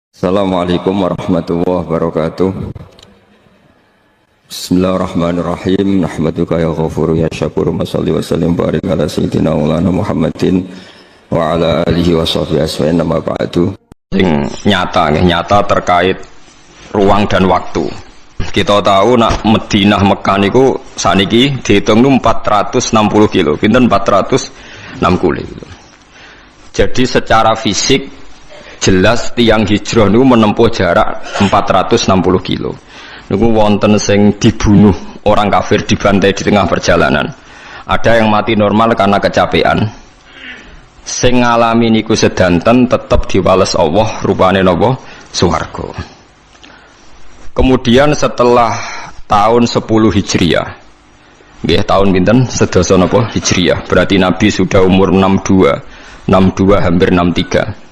Assalamualaikum warahmatullahi wabarakatuh. Bismillahirrahmanirrahim. Nahmaduka ya ghafuru ya syakuru. Masalli wa sallim barik ala sayyidina maulana Muhammadin wa ala alihi wa sahbihi asma'in nama ba'du. Nyata terkait ruang dan waktu. Kita tahu nak Madinah Mekah niku saniki dihitung 460 kilo. Pinten 460 kilo. Jadi secara fisik jelas tiang hijrah niku menempuh jarak 460 kilo. Niku wonten sing dibunuh orang kafir, dibantai di tengah perjalanan. Ada yang mati normal karena kecapean. Sing ngalami niku sedanten tetep diwales Allah rupane napa? Swarga. Kemudian setelah tahun 10 Hijriah. Nggih, tahun pinten? Sedasa napa? Hijriah. Berarti Nabi sudah umur 62 hampir 63.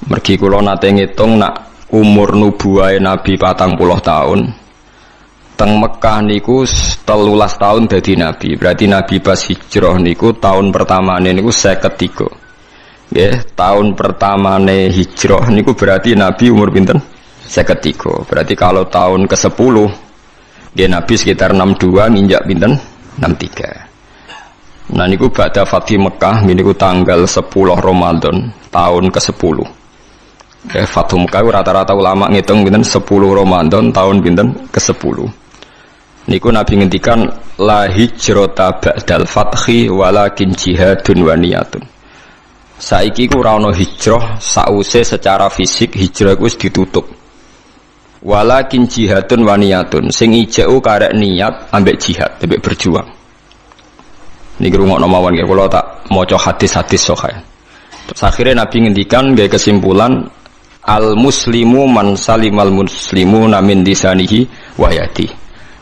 Mergi kula nate ngitung nak umur nubuwahe Nabi 40 tahun. Teng Mekah niku 13 tahun dadi Nabi. Berarti Nabi pas hijrah niku tahun pertamane niku 53. Nggih, tahun pertamane hijrah niku berarti Nabi umur pinten? 53. Berarti kalau tahun ke-10 nggih Nabi sekitar 62 nginjak pinten? 63. Nah niku ba'da Fatih Mekah niku tanggal 10 Ramadan tahun ke-10. Fathum Mekah rata-rata ulama ngitung pinten 10 Ramadan tahun pinten ke-10. Niku Nabi ngendikan la hijrata ba'dal fathi walakin jihadun wa niyatun. Saiki ku ora ana hijrah sause secara fisik hijrah ku wis ditutup. Walakin jihadun wa niyatun. Sing ijek karek niat ambek jihad, ambek berjuang. Niki rungokno mawon nggih kula tak maca hadis-hadis sahih. Terus akhirnya Nabi ngendikan nggih kesimpulan al-muslimu man salimal muslimuna min lisanihi wa yadihi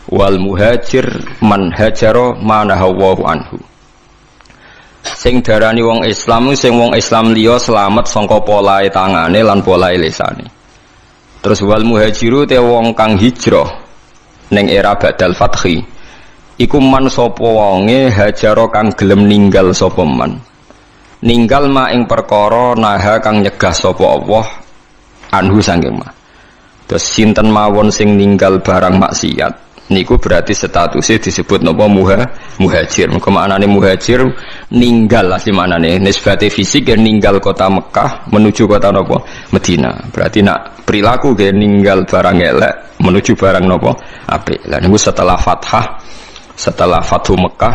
wal muhajir man hajara ma nahawu anhu. Sing darani wong Islam sing wong Islam liya selamat saka polahe tangane lan polahe lisane. Terus wal muhajiru te wong kang hijrah ning era badal fathi iku man sapa wonge hajara kang gelem ninggal sapa man. Ninggal ma ing perkara naha kang nyegah sapa Allah anhu sangking mah. Terus sinten mawon sing ninggal barang maksiat niku berarti statusnya disebut napa muhajir. Mengko maknane muhajir ninggal asli maknane nisbate fisik ya ninggal kota Mekah menuju kota napa Madinah. Berarti nak perilaku ge ninggal barang elek menuju barang napa apik. Lah niku setelah Fathu Mekah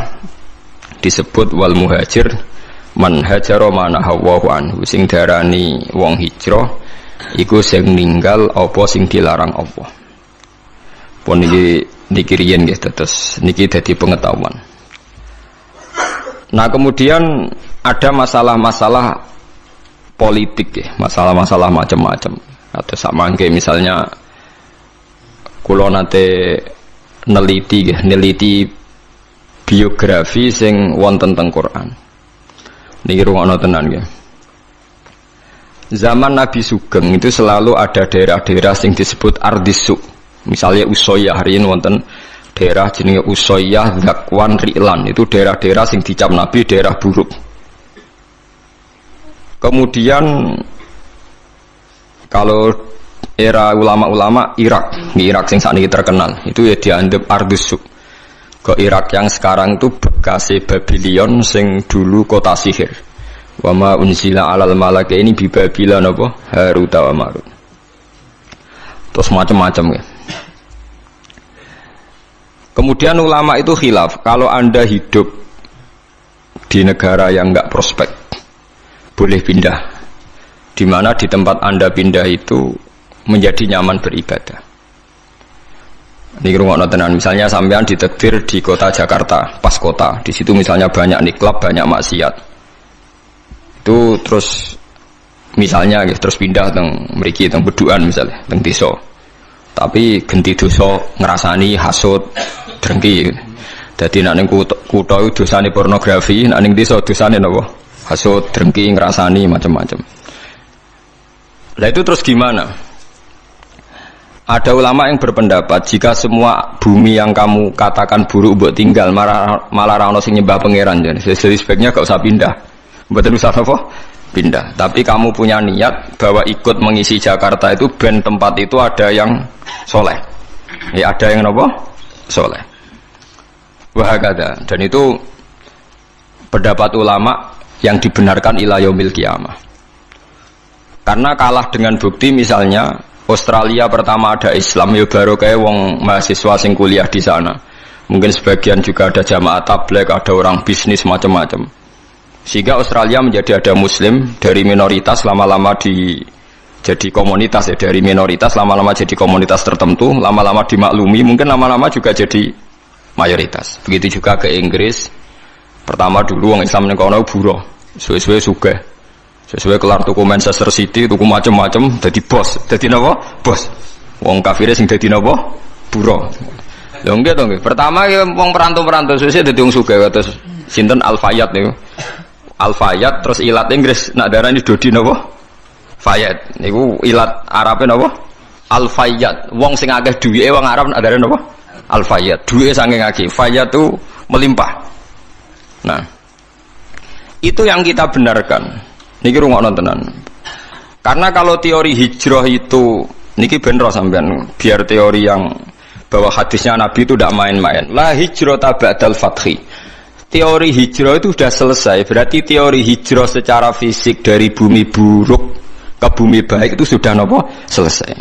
disebut wal muhajir man hajara manahawu anhu. Sing darani wong hijrah iku sing ninggal apa sing dilarang Allah. Pun niki riyen nggih terus niki dadi pengetahuan. Nah, kemudian ada masalah-masalah politik ya, masalah-masalah macam-macam. Atau samangke misalnya kula nate neliti biografi sing wonten teng Quran. Niki rungokno tenan nggih. Zaman Nabi Sugeng itu selalu ada daerah-daerah yang disebut Ardisuk. Misalnya Usoyah, hari ini wonten daerah jenenge Usoyah, Zakwan, Ri'lan. Itu daerah-daerah yang dicap Nabi daerah buruk. Kemudian kalau era ulama-ulama Irak, di Irak yang saat ini terkenal, itu ya dianggap Ardisuk. Ke Irak yang sekarang itu bekas Babylon sing dulu kota sihir. Wa ma unzila 'alal malakaini bi Babila napa Harut wa Marut. Terus macam-macam ya. Kemudian ulama itu khilaf, kalau Anda hidup di negara yang enggak prospek boleh pindah. Di mana di tempat Anda pindah itu menjadi nyaman beribadah. Ini rungokno tenan, misalnya sampean ditakdir di kota Jakarta, pas kota. Di situ misalnya banyak niklab, banyak maksiat. Itu terus misalnya terus pindah teng mriki teng Beduan misalnya teng desa. Tapi genti dosa ngrasani hasud, drengki. Dadi nek ning kutha iku dosane pornografi, nek ning desa dosane napa? Hasud, drengki, ngrasani macam-macam. Lah itu terus gimana? Ada ulama yang berpendapat jika semua bumi yang kamu katakan buruk buat tinggal malah ra ono sing nyembah pangeran, jadi sebaiknya gak usah pindah. Mboten usah apa pindah. Tapi kamu punya niat bahwa ikut mengisi Jakarta itu ben tempat itu ada yang soleh. Ya ada yang apa? Soleh. Wahakada. Dan itu pendapat ulama yang dibenarkan ila yaumil qiyamah. Karena kalah dengan bukti misalnya Australia pertama ada Islam ya baru kayak wong mahasiswa sing kuliah di sana. Mungkin sebagian juga ada jamaah tabligh, ada orang bisnis macam-macam. Sehingga Australia menjadi ada Muslim dari minoritas lama-lama jadi komunitas ya, dari minoritas lama-lama jadi komunitas tertentu, lama-lama dimaklumi, mungkin lama-lama juga jadi mayoritas. Begitu juga ke Inggris. Pertama dulu orang Islam ning kono buruh, suwe-suwe sugih. Sesuai kelar tuku Manchester City, tuku macam-macam, jadi bos. Jadi napa? Bos. Wong kafire sing dadi napa? Buruh. Lho nggih to nggih. Pertama wong perantau-perantau suwe dadi wong sugih terus sinten Al-Fayyad niku. Al-Fayyad terus ilat Inggris nak darani Dodi napa? Fayyad. Niku ilat Arabe napa? Al-Fayyad. Wong sing akeh duwike wong Arab nak darani napa? Al-Fayyad. Duwike saking akeh. Fayyad itu melimpah. Nah, itu yang kita benarkan. Niki rungokno tenan. Karena kalau teori hijrah itu niki bener sampean biar teori yang bahwa hadisnya Nabi itu tidak main-main. La hijrata ba'dal fathi. Teori hijrah itu sudah selesai. Berarti teori hijrah secara fisik dari bumi buruk ke bumi baik itu sudah nopo selesai.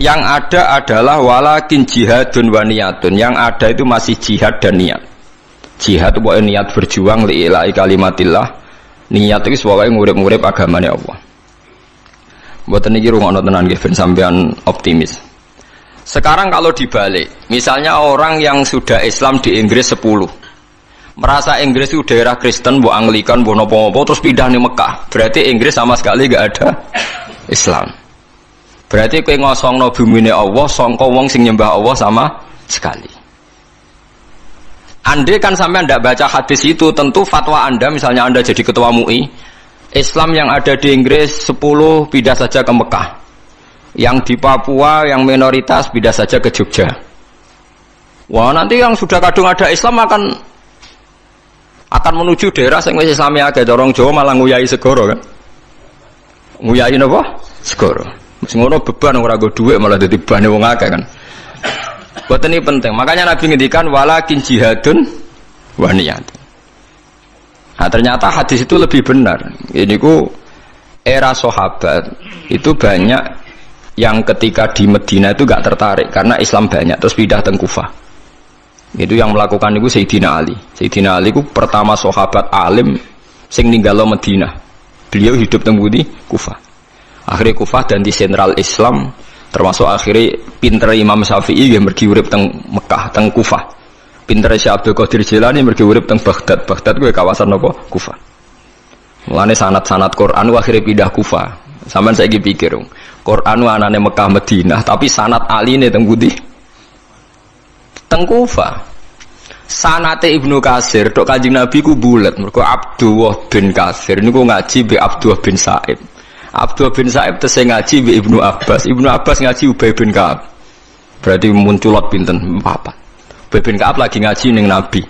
Yang ada adalah walakin jihadun wa niyatun. Yang ada itu masih jihad dan niat. Jihad itu niat berjuang li'ila'i kalimatillah. Niat itu sebagai ngurip-ngurip agamanya Allah. Mboten niki rungokno tenan nggih ben sampean optimis. Sekarang kalau dibalik, misalnya orang yang sudah Islam di Inggris 10, merasa Inggris itu daerah Kristen, bu Anglikan, bu nopo-nopo, terus pindah di Mekah. Berarti Inggris sama sekali gak ada Islam. Berarti kowe ngosongno bumine Allah, sangka wong sing nyembah Allah sama sekali. Andai kan sampai anda baca hadis itu, tentu fatwa anda, misalnya anda jadi ketua MUI, Islam yang ada di Inggris 10 pindah saja ke Mekah, yang di Papua yang minoritas pindah saja ke Jogja. Wah nanti yang sudah kadung ada Islam akan menuju daerah yang masih Islamnya agak dorong Jawa malah nguyai segoro kan? Nguyai apa? Segoro. Ngono beban orang go duit malah jadi beban wong akeh kan? Buat ini penting. Makanya Nabi ngendikan walakin jihadun wa niyat. Nah, ternyata hadis itu lebih benar. Ini ku era sahabat itu banyak yang ketika di Medina itu gak tertarik karena Islam banyak terus pindah teng Kufah. Itu yang melakukan itu Sayyidina Ali. Sayyidina Ali ku pertama sahabat alim sing ninggalo Medina. Beliau hidup teng Kufah. Akhirnya Kufah dan di sentral Islam. Termasuk akhirnya pinter Imam Syafi'i yang pergi urip teng Mekah, teng Kufah. Pinter Syekh Abdul Qadir Jilani pergi urip teng Baghdad. Baghdad kuwi kawasan apa? Kufah. Mulane sanad-sanad Quran akhirnya pindah Kufah. Sampeyan saiki pikir, Quran anane Mekah Madinah, tapi sanad aline teng pundi? Teng Kufah. Sanate Ibnu Katsir tok Kanjeng Nabi ku bulet mergo Abdullah bin Katsir niku ngaji be Abdullah bin Sa'ib. Abdullah bin Sa'ib tesih ngaji be Ibnu Abbas. Ibnu Abbas ngaji Ubay bin Ka'ab. Berarti munculot pinten 4. Ubay bin Ka'ab lagi ngaji ning Nabi.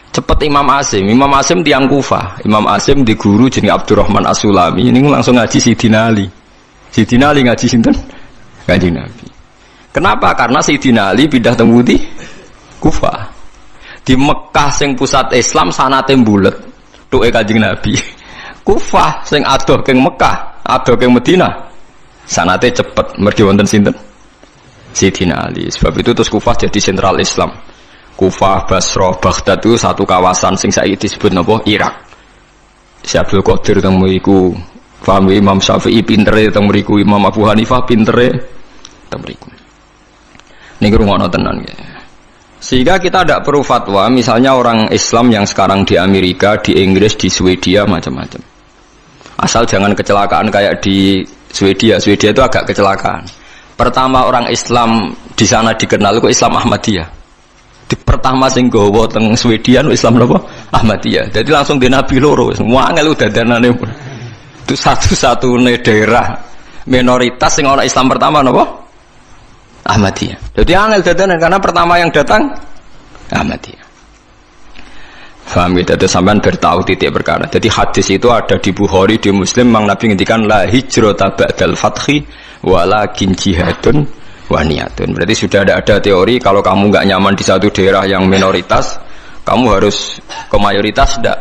Cepet Imam Asim. Imam Asim tiyang Kufah. Imam Asim di guru jenenge Abdurrahman As-Sulami. Ini langsung ngaji Sayyidina Ali. Sayyidina Ali ngaji sinten? Ngaji Nabi. Kenapa? Karena Sayyidina Ali pindah teng pundi? Kufah. Di Mekah sing pusat Islam sanate mbulet. Tuke Kanjeng Nabi. Kufah sing adoh keng Mekah. Ada ke Medina sanate cepet mergi wonten sinten Sayyidina Ali. Sebab itu terus Kufah jadi sentral Islam. Kufah, Basra, Baghdad itu satu kawasan sing saiki disebut napa Irak. Syekh Abdul Qadir teng mriku, paham Imam Syafi'i pintere teng mriku, Imam Abu Hanifah pintere teng mriku. Niki rungokno tenan ya. Sehingga kita tidak perlu fatwa misalnya orang Islam yang sekarang di Amerika, di Inggris, di Swedia macam-macam. Asal jangan kecelakaan kayak di Swedia. Swedia itu agak kecelakaan. Pertama orang Islam di sana dikenal itu Islam Ahmadiyah. Di pertama sing gawa teng Swedia Islam napa? Ahmadiyah. Jadi langsung di Nabi loro semua angel dadanane. Itu satu-satunya daerah minoritas sing ana Islam pertama napa? Ahmadiyah. Jadi angel dadanan karena pertama yang datang Ahmadiyah. Faham gitu, itu sampean bertahu titik perkara. Jadi hadis itu ada di Bukhari, di Muslim, Mang Nabi ngendikan la hijrata ba'dal fathi walakin jihadun wa niyatun. Berarti sudah ada teori kalau kamu nggak nyaman di satu daerah yang minoritas, kamu harus ke mayoritas enggak.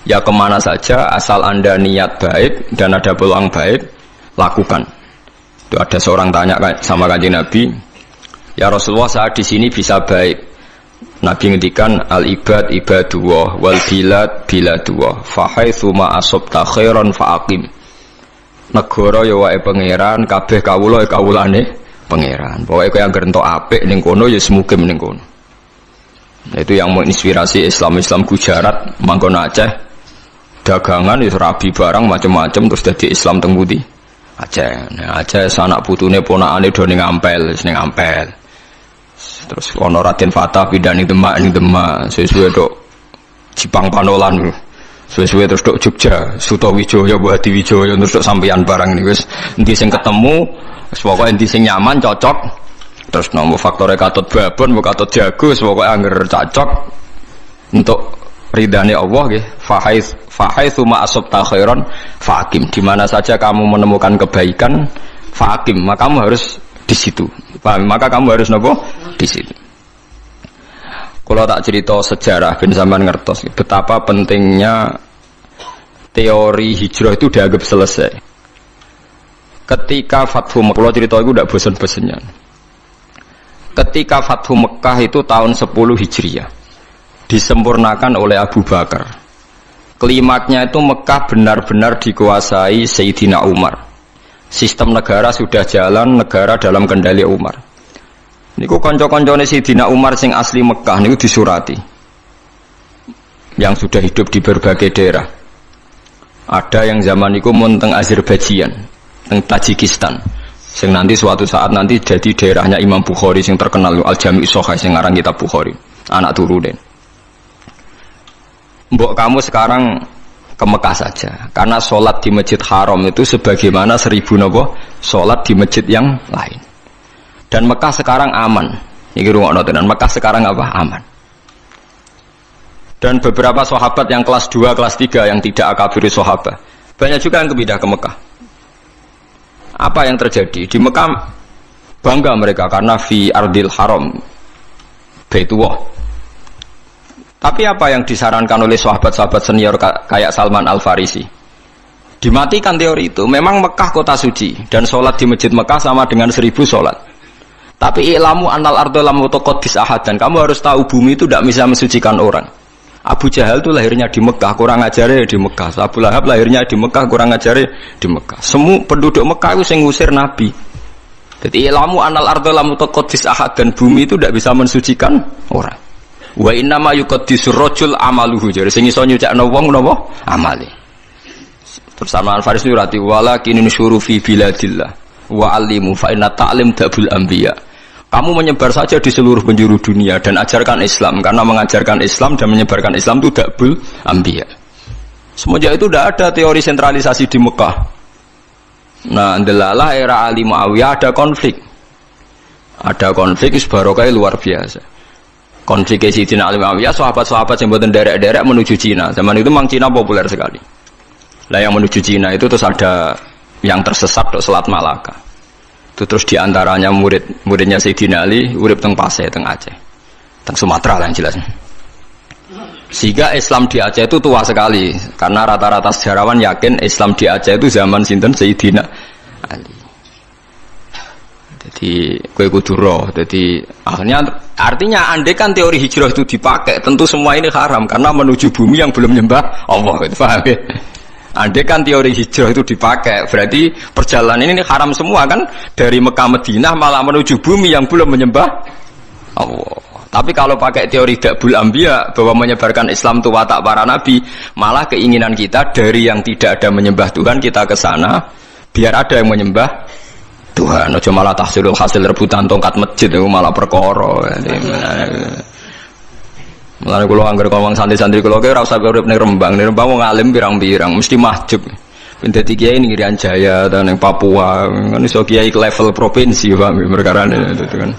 Ya kemana saja asal Anda niat baik dan ada peluang baik, lakukan. Itu ada seorang tanya sama Kanjeng Nabi, "Ya Rasulullah, saya di sini bisa baik." Nabi ngendikan al-ibad ibadullah wal bilad biladullah fa haitsu ma asabta khairan fa aqim. Negara ya wae pangeran, kabeh kawula ya kawulane pangeran. Pokoke kowe anggere entuk apik ning kono ya semukim ning kono. Itu yang menginspirasi Islam Gujarat, manggon Aceh. Dagangan itu rabi barang macam-macam terus dadi Islam teng pundi? Aceh. Nah, Aceh sanak putune ponakane do ning Ampel, ning Ampel. Terus ono Raden Fatah pindah ning Demak suwe-suwe tok Jipang Panolan suwe-suwe terus tok Jogja Sutawijaya Buhadi Wijaya terus tok sampeyan barang niku wis endi sing ketemu wis pokoke endi sing nyaman cocok terus nomor faktore katut babon mbok katut jago pokoke angger cocok untuk ridane Allah nggih fahaitsu ma asabta khairan faqim, di mana saja kamu menemukan kebaikan faqim maka kamu harus di situ. Paham? Maka kamu harus nopo di situ. Kalau tak cerita sejarah ben sampean ngertos betapa pentingnya teori hijrah itu dianggap selesai. Ketika Fathu Mekah, kalau cerita itu tidak bosan-bosannya. Ketika Fathu Mekah itu tahun 10 Hijriah disempurnakan oleh Abu Bakar. Klimaknya itu Mekah benar-benar dikuasai Sayyidina Umar. Sistem negara sudah jalan, negara dalam kendali Umar. Niku kanca-kancane Sayyidina Umar sing asli Mekah niku disurati. Yang sudah hidup di berbagai daerah. Ada yang zaman niku mun teng Azerbaijan, teng Tajikistan. Sing nanti suatu saat nanti jadi daerahnya Imam Bukhari sing terkenal Al-Jami' Shahih sing aran kitab Bukhari, anak turune. Mbok kamu sekarang ke Mekah saja, karena sholat di Masjid Haram itu sebagaimana 1000 nopo sholat di masjid yang lain. Dan Mekah sekarang aman. Ini rungokno tenan, Mekah sekarang apa? Aman. Dan beberapa sahabat yang kelas 2, kelas 3 yang tidak akabiri sahabat, banyak juga yang pindah ke Mekah. Apa yang terjadi? Di Mekah bangga mereka karena fi ardil haram Baitullah. Tapi apa yang disarankan oleh sahabat-sahabat senior kayak Salman Al-Farisi? Dimatikan teori itu. Memang Mekah kota suci dan sholat di masjid Mekah sama dengan 1000 sholat. Tapi ilamu anal ardo lam mutaqaddis ahad, dan kamu harus tahu bumi itu tidak bisa mensucikan orang. Abu Jahal itu lahirnya di Mekah, kurang ajarnya di Mekah. Abu Lahab lahirnya di Mekah, kurang ajarnya di Mekah. Semua penduduk Mekah itu yang ngusir Nabi. Jadi ilamu anal ardo lam mutaqaddis ahad, dan bumi itu tidak bisa mensucikan orang. Wa inna ma yuqaddisur rajul amaluhu, jadi sing iso nyucakno wong napa amale. Terus Salman Al-Farisi rati walakin nusyuru fi biladillah wa alimu fa inna ta'lim dabul anbiya. Kamu menyebar saja di seluruh penjuru dunia dan ajarkan Islam, karena mengajarkan Islam dan menyebarkan Islam itu dabul anbiya. Semenjak itu tidak ada teori sentralisasi di Mekah. Nah, ndelalah era Ali Muawiyah ada konflik. Ada konflik barokah luar biasa. Konflik Sayyidina Ali Muawiyah, sahabat-sahabat yang buatan derek-derek menuju Cina. Zaman itu memang Cina populer sekali. Lah yang menuju Cina itu terus ada yang tersesat ke Selat Malaka. Itu terus diantaranya muridnya Sayyidina Ali, urip teng Pasai, teng Aceh, teng Sumatera lah yang jelas. Sehingga Islam di Aceh itu tua sekali, karena rata-rata sejarawan yakin Islam di Aceh itu zaman sinten Sayyidina Ali. Jadi kue kuduro, jadi akhirnya artinya andai kan teori hijrah itu dipakai, tentu semua ini haram karena menuju bumi yang belum nyembah Allah, itu paham ya? Andai kan teori hijrah itu dipakai, berarti perjalanan ini haram semua kan, dari Mekah Madinah malah menuju bumi yang belum menyembah Allah. Tapi kalau pakai teori Dabul Anbiya bahwa menyebarkan Islam itu watak para nabi, malah keinginan kita dari yang tidak ada menyembah Tuhan kita ke sana biar ada yang menyembah Tuhan. Ojo malah tahsilul hasil rebutan tongkat masjid itu malah perkara. Mulane kula anggere ngomong santri-santri kula ki ora usah urip ning Rembang. Ning Rembang wong alim pirang-pirang mesti mahjub. Ben dadi kiai ning Irian Jaya ta ning Papua, kan iso kiai level provinsi Pak perkarane itu kan.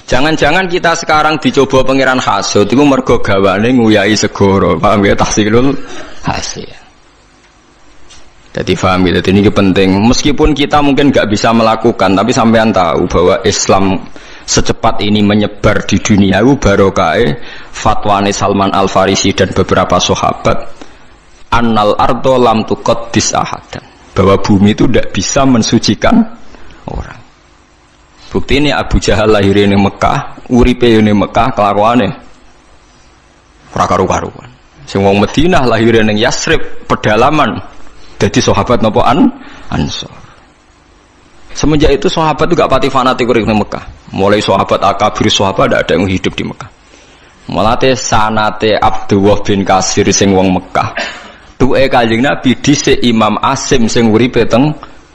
Jangan-jangan kita sekarang dicoba pangeran hasud itu mergo gawane nguyai segoro. Paham ya tahsilul hasil. Jadi paham ya, ini penting. Meskipun kita mungkin nggak bisa melakukan, tapi sampean tahu bahwa Islam secepat ini menyebar di dunia itu barokah fatwane Salman Al Farisi dan beberapa sahabat annal ardo lam tuqaddis ahadan, bahwa bumi itu tidak bisa mensucikan orang. Bukti ini Abu Jahal lahir di Mekah, uripe di Mekah, kelakuane ora karu-karuan. Sing wong Madinah lahir ning Yasrib, pedalaman, dadi sahabat napa Ansor. Semenjak itu sahabat itu gak pati fanatik urip ning Mekah. Mulai sahabat akabir sahabat ada yang hidup di Mekah. Mulate sanate Abdullah bin Kasir sing wong Mekah. Tuke Kanjeng Nabi dhisik Imam Asim sing uripe teng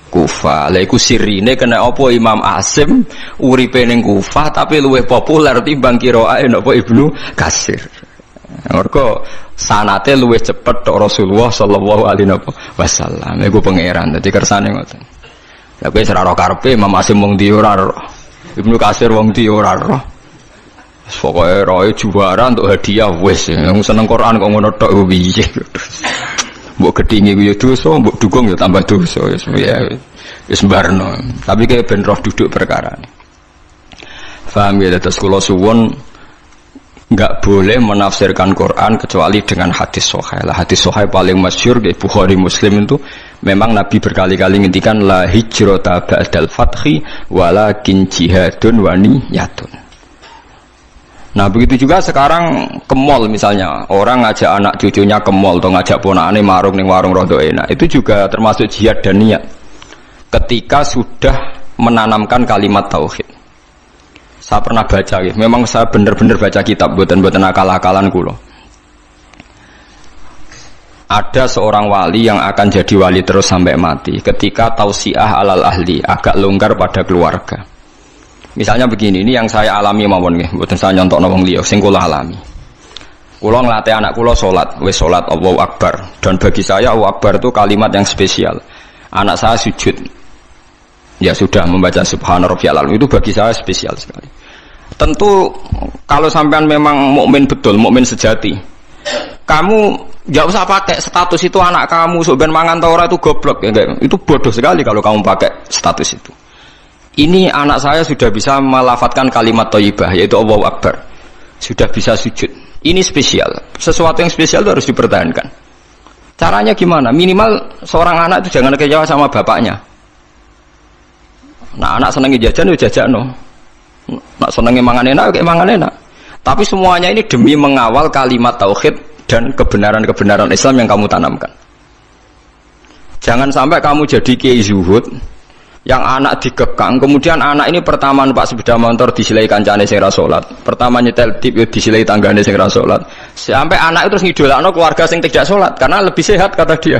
Kufah. Lha iku sirine kena apa Imam Asim uripe ning Kufah tapi luwih populer timbang qiraae napa Ibnu Katsir. Mergo sanate luwih cepet tok Rasulullah sallallahu alaihi wasallam. Iku pangeran dadi kersane ngoten. Lah kowe ora karepe Imam Asim wong ndi ora ora. Ibnu Katsir wong ndi ora ora. Pokoke roe juara untuk hadiah wis. Wong seneng Quran kok ngono tok piye. Mbok gedhingi ku ya dosa, mbok dukung ya tambah dosa. Wis barno. Tapi kayak ben roh duduk perkara ini. Paham ya, terus kula suwun enggak boleh menafsirkan Quran kecuali dengan hadis sahih. Lah hadis sahih paling masyhur di Bukhari Muslim itu memang Nabi berkali-kali ngendikan la hijrata ba'dal fathi walakin jihadun wa niyatun. Nah begitu juga sekarang ke mall misalnya, orang ngajak anak cucunya ke mall atau ngajak ponakane marung ning warung rodo enak, itu juga termasuk jihad dan niat ketika sudah menanamkan kalimat tauhid. Saya pernah baca ya, memang saya benar-benar baca kitab buatan-buatan akal-akalan kulo. Ada seorang wali yang akan jadi wali terus sampai mati ketika tausiah alal ahli, agak longgar pada keluarga. Misalnya begini, ini yang saya alami mawon nggih, mboten saya nyontokno wong liya, sing kula alami. Kula nglatih anak kula salat, wis salat Allahu Akbar. Dan bagi saya Allahu Akbar itu kalimat yang spesial. Anak saya sujud, ya sudah membaca Subhana Rabbiyal A'la, itu bagi saya spesial sekali. Tentu kalau sampean memang mukmin betul, mukmin sejati, kamu nggak usah pakai status itu anak kamu soben mangan ta ora itu goblok ya, itu bodoh sekali kalau kamu pakai status itu. Ini anak saya sudah bisa melafatkan kalimat thayyibah yaitu Allahu Akbar. Sudah bisa sujud. Ini spesial. Sesuatu yang spesial itu harus dipertahankan. Caranya gimana? Minimal seorang anak itu jangan kecewa sama bapaknya. Nah, anak senengi jajan ya jajakno. Nak senengi mangan enak ya mangan enak. Tapi semuanya ini demi mengawal kalimat tauhid dan kebenaran-kebenaran Islam yang kamu tanamkan. Jangan sampai kamu jadi kiai zuhud yang anak dikekang, kemudian anak ini pertama numpak sepeda motor disilai kancane sing ra salat, pertama nyetel tip disilai tanggane sing ra salat, sampai anak itu terus ngidolakno keluarga sing tidak salat karena lebih sehat kata dia.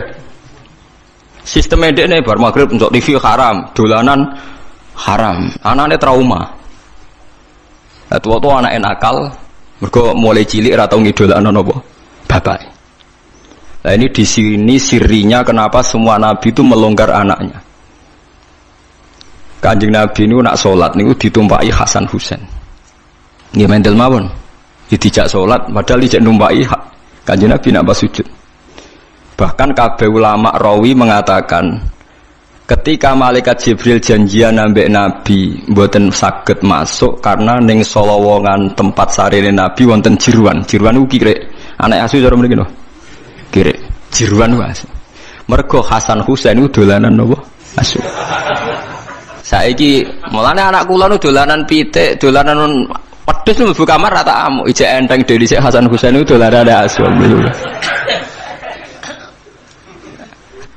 Sistem ndekne bar magrib untuk TV haram, dolanan haram, anaknya trauma. Lah tua-tua anak nakal, mergo mulai cilik ra tau ngidolakno napa bapak. Nah ini di sini sirinya kenapa semua nabi itu melonggar anaknya. Kanjeng Nabi ini nak sholat niku ditumpai Hasan Husain. Nggih mendel mawon. Dijak sholat padahal dijak numpai Kanjeng Nabi nak sujud. Bahkan kabeh ulama rawi mengatakan ketika malaikat Jibril janjian ambek Nabi mboten saged masuk karena ning solowongan tempat sarene Nabi wonten jiruan. Jiruan ku kirek. Anak asu cara mriki lho. Kirek. Jiruan wae. Mergo Hasan Husain ku dolanan napa? Asu. Saiki mulane anak kula nu dolanan pitik, dolanan wedhus mlebu kamar rata amuk, ijek enteng dhewe sik Hasan Husain itu dolanan asu.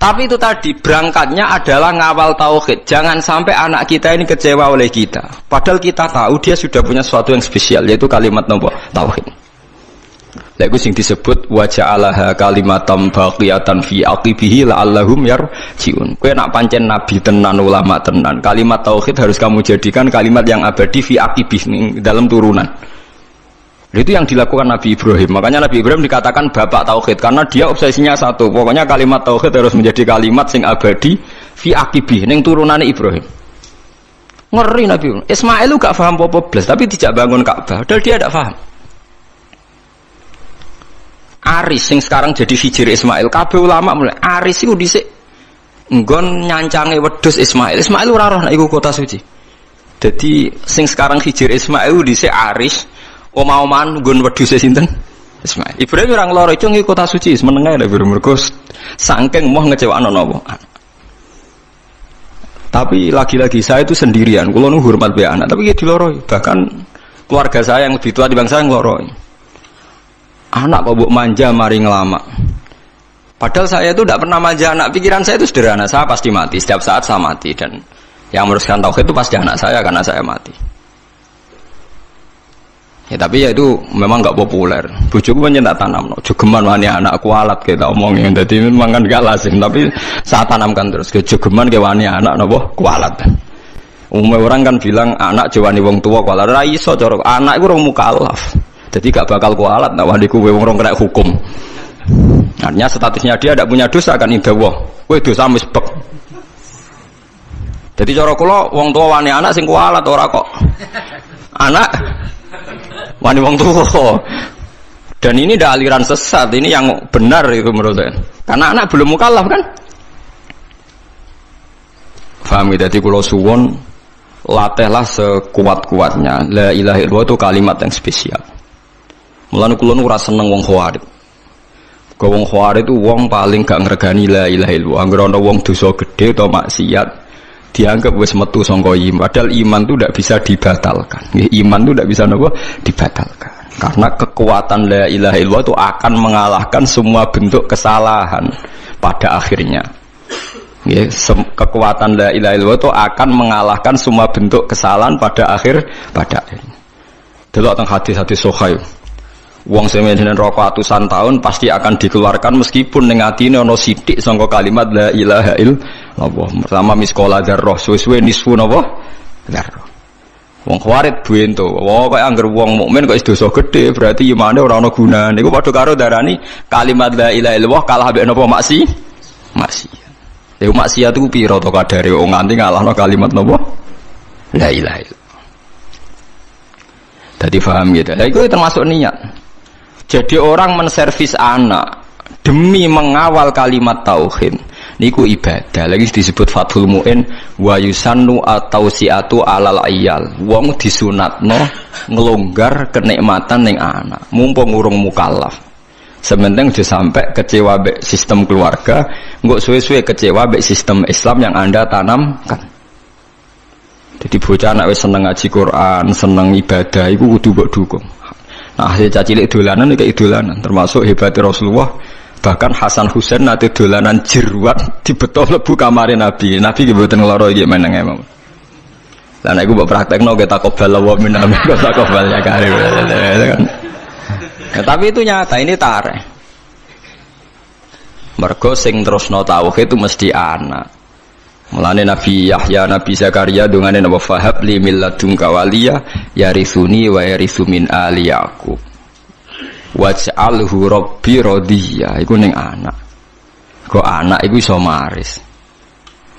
Tapi itu tadi berangkatnya adalah ngawal tauhid. Jangan sampai anak kita ini kecewa oleh kita. Padahal kita tahu dia sudah punya sesuatu yang spesial yaitu kalimat nopo tauhid. Lha iku sing disebut wa ja'alaha kalimatam baqiyatan fi aqibihi la'allahum yarji'un. Kowe nak pancen nabi tenan ulama tenan, kalimat tauhid harus kamu jadikan kalimat yang abadi fi aqibih dalam turunan. Itu yang dilakukan Nabi Ibrahim. Makanya Nabi Ibrahim dikatakan bapak tauhid karena dia obsesinya satu. Pokoknya kalimat tauhid harus menjadi kalimat sing abadi fi aqibih ning turunane Ibrahim. Ngeri Nabi. Ismail lu gak paham apa-apa blas, tapi tidak bangun Ka'bah. Padahal dia tidak paham. Aris yang sekarang jadi hijir Ismail, kabeh ulama mulai Aris itu dhisik nggon nyancange wedhus Ismail. Ismail ora roh nek iku kota suci. Jadi sing sekarang hijir Ismail dhisik Aris, omah-omahan nggon wedhuse sinten? Ismail. Ibrahim ora ngloro itu ngi kota suci, meneng ae mergo saking moh ngecewakno napa. Tapi lagi-lagi saya itu sendirian, kula nu hormat be anak, tapi ya diloroi. Bahkan keluarga saya yang lebih tua dibanding saya ngloroi. Anak kok mbok manja mari ngelama. Padahal saya itu tidak pernah manja anak, pikiran saya itu sederhana, saya pasti mati, setiap saat saya mati dan yang meneruskan tauhid itu pasti anak saya karena saya mati. Ya tapi ya itu memang enggak populer. Bojoku menyentak tanam, jogeman wani anak kualat kita omongin. Jadi memang kan enggak lazim, tapi saya tanamkan terus. Jogeman ke wani anak napa kualat. Umumnya orang kan bilang anak jawani wong tua kualat. Ra iso cara anak iku urung mukallaf. Jadi gak bakal kualat nek wani kuwe wong kena hukum. Artinya statusnya dia tidak punya dosa kan indawah. Kowe dosa misbek. Jadi cara kula wong tua wani anak sing kualat ora kok. Anak wani wong tua. Dan ini tidak aliran sesat, ini yang benar itu menurut saya. Karena anak belum mukallaf kan? Faham ya? Jadi kalau suwon latihlah sekuat-kuatnya. La ilaha illallah itu kalimat yang spesial. Mulane kula nu ora seneng wong khawarij. Wong khawarij itu wong paling gak ngregani la ilaha illallah. Anggere ana wong dosa gedhe atau maksiat dianggap wis metu sangka iman. Padahal iman itu tidak bisa dibatalkan. Iman itu tidak bisa napa dibatalkan. Karena kekuatan la ilaha illallah itu akan mengalahkan semua bentuk kesalahan pada akhirnya. Kekuatan la ilaha illallah itu akan mengalahkan semua bentuk kesalahan pada akhirnya. Delok teng hadis-hadis sahih. Wong sing menjen rokok atusan tahun pasti akan dikeluarkan meskipun ning atine ana sithik sangka kalimat la ilaha illallah. Pertama miskola dzarrah, suwe-suwe nisfu napa? Dzarrah. Wong khawarij buento. Wong kok angger wong mukmin kok dosa gedhe, berarti imane ora ana gunane. Iku padha karo darani kalimat la ilaha illallah kalah mbek napa maksiat. Lha maksiat iku pira to kadare wong nganti ngalahno kalimat napa? La ilaha illallah. Tadi paham gitu. Lah iku termasuk niat. Jadi orang menservis anak demi mengawal kalimat tauhid niku ibadah. Lagi disebut Fathul Mu'in wa yusannu at-tausiatu alal iyal. Wong disunatno nglonggar kenikmatan ning anak mumpung urung mukallaf. Sementing aja sampai kecewa mbek sistem keluarga, engko suwe-suwe kecewa mbek sistem Islam yang Anda tanamkan. Jadi bocah anak wis seneng ngaji Quran, seneng ibadah iku kudu mbok dukung. Nah, hasil cacilik dolanan iki dolanan, termasuk hebatnya Rasulullah. Bahkan Hasan Husain nate dolanan jeruat dibeto mlebu kamare Nabi. Nabi ki mboten ngloro iki meneng emang. Lah nek iku mbok praktekno ke takobal wa min amin kok takobal ya karim. Tapi itu nyata, ini tareh. Mergo sing terusno tauhid itu mesti anak. Mulane Nabi Yahya, Nabi Zakaria dongane napa fahab li milladunka waliya yarithuni wa yarithu min ali Yaqub. Waj'alhu rabbi radhiya. Iku ning anak. Kok anak iku iso maris.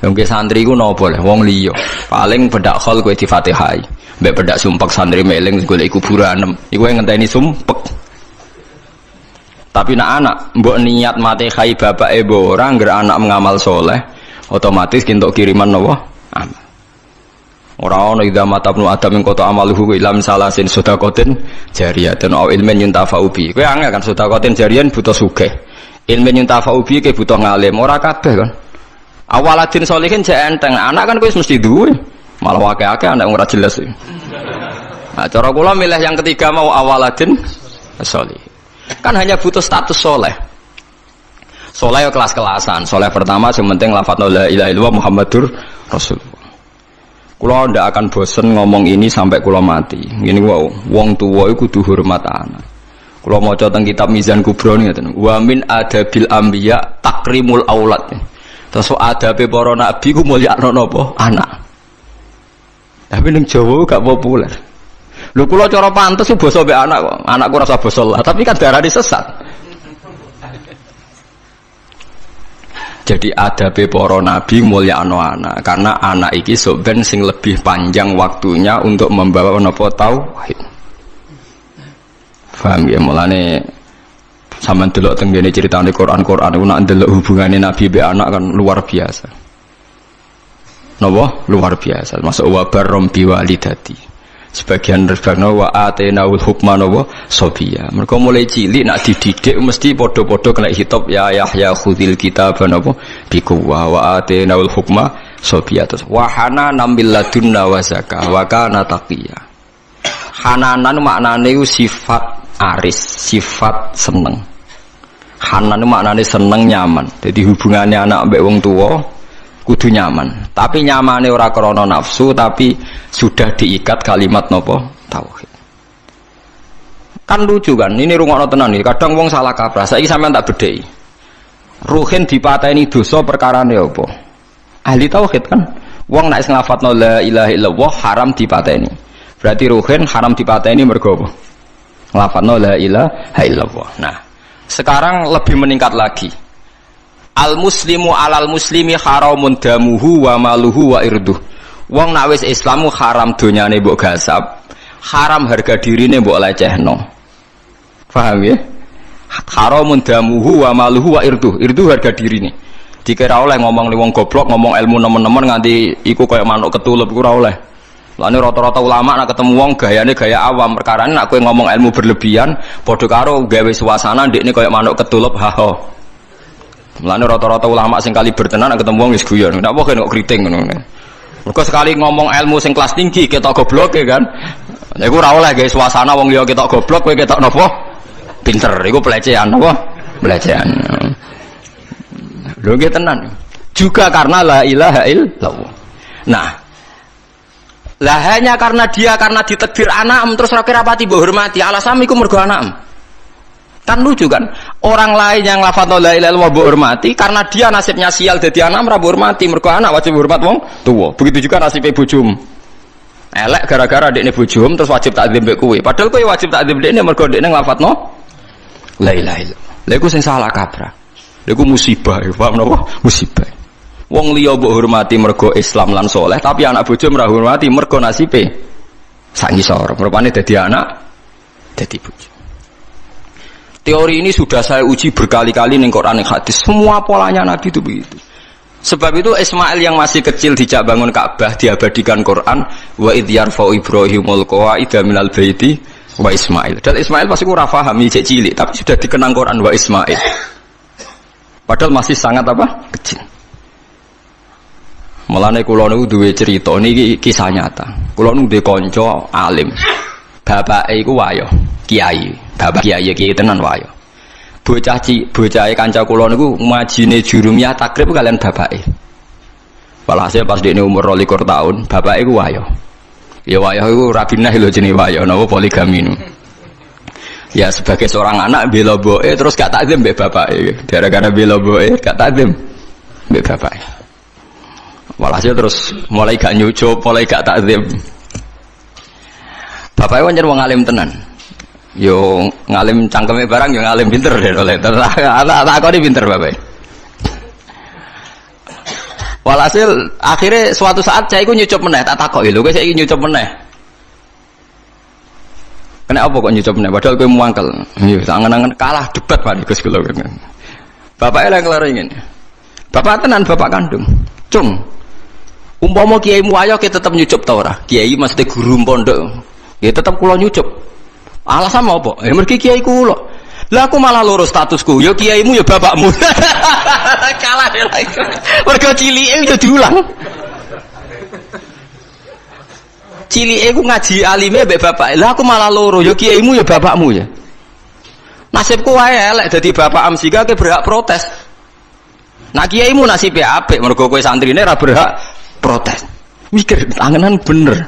Wong santri iku napa le wong liya. Paling bedak khol kowe di Fatihah. Mbek bedak sumpek santri meling golek kuburan. Iku ngenteni sumpek. Tapi nak anak mbok niat mate khai bapake mbok ora ngger anak mengamal soleh, otomatis kintuk kiriman napa? Amal. Ora ono idza mata ibnu adam ing kota amaluhu ila salasin sedaqatin jariyatan aw ilmin yuntafa'u bi. Kowe angel kan sedaqatin jariyan butuh sugih. Ilmin yuntafa'u bi ke butuh ngalim, ora kabeh kan. Awaladin sholihin jek enteng, anak kan kowe mesti duwe. Malah akeh-akeh anak ora jelas. Nah, cara kula milih yang ketiga mau awaladin sholih. Kan hanya butuh status soleh. Soleh kelas-kelasan. Soleh pertama yang penting lafadz la ilaha illallah Muhammadur Rasulullah. Kula ndak akan bosen ngomong ini sampai kula mati. Ngene wae, wong tuwa iku kudu hormat anak. Kula maca teng kitab Mizan Kubra ngeten. Wa min adabil anbiya takrimul aulad. Terus adabe para nabi ku mulyakno napa? Anak. Tapi ning Jawa gak populer. Lho kula cara pantes basa mbek anak kok. Anakku rasa basa lah, tapi kan darane sesat. Jadi adabe para nabi mulyakno anak, karena anak iki sok ben sing lebih panjang waktunya untuk membawa napa tauhid. Paham ya, mulane sampean delok teng ngene critane Quran iku nak ndelok hubungane nabi be anak kan luar biasa. Napa? Luar biasa. Masuk wa barrom bi walidati. Sebagian rebano wa atenaul hukma napa sobiya. Mergo mulai cilik nak dididik mesti padha-padha kena hitop ya Yahya khudil kitab napa biquwa wa atenaul hukma sobiya. Terus wa hananan min ladunna wa zakah wa kana taqiya. Hananan maknane sifat aris, sifat seneng. Hanan maknane seneng nyaman. Jadi hubungannya anak mbek wong tuwa kudu nyaman, tapi nyamane ora krana nafsu, tapi sudah diikat kalimat nopo tauhid. Kan lucu kan, ini rungokno tenan iki. Kadang wong salah kaprah. Saiki sampean tak bedheki. Ruhin dipateni dosa perkarane apa? Ahli tauhid kan. Wong nek nglafatno la ilaha illallah haram dipateni. Berarti ruhin haram dipateni mergo apa? Nglafatno la ilaha illallah. Nah, sekarang lebih meningkat lagi. Al muslimu alal muslimi haramun damuhu wa maluhu wa irduh. Wong nek wis Islamu haram donyane mbok gasap, haram harga dirine mbok lecehno. Paham ya? Haramun damuhu wa maluhu wa irduh. Irduh harga dirine. Dikira oleh ngomong li wong goblok, ngomong ilmu nemen-nemen nganti iku kaya manuk ketulup iku ora oleh. Lane rata-rata ulama nek ketemu wong gayane gaya awam, perkarane nek kowe ngomong ilmu berlebihan padha karo gawe suasana ndekne kaya manuk ketulup haha. Mulane rata-rata ulama sing kali bertenan ketemu wong wis guyon. Nek apa kok kriting ngono. Mergo sekali ngomong ilmu sing kelas tinggi ketok gobloke kan. Lha iku ora oleh gawe suasana wong liya ketok goblok kowe ketok napa? Pinter. Iku pelecehan napa? Pelecehan. Lho nggih tenan. Juga karena la ilaha illallah. Nah, lah hanya karena ditakdir anak terus ora rapati mbok hormati. Alasan iku mergo anak. Kan lucu kan, orang lain yang lafadz la ilaha illallah mbok hormati karena dia nasibnya sial dadi anak ora mbok hormati, mergo anak wajib hormat wong tuwa. Begitu juga nasib bojom. Elek gara-gara dekne bojom terus wajib takzim mbek kowe. Padahal kowe wajib takzim dekne mergo dekne nglafadzno la ilaha illallah. Lha iku sing salah kaprah. Lha iku musibah, paham napa? Musibah. Wong liya mbok hormati mergo Islam lan saleh, tapi anak bojom ora hormati mergo nasibe sak ngisor. Rupane dadi anak dadi bojo. Teori ini sudah saya uji berkali-kali ning Quran dan hadis. Semua polanya Nabi itu begitu. Sebab itu Ismail yang masih kecil dijak bangun Ka'bah diabadikan Quran wa idh yarfa'u Ibrahimul qawa'ida minal baiti wa Ismail. Dan Ismail pasti ora paham cek cilik, tapi sudah dikenang Quran wa Ismail. Padahal masih sangat apa? Kecil. Mulane kula niku duwe cerita niki kisah nyata. Kula niku duwe kanca alim. Bapake iku wayo, kiai. Bapak kiai tenan wayo. Bocahe kanca kula niku majine jurumiyah takrib kalian bapake. Walhasil pas dekne umur 22 tahun, bapake iku wayo. Ya wayo iku rabinah lho jenenge wayo napa poligami niku. Ya sebagai seorang anak bela mboke terus gak takzim mbek bapake. Gara-gara bela mboke gak takzim mbek bapake. Walhasil terus mulai gak nyucup, mulai gak takzim. Bapake pancen wong alim tenan. Yo ngalim cangkeme barang yo ngalim pinter deh oleh. Tak kok pinter bapak. Walhasil akhirnya suatu saat saya iku nyucup meneh, tak takoki lho kowe saiki nyucup meneh. Kena apa kok nyucup meneh padahal kowe muangkel. Yo angen-angen kalah debat Pak Gus kula. Bapake lha kelaro ngene. Bapak tenan bapak kandung. Cung. Umpama kiaimu ayo kita tetep nyucup ta ora? Kiai mesti guru pondok. Ya tetep kula nyucup. Alasan apa? Mergi kiai kula. Lah aku malah lurus statusku. Ya kiaimu ya bapakmu. Kalah deh lagi. Mergo cilike yo diulang. Cilike ku ngaji alime mbek bapak. Lah aku malah loro. Ya kiaimu ya bapakmu ya. Nasibku wae elek dadi bapak amsika ke berhak protes. Nah kiaimu nasibe apik mergo kowe santrine ora berhak protes. Mikir angenan bener.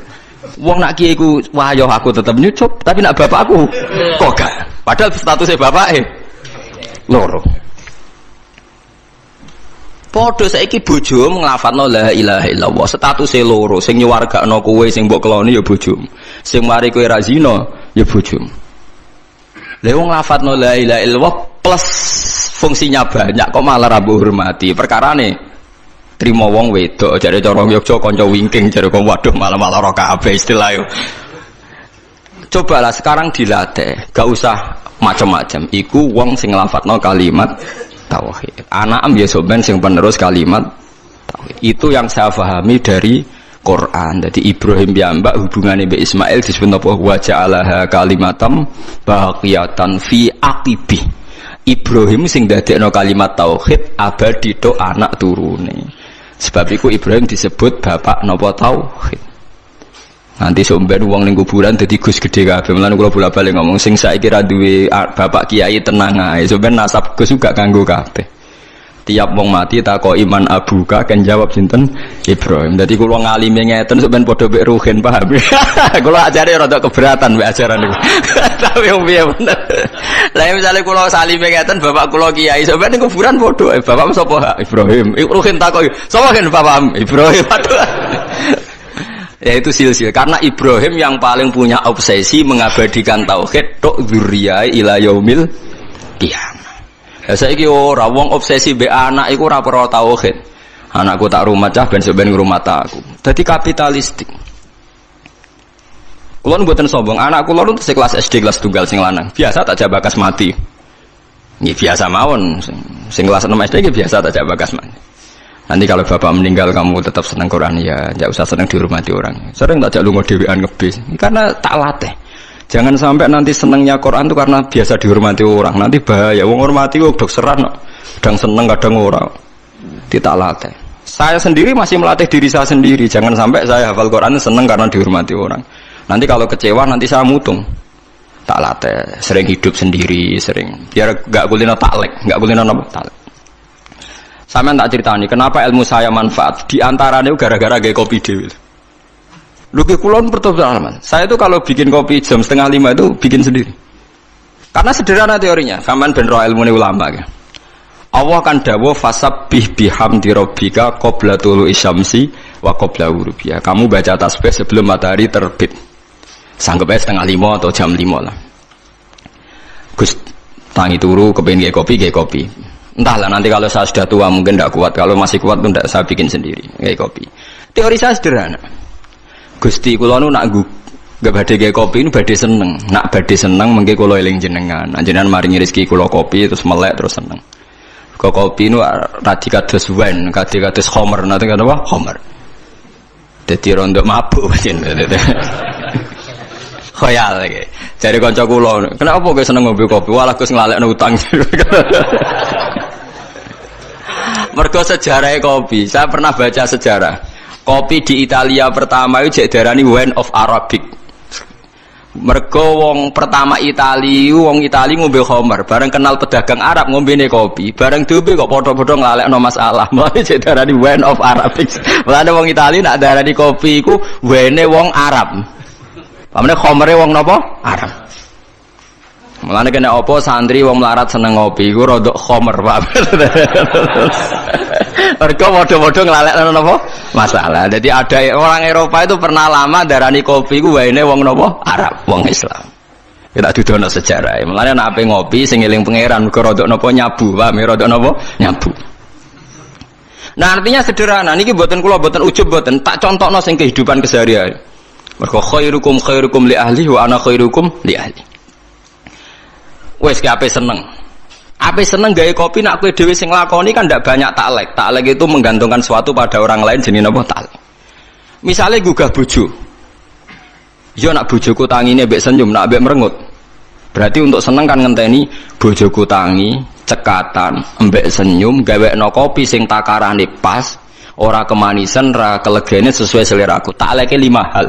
Wong nak kiai ku wah yo aku tetep nyucup, tapi nak bapakku kok gak. Padahal statusnya bapake loro. Padha saiki bojomu nglafadzno la ilaha illallah, statusé loro, sing nyuwargakno kowe sing mbok keloni ya bojomu. Sing mari kowe ra zina ya bojomu. Lha wong nglafadzno la ilaha illallah plus fungsinya banyak kok malah rabu hormati. Perkarane trimo wong wedok jare cara Yogya kanca wingking jare kok waduh malah ora kabeh istilah yo. Cobalah sekarang dilatih, gak usah macam-macam. Iku wong sing nglafadzno kalimat tauhid. Anak biasa ben sing penerus kalimat tauhid. Itu yang saya pahami dari Quran. Jadi Ibrahim piyambak hubungane mbek Ismail disebut apa wa ja'alaha kalimatam baqiyatan fi aqibi. Ibrahim sing dadekno kalimat tauhid abadi tok anak turune. Sebab iku Ibrahim disebut bapak napa tauhid. Nanti somben wong ning kuburan dadi Gus gede kabeh. Mulane kula bola-balik ngomong sing saiki ra duwe bapak kiai tenang ae. Somben nasab Gus juga kanggo kabeh. Tiap wong mati takoki iman abuka kan jawab sinten Ibrahim. Dadi kula ngalime ngeten sampeyan padha mek ruhin paham. Kula ajare rada keberatan mek ajaran niku. Tapi wong piye bener. Lah misale kula salime ngeten bapak kula kiai sampeyan ning kuburan padha bapak sapa Ibrahim. Ruhin takoki sapa kan bapak Ibrahim. Ya itu silsil karena Ibrahim yang paling punya obsesi mengabadikan tauhid tok dzurriyyah ila yaumil qiyamah. Ya saiki ora wong obsesi mbek anak iku ora perlu tauhid. Anakku tak rumah cah ben sampeyan ngrumata aku. Dadi kapitalistik. Kulo mboten sombong, anak kula nu kelas SD kelas tunggal sing lanang. Biasa tak jabakas mati. Nggih biasa mawon. Sing kelas 6 SD nggih biasa tak jabakas mati. Nanti kalau bapak meninggal kamu tetap senang Quran ya, enggak usah senang dihormati orang. Sering tak jak lunga dhewean ngebis. Karena tak latih. Jangan sampai nanti senangnya Quran itu karena biasa dihormati orang. Nanti bahaya. Wong hormati kok dokseran, kadang seneng kadang ora. Ditalate. Saya sendiri masih melatih diri saya sendiri. Jangan sampai saya hafal Quran seneng karena dihormati orang. Nanti kalau kecewa nanti saya mutung. Tak latih. Sering hidup sendiri, sering. Biar enggak kulino taklek, enggak kulino napa taklek. Sampeyan tak ceritani kenapa ilmu saya manfaat. Di antaranya gara-gara gawe kopi dhewe. Luki kulon pertobatan. Saya itu kalau bikin kopi jam 4:30 itu bikin sendiri. Karena sederhana teorinya. Sampean ben ro ilmune ulama ya. Allah kan dawuh fasabbih bihamdi rabbika qabla tulu'i syamsi wa qabla ghurubiha. Kamu baca tasbih sebelum matahari terbit. Sanggep 4:30 atau jam 5 lah. Gus tangi turu kepengin kopi. Entahlah nanti kalau saya sudah tua mungkin tidak kuat. Kalau masih kuat pun tidak saya bikin sendiri kayak kopi. Teori saya sederhana. Gusti kula nu nak gak badhe gawe kopi nu badhe seneng. Nak badhe seneng mengke kula eling jenengan. Jenengan maringi rezeki kula kopi terus melek terus seneng. Kok kopi nu radi kados wine, kados khamr, nanti kan apa? Khamr. Dadi rondo mabuk pancen. Khoyal iki. Jare kanca kula, "Kenapa kowe seneng ngombe kopi?" Walah Gus nglalekno utang. Mergo sejarah kopi, saya pernah baca sejarah. Kopi di Italia pertama itu jek darani wine of Arabic. Mergo wong pertama wong Itali ngombe khamr, bareng kenal pedagang Arab ngombene kopi, bareng diombe kok padha-padha nglalekno masalah. Mulane jek darani wine of Arabic. Mulane wong Itali nak darani kopi iku wine wong Arab. Pamane khamre wong napa? Arab. Mulane kena apa santri wong melarat seneng ngopi iku rada khamr, Pak. Mergo padha-padha nglalekno napa? Masalah. Jadi ada orang Eropa itu pernah lama darani kopi ku waene wong napa? Arab, wong Islam. Kita dudono sejarah. Mulane nek ape ngopi sing eling pangeran mergo rada napa nyabu, Pak, rada napa? Nyabu. Nah, artinya sederhana. Niki mboten kula mboten ujub mboten, tak contohno sing kehidupan keseharian. Mergo khairukum li ahli wa ana khairukum li ahli. Wes ki ape seneng. Ape seneng gawe kopi nak kowe dhewe sing lakoni kan ndak banyak taklek. Taklek itu menggantungkan sesuatu pada orang lain jenenge napa taklek. Misale gugah bojo. Yo nak bojoku tangine mbek senyum, nak mbek merengut. Berarti untuk seneng kan ngenteni bojoku tangi, cekatan, mbek senyum, gawekno kopi sing takarane pas, ora kemanisan, ora kelegene sesuai seleraku. Takleke 5 hal.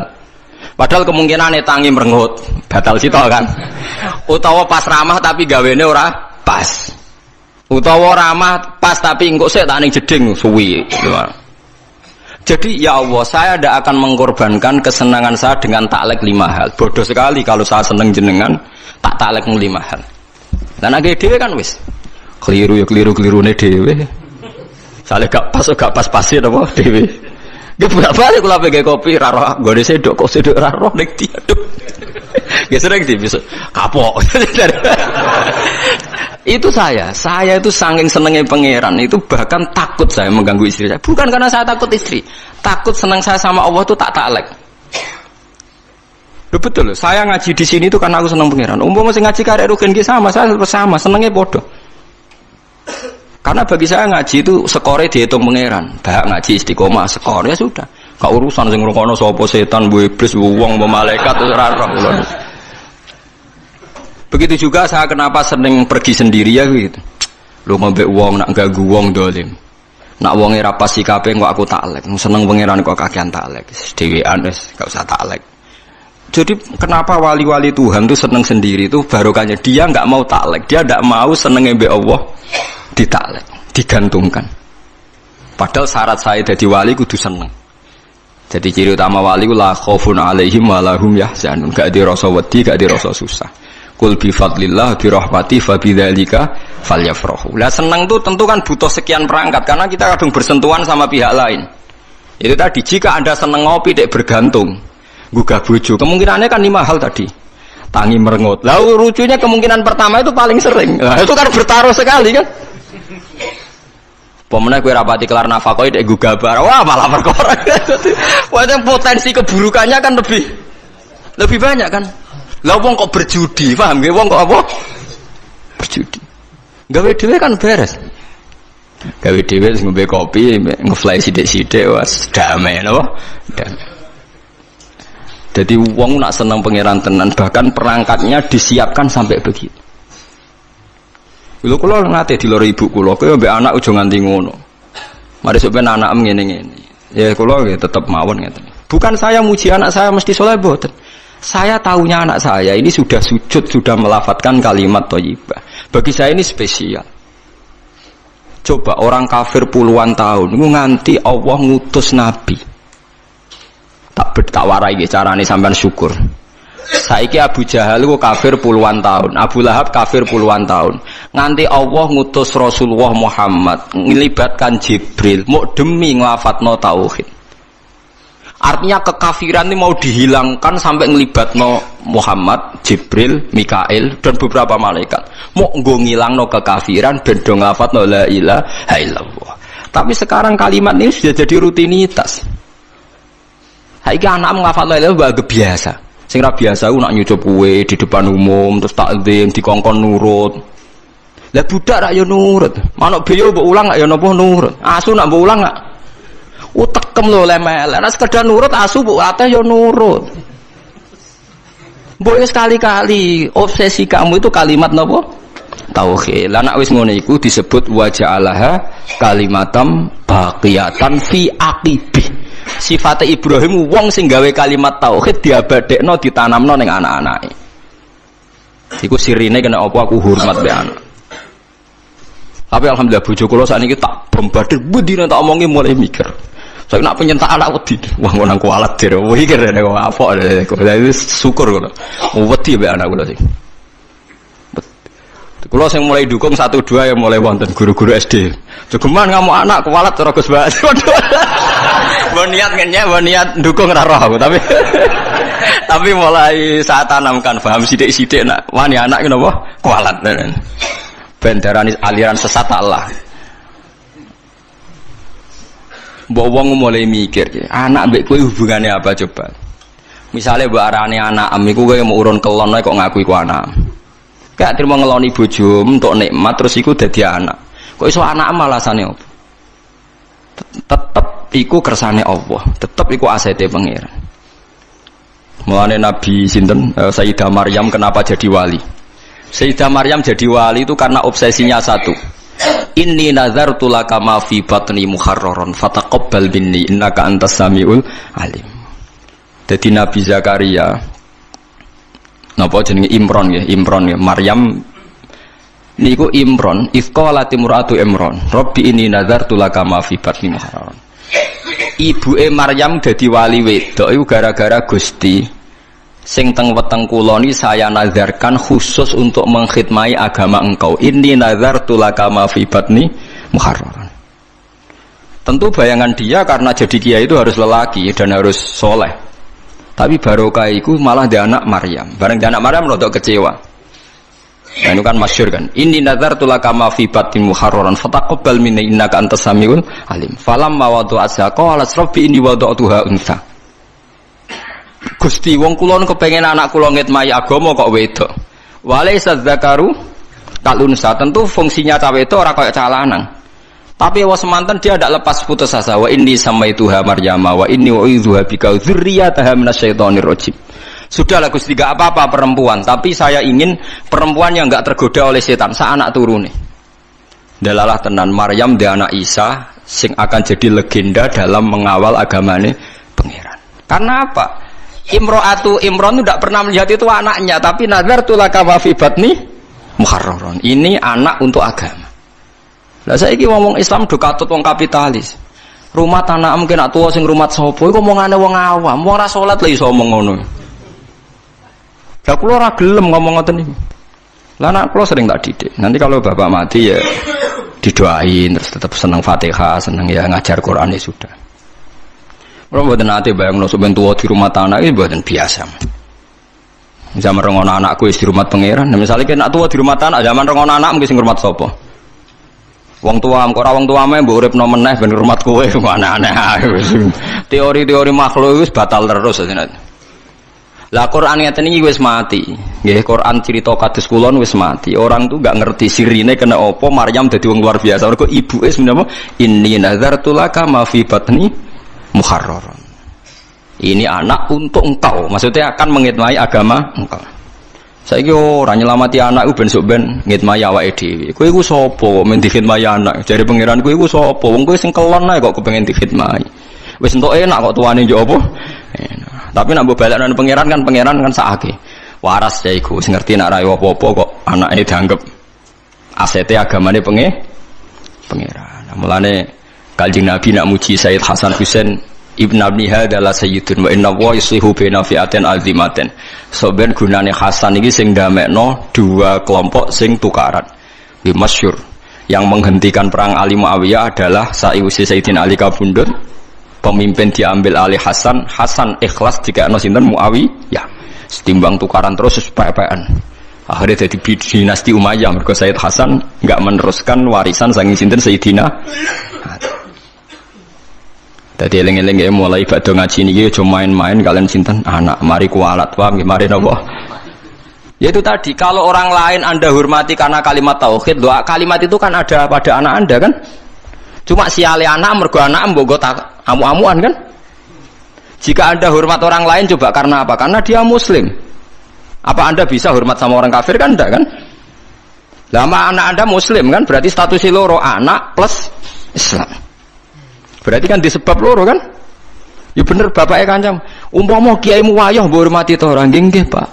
Padahal kemungkinane tangi merengut, batal sito kan. Utawa pas ramah tapi gawene ora pas. Utawa ramah pas tapi engko sik tak ning jeding suwi. Jadi ya Allah, saya tidak akan mengorbankan kesenangan saya dengan taklek 5 hal. Bodoh sekali kalau saya seneng jenengan tak taklek 5 hal. Dan agak dhewe kan wis. Keliru ya keliru-kelirune dhewe. Sale gak pas-pasin apa dhewe. Nggih bolak-balik kula pege kopi ra roh, nggone sedok kok sedok ra roh nek diaduk. Ya sering bisa kapok. Itu saya itu saking senengnya pangeran itu bahkan takut saya mengganggu istri saya. Bukan karena saya takut istri, takut senang saya sama Allah itu tak taklek. Betul, saya ngaji di sini itu karena aku senang pangeran. Umpama sing ngaji karek rugen ki sama, saya sama, senengnya bodoh. Karena bagi saya ngaji itu skore dihitung pangeran. Bah ngaji istiqomah skor ya sudah. Gak urusan sing ngrungokno sapa setan, bu iblis, bu wong, bu malaikat ora ora. Begitu juga saya kenapa seneng pergi sendiri ya gitu. Lu mbek wong nak ganggu wong dolim. Nak wonge ra pas sikape kok aku taklek. Seneng pangeran kok kakean taklek. Dhewean wis gak usah taklek. Jadi kenapa wali-wali Tuhan itu seneng sendiri itu barokahnya dia nggak mau taklek, dia nggak mau seneng mbek Allah ditaklek, digantungkan. Padahal syarat saya jadi wali kudu seneng. Jadi ciri utama wali la khaufun alaihim wa lahum yahzanun, gak ada rasa wedi, gak ada rasa susah. Qul bi fadlillah bi rahmati fa bidzalika falyafrahu. Lah seneng itu tentu kan butuh sekian perangkat karena kita kadang bersentuhan sama pihak lain. Itu tadi jika Anda seneng ngopi dek bergantung gugah bojo, kemungkinannya kan 5 hal tadi. Tangi merengut. Lalu lucunya kemungkinan pertama itu paling sering. Nah, itu kan bertaruh sekali kan. Pemenang kue rapati kelar nafkah dek gugah bar. Wah, malah perkara. Wah, potensi keburukannya kan lebih banyak kan. Lah wong kok berjudi, paham nggih? Wong kok apa? Berjudi. Gawe dhewe kan beres. Gawe dhewe ngombe kopi, ngefly sithik-sithik wis damai napa? Damai. Jadi wong nak seneng pangeran tenan, bahkan perangkatnya disiapkan sampai begitu. Lho kula nate diloro ibu kula, kowe mbek anak aja nganti ngono. Mari sampeyan anak ngene-ngene. Ya kula nggih tetep mawon ngeten. Bukan saya muji anak saya mesti saleh mboten. Saya tahunya anak saya ini sudah sujud, sudah melafadzkan kalimat thayyibah. Bagi saya ini spesial. Coba orang kafir puluhan tahun nganti Allah ngutus nabi. Tak warai carane sampean syukur. Saiki Abu Jahal ku kafir puluhan tahun, Abu Lahab kafir puluhan tahun. Nganti Allah ngutus Rasulullah Muhammad ngelibatkan Jibril mau demi nglafatno tauhid. Artinya kekafiran ini mau dihilangkan sampai ngelibatno Muhammad, Jibril, Mikail dan beberapa malaikat. Mau nggo ngilangno kekafiran ben do nglafatno la ilaha illallah. Tapi sekarang kalimat ini sudah jadi rutinitas. Saiki anak nglafal la ilaha illallah biasa. Sing ra biasa ku nak nyucup kue di depan umum terus takzim dikongkon nurut. Lah budak rak yo nurut. Manuk beyo mbok ulang rak yo napa nurut. Asu nak mbok ulang rak utekem lho lemel. Nek sekedar nurut asu mbok ateh yo nurut. Mbok sekali-kali obsesi kamu itu kalimat napa? Tauhid. Lah nek wis ngono iku disebut wa ja'alaha kalimatam baqiyatan fi aqibih. Sifatnya Ibrahim wong sing gawe kalimat tauhid diabadekno ditanamno ning anak-anake. Iku sirine kena apa aku hormat be anak. Tapi alhamdulillah bojo kula sakniki tak bombardir bendina tak omongi mulai mikir. Saya nak penyentak anak wedi. Wah ngono aku alat dir. Wah iki rene kok apa. Dadi syukur kula. Wedi be anak kula sing. Kula sing mulai dukung 1-2 ya mulai wonten guru-guru SD. Jogeman kamu anak kualat cara Gus Mbak. Bon niat dukung ra roh aku tapi mulai saat tanamkan paham sithik-sithik nak wani anak ki napa kualat. Ben darani aliran sesat Allah. Mbok wong mulai mikir, anak mbek kowe hubungane apa coba? Misale mbok arane anak am iku kowe mau urun kelon kok ngaku iku anak. Gak terima ngeloni bojo untuk nikmat terus iku dadi anak. Kok iso anak alasane opo? Tetep iku kersane Allah, tetep iku asete pangeran. Mulane Nabi sinten Sayyidah Maryam kenapa jadi wali? Sayyidah Maryam jadi wali itu karena obsesinya satu. Inni nazartu laka ma fi batni muharraran fataqabbal minni innaka antas samiul alim. Jadi Nabi Zakaria napa jenenge Imron ya, Maryam niku Imron, ifqalat imra'atu Imron, Rabbi inni nazartu laka ma fi batni muharraran. Ibuke Maryam dadi wali wedok iku gara-gara Gusti sing teng weteng kula ni saya nazarkan khusus untuk mengkhidmati agama engkau. Inni nazartu laka ma fi batni muharraran. Tentu bayangan dia karena jadi kiai itu harus lelaki dan harus soleh. Tapi barokah iku malah dia anak Maryam. Bareng dia anak Maryam rodok kecewa. Nah, itu kan masyhur kan. Inni nazartu laka ma fi batin muharraran fataqabbal minni innaka antas samiul alim. Falamma wada'atha qalat rabbi inni wada'tuha untha. Gusti wong kula kepengin anak kula ngitmai agama kok wedok. Walaysa dzakaru kalunsa. Tentu fungsinya cah wedok ora kaya cah lanang. Tapi wa semanten dia tidak lepas putus asa. Wa inni samaituha Maryama wa inni u'idzuha bika dzurriyyataha minasyaitonir rajim. Sudahlah Gusti, gak apa-apa perempuan, tapi saya ingin perempuan yang gak tergoda oleh setan, anak turune. Dalalah tenan Maryam dia anak Isa sing akan jadi legenda dalam mengawal agamane pangeran. Karena apa? Imro'atu Imron itu tidak pernah melihat itu anaknya, tapi nazartu laka wa fi batni muharraron. Ini anak untuk agama. Lah saiki ngomong Islam do katut wong kapitalis. Rumah tanah mungkin nak tuwa sing rumah sapa iku omongane wong awam, wong ora salat lho iso omong ngono. Lah kula ora gelem ngomong ngoten niku. Lah anak kula sering tak didik. Nanti kalau bapak mati ya didoain terus tetap seneng Fatihah, seneng ya ngajar Quran ya sudah. Kula mboten ate bayangno sampeyan tuwa di rumah tanah iki mboten biasa. Zaman rengono anakku wis di rumah pangeran. Nah, misalnya kena tua di rumah tanah, zaman rengono anak mungkin sing ngurmat sapa? Wong tua, kok ora wong tuame mbok uripno meneh ben ngurmat kowe aneh-aneh ae wis. Teori-teori makhluk wis batal terus jenengan. Lah Quran ngeten iki wis mati. Nggih, Quran cerita kados kulon wis mati. Orang tuh enggak ngerti sirine kena apa Maryam dadi wong luar biasa. Mergo ibuke menapa? Inni nazartu laka ma fi batni muharraran. Ini anak untuk engkau. Maksudnya akan mengitmai agama engkau. Saiki ora nyelamati anak ben sok ben ngitmai awake dhewe. Kowe iku sapa kok men dikhidmati anak? Jare pangeran kowe iku sapa? Wong kowe sing kelon ae kok kepengin dikhidmati. Wis entuk enak kok tuane yo apa? Enak. Tapi nak mbok balekno pangeran kan sakake. Waras ya iku sing ngerti nak ra apa-apa kok anake dianggap asete agamane pangeran. Mulane Kanjeng Nabi nak muji Sayyid Hasan Husain Ibn Abni Hadalah Sayyidun wa inna wa yuslihu bina fi'atin azimatin. So ben gunane Hasan ini sing damekno dua kelompok sing tukaran. Di masyhur yang menghentikan perang Ali Muawiyah adalah Sayyidina Sayyidina Ali kabundut. Pemimpin diambil alih Hasan ikhlas dikekno sinten Muawiyah. Setimbang tukaran terus supaya-supayaan. Akhirnya jadi dinasti Umayyah mergo Sayyid Hasan enggak meneruskan warisan saking sinten Sayyidina. Dadi eling-eling mulai badhe ngaji niki aja main-main kalian sinten anak mari kualat wae mari napa. Yaitu tadi kalau orang lain Anda hormati karena kalimat tauhid, doa kalimat itu kan ada pada anak Anda kan? Cuma siale anak mergo anak mbok amu-amuan kan? Jika Anda hormat orang lain coba karena apa? Karena dia muslim. Apa Anda bisa hormat sama orang kafir kan enggak kan? Lama anak Anda muslim kan berarti statusnya loro anak plus Islam. Berarti kan disebab loro kan? Ya bener bapaknya kancam. Umpama kiaimu wayah mbok hormati to ora nggih Pak.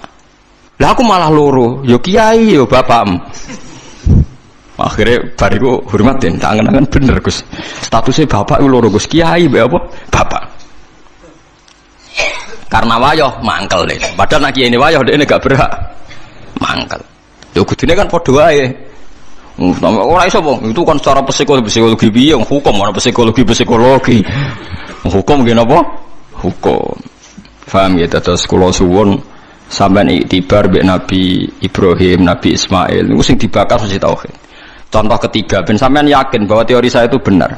Lah aku malah loro, ya kiai ya bapakmu. Akhirnya bariku hormatin, tak angen-angen bener Gus. Statusnya bapak itu loro Gus, kiai be apa? Bapak. Karena wayah mangkel deh. Padahal nak kiai ini wayah dia gak berhak mangkel. Ya kudune kan padha wae. Ora iso bang, itu kan secara psikologi piye hukum ora psikologi. Hukum nggih napa? Hukum. Paham ya terus kula suwun sampean iktibar mbek Nabi Ibrahim, Nabi Ismail niku sing dibakar sing tauhid. Contoh ketiga, ben sampean yakin bahwa teori saya itu benar.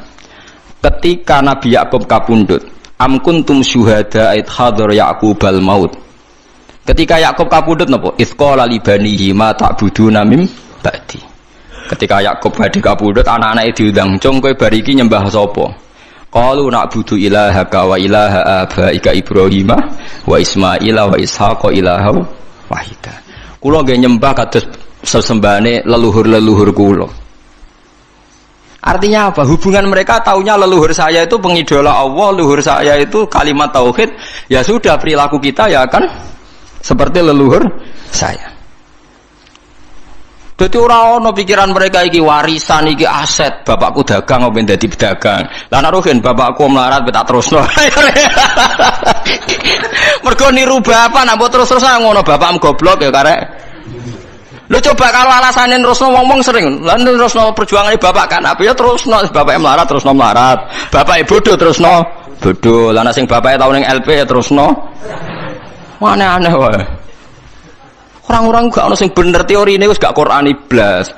Ketika Nabi Yakub kapundhut, am kuntum syuhada id hadar Yaqubal maut. Ketika Yakub kapundhut napa? Itsqala li banihi ma ta'buduna mim ba'di. Ketika Yakub badhe kapundhut, anak-anake diundang, "Cung kowe bar iki nyembah sapa?" Qalu na'budu ilahaka wa ilaha abaika Ibrahim wa Ismail wa Ishaq ilaha wahida. Kula nggih nyembah kados sesembahane leluhur-leluhur kula. Artinya apa? Hubungan mereka taunya leluhur saya itu pengidola Allah, leluhur saya itu kalimat tauhid. Ya sudah perilaku kita ya akan seperti leluhur saya. Dadi ora ana pikiran mereka iki warisan iki aset, bapakku dagang apa dadi pedagang. Lah nek rugen bapakku melarat tak terusno. Mergo niru bapak nek terus-terusan ngono bapakmu goblok ya karek. Lho coba kalau alasane terusno wong-wong sering. Lah terusno perjuangane bapak kan apa ya terusno bapake melarat terusno melarat. Bapake bodoh terusno bodoh. Lah nek sing bapake tau ning LP ya terusno Aneh-aneh wae. Orang-orang gak ono sing bener teori ini wis gak Quran iblas.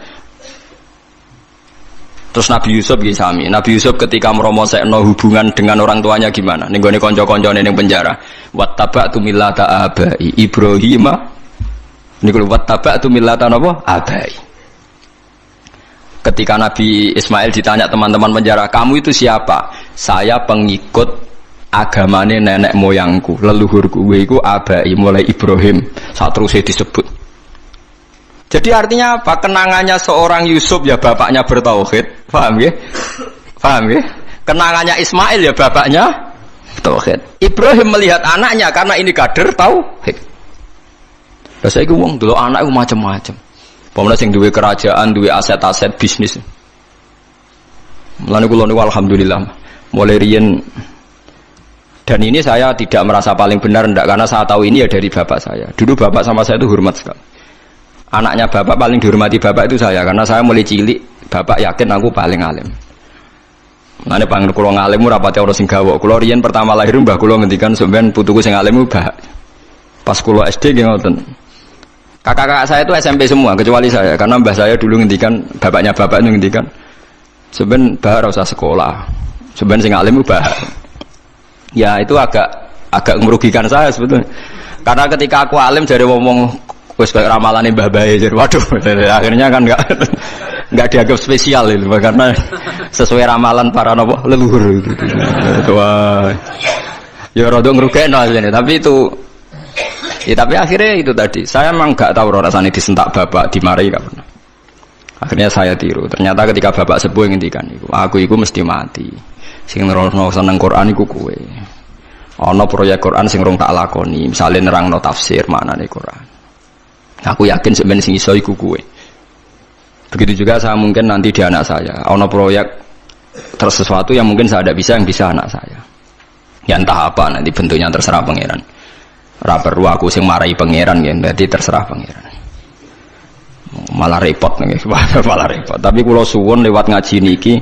Terus Nabi Yusuf nggih sami. Nabi Yusuf ketika meromosekno hubungan dengan orang tuanya gimana? Ning gone kanca-kancane ning penjara. Wattaba'tu millata abai Ibrahim. Niku wattaba'tu millata napa? Abai. Ketika Nabi Ismail ditanya teman-teman penjara, "Kamu itu siapa?" "Saya pengikut agamane nenek moyangku, leluhurku iku abai mulai Ibrahim." Saat terus disebut. Jadi artinya apa? Kenangannya seorang Yusuf ya bapaknya bertauhid, paham ya? Paham ya? Kenangannya Ismail ya bapaknya tauhid. Ibrahim melihat anaknya karena ini kader tauhid. Lah saiki wong delok anak iku macam-macam. Pemene sing duwe kerajaan, duwe aset-aset bisnis. Mulane kula niku alhamdulillah mulai riyen, dan ini saya tidak merasa paling benar ndak, karena saya tahu ini ya dari bapak saya. Dulu bapak sama saya itu hormat sekali. Anaknya bapak paling dihormati bapak itu saya, karena saya mulai cilik bapak yakin aku paling alim. Mulane panggil kula ngalim ora pati ora sing gawok. Kula riyen pertama lahir mbah kula ngendikan sampean putuku sing alim mbah. Pas kula SD nggih ngoten. Kakak-kakak saya itu SMP semua kecuali saya, karena mbah saya dulu ngendikan, bapaknya bapak itu ngendikan sampean mbah ora usah sekolah. Sampean sing alim mbah. Ya itu agak merugikan saya sebetulnya. Karena ketika aku alim jare ngomong wis kayak ramalane Mbah Bae, waduh, akhirnya kan enggak dianggap spesial itu, karena sesuai ramalan para nopo leluhur gitu. Wah, ya rada ngrugekno asline, tapi itu, ya tapi akhirnya itu tadi, saya memang enggak tahu rasanya disentak bapak, dimarahi enggak pernah. Akhirnya saya tiru. Ternyata ketika bapak sepuh ngendikan aku iku mesti mati. Sing nerangno seneng Quran iku kowe. Ana proyek Quran sing rong tak lakoni, misale nerangno tafsir maknane Quran. Aku yakin sebenarnya sing iso iku kowe. Begitu juga saya mungkin nanti di anak saya. Ono proyek sesuatu yang mungkin saya tidak bisa, yang bisa anak saya. Ya entah apa nanti bentuknya terserah pangeran. Ora perlu aku sing marahi pangeran ya, berarti terserah pangeran. Malah repot nih, malah repot. Tapi kula suwun lewat ngaji niki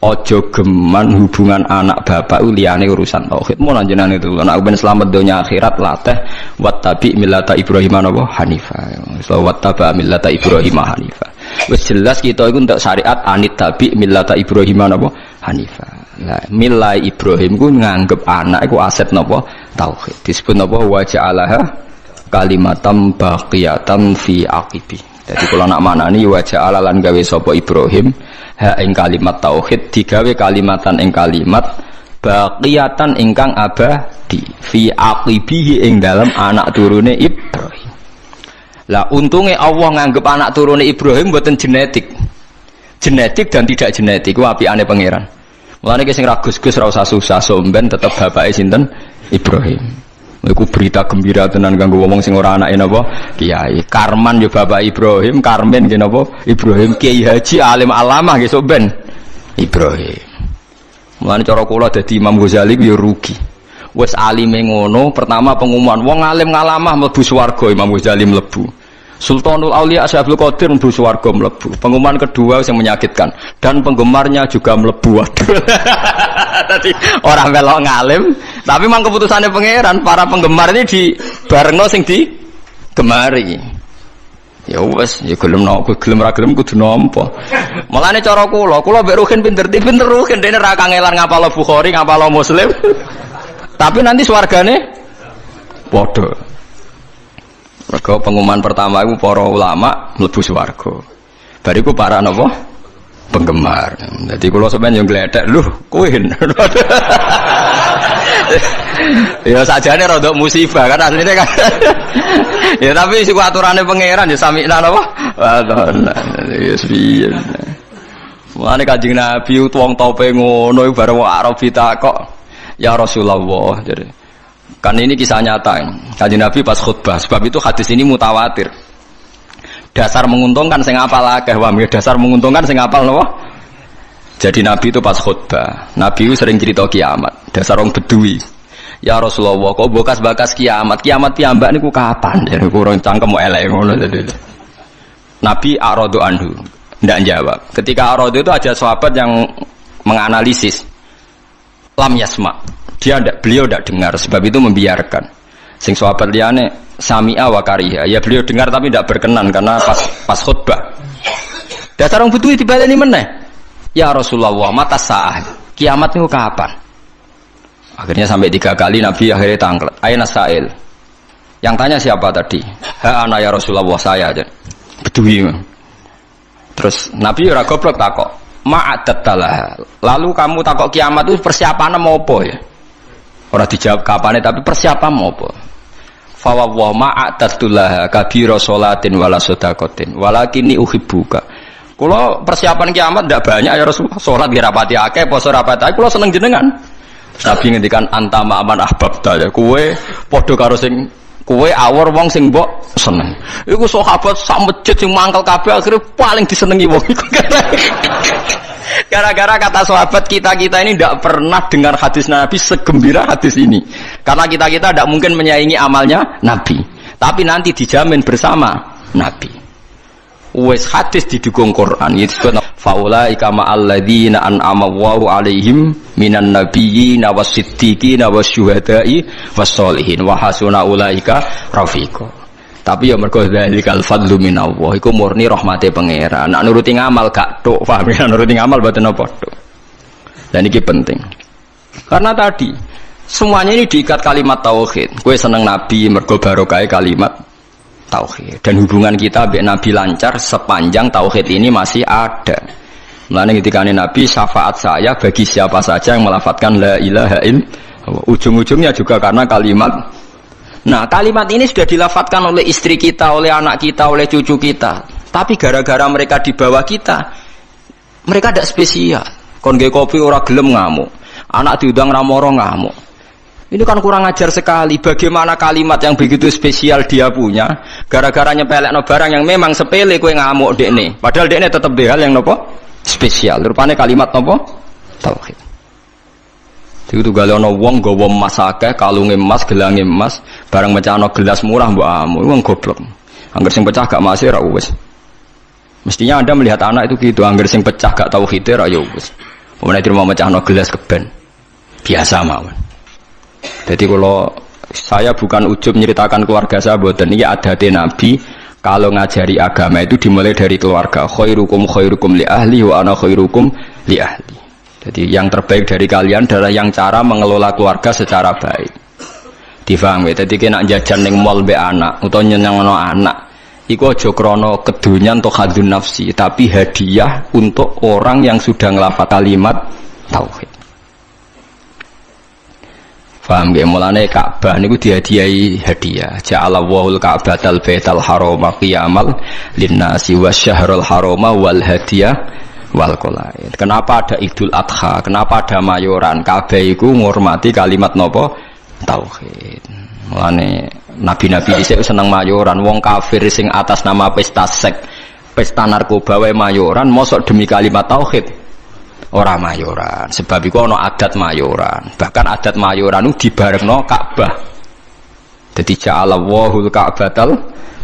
ojo geman hubungan anak bapak liyane urusan tauhid. Mun jenengan itu nek ben selamat donya akhirat latih wattabi millata Ibrahim hanifa. So wattaba millata Ibrahim hanifa. Wis jelas kita iku untuk syariat anit tabi millata Ibrahim hanifa. Lah milai Ibrahim ku nganggep anak iku aset napa? Tauhid. Disebut napa wa ja'alaha kalimatam baqiyatan fi aqibi. Jadi kalau nak manani wa ja'ala lan gawe sapa Ibrahim ha ing kalimat tauhid digawe kalimatan ing kalimat baqiyatan ingkang abadi fi aqibihi ing dalam anak turune Ibrahim. Lah untungnya Allah nganggep anak turune Ibrahim mboten genetik. Genetik dan tidak genetik ku apikane pangeran. Mulane ki sing ra gus-gus ra usah susah somben tetep bapake sinten Ibrahim. Iku berita gembira tenan kanggo wong sing ora anake napa kiai. Karman yo bapak Ibrahim, Karmen nggih napa Ibrahim, Kiai Haji alim alamah nggih sok ben Ibrahim. Mulane cara kula dadi Imam Ghazali yo rugi. Wis alime ngono, pertama pengumuman wong alim ngalamah mlebu swarga, Imam Ghazali mlebu. Sultanul Aulia Syaikhul Qadir mlebu swarga mlebu. Pengumuman kedua yang menyakitkan dan penggemarnya juga mlebu. Tadi orang melok ngalim, tapi memang keputusannya pangeran, para penggemar ini di barengno sing di gemari. Ya wes, ya gelem nopo, gelem ra gelem kudu nampa. Mulane cara kula mbek Ruhin pinter Ruhin dene ra kangelan ngapal Bukhari, ngapal Muslim. Tapi nanti swargane padha. Mergo pengumuman pertama itu para ulama mlebu swarga. Bariku para napa? Penggemar. Jadi kula sampeyan yo gledek lho, kowe. Ya sajane rada musibah kan asline kan. Ya tapi sing aturane pangeran ya samikna napa? Ya piye. Mulane Kanjeng Nabi wong tope ngono iku bareng wong Arab ditakok, "Ya Rasulullah," jadi kan ini kisah nyata. Kanjeng Nabi pas khutbah, sebab itu hadis ini mutawatir. Dasar menguntungkan sing apal akeh, dasar menguntungkan sing apal napa? Jadi Nabi itu pas khutbah, Nabi itu sering cerita kiamat. Dasar orang Bedui. Ya Rasulullah, kok bekas-bekas kiamat? Kiamat piyambak niku kapan? Jadi kurang cangkem elek ngono tadi. Nabi a'radu anhu, ndak jawab. Ketika a'radu itu ada sahabat yang menganalisis. Lam yasma. Beliau tidak dengar, sebab itu membiarkan. Sing sahabat liyane sami'a wa kariha. Ya beliau dengar tapi tidak berkenan karena pas khutbah. Dasar wong butuh dibaleni meneh. Ya Rasulullah, mata sa'ah. Kiamat niku kapan? Akhirnya sampai 3 kali Nabi akhirnya tangklet. Aina sa'il. Yang tanya siapa tadi? Ha ana ya Rasulullah, saya aja. Bedui. Terus Nabi ora goblok takok. Ma'adattalah. Lalu kamu takok kiamat itu persiapannya mau apa ya? Ora dijawab kapane tapi persiapan mau apa? Fa wa ma'adattalah kabira sholatin wala sedaqatin walakinni uhibbuka. Kula persiapan kiamat ndak banyak ya Rasulullah. Salat nggih rapati akeh, poso rapati akeh, kula seneng jenengan. Nabi ngendikan anta ma'aman ahbabta ya. Kowe padha karo sing kowe awor wong sing mbok seneng. Iku sahabat sak masjid sing mangkel kabeh akhirnya paling disenengi wong iku. Gara-gara kata sahabat kita ini tidak pernah dengar hadis Nabi segembira hadis ini. Karena kita tidak mungkin menyaingi amalnya Nabi. Tapi nanti dijamin bersama Nabi. Wes hadis didukung Quran. Itu disebut faulaika ma'al ladzina an'ama Allahu 'alaihim minan nabiyyina was-siddiqina wasyuhada'i was-sholihin wa hasuna ulaika rafiqa. Tapi ya mergo dzalikal fadlu minallah iku murni rahmate pangeran. Nek nuruti ngamal gak tok, paham ya? Nuruti ngamal mboten apa tok. Dan ini penting. Karena tadi semuanya ini diikat kalimat tauhid. Kowe seneng Nabi mergo barokah kalimat tauhid. Dan hubungan kita dengan Nabi lancar sepanjang tauhid ini masih ada. Mulane ketika Nabi syafaat saya bagi siapa saja yang melafadzkan la ilaha illallah. Ujung-ujungnya juga karena kalimat. Nah, kalimat ini sudah dilafadzkan oleh istri kita, oleh anak kita, oleh cucu kita. Tapi gara-gara mereka di bawah kita, mereka tidak spesial. Kon nggih kopi ora gelem ngamuk. Anak diundang ramoro ngamuk. Ini kan kurang ajar sekali. Bagaimana kalimat yang begitu spesial dia punya, gara-gara nyepelekno barang yang memang sepele kowe ngamuk dekne. Padahal dekne tetep hal yang nopo? Spesial. Rupane kalimat nopo? Tauhid. Itu galono wong nggawa emas akeh, kalunge emas, gelange emas, barang mecahno gelas murah mbok amu, wong goblok. Angger sing pecah gak masih ra wis. Mestinya Anda melihat anak itu gitu, angger sing pecah gak tau khite ra ya wis. Pemene terima mecahno gelas keben. Biasa mawon. Jadi kalau saya bukan ujub menceritakan keluarga saya mboten, iki adate Nabi kalau ngajari agama itu dimulai dari keluarga. Khairukum khairukum li ahli wa ana khairukum li ahli. Jadi yang terbaik dari kalian adalah yang cara mengelola keluarga secara baik. Difahami. Jadi kena jajan ning mall mbek anak utawa nyenengno anak. Iku aja krana kedonyan atau hadun nafsi, tapi hadiah untuk orang yang sudah ngelafal kalimat tauhid. Paham nggih? Mulane Ka'bah niku dihadiahi hadiah. Ja'alallahul Ka'batal Baital Harama qiyamal linnasi wasyahrul harama wal hadiah wal qolaid. Kenapa ada Idul Adha? Kenapa ada mayoran? Ka'bah iku ngurmati kalimat napa? Tauhid. Mulane nabi-nabi dhisik seneng mayoran. Wong kafir sing atas nama pesta seks, pesta narkoba wae mayoran, mosok demi kalimat tauhid ora mayoran. Sebab iku ana adat mayoran. Bahkan adat mayoran itu dibarengno Ka'bah. Dadi ja'alallahul Ka'batal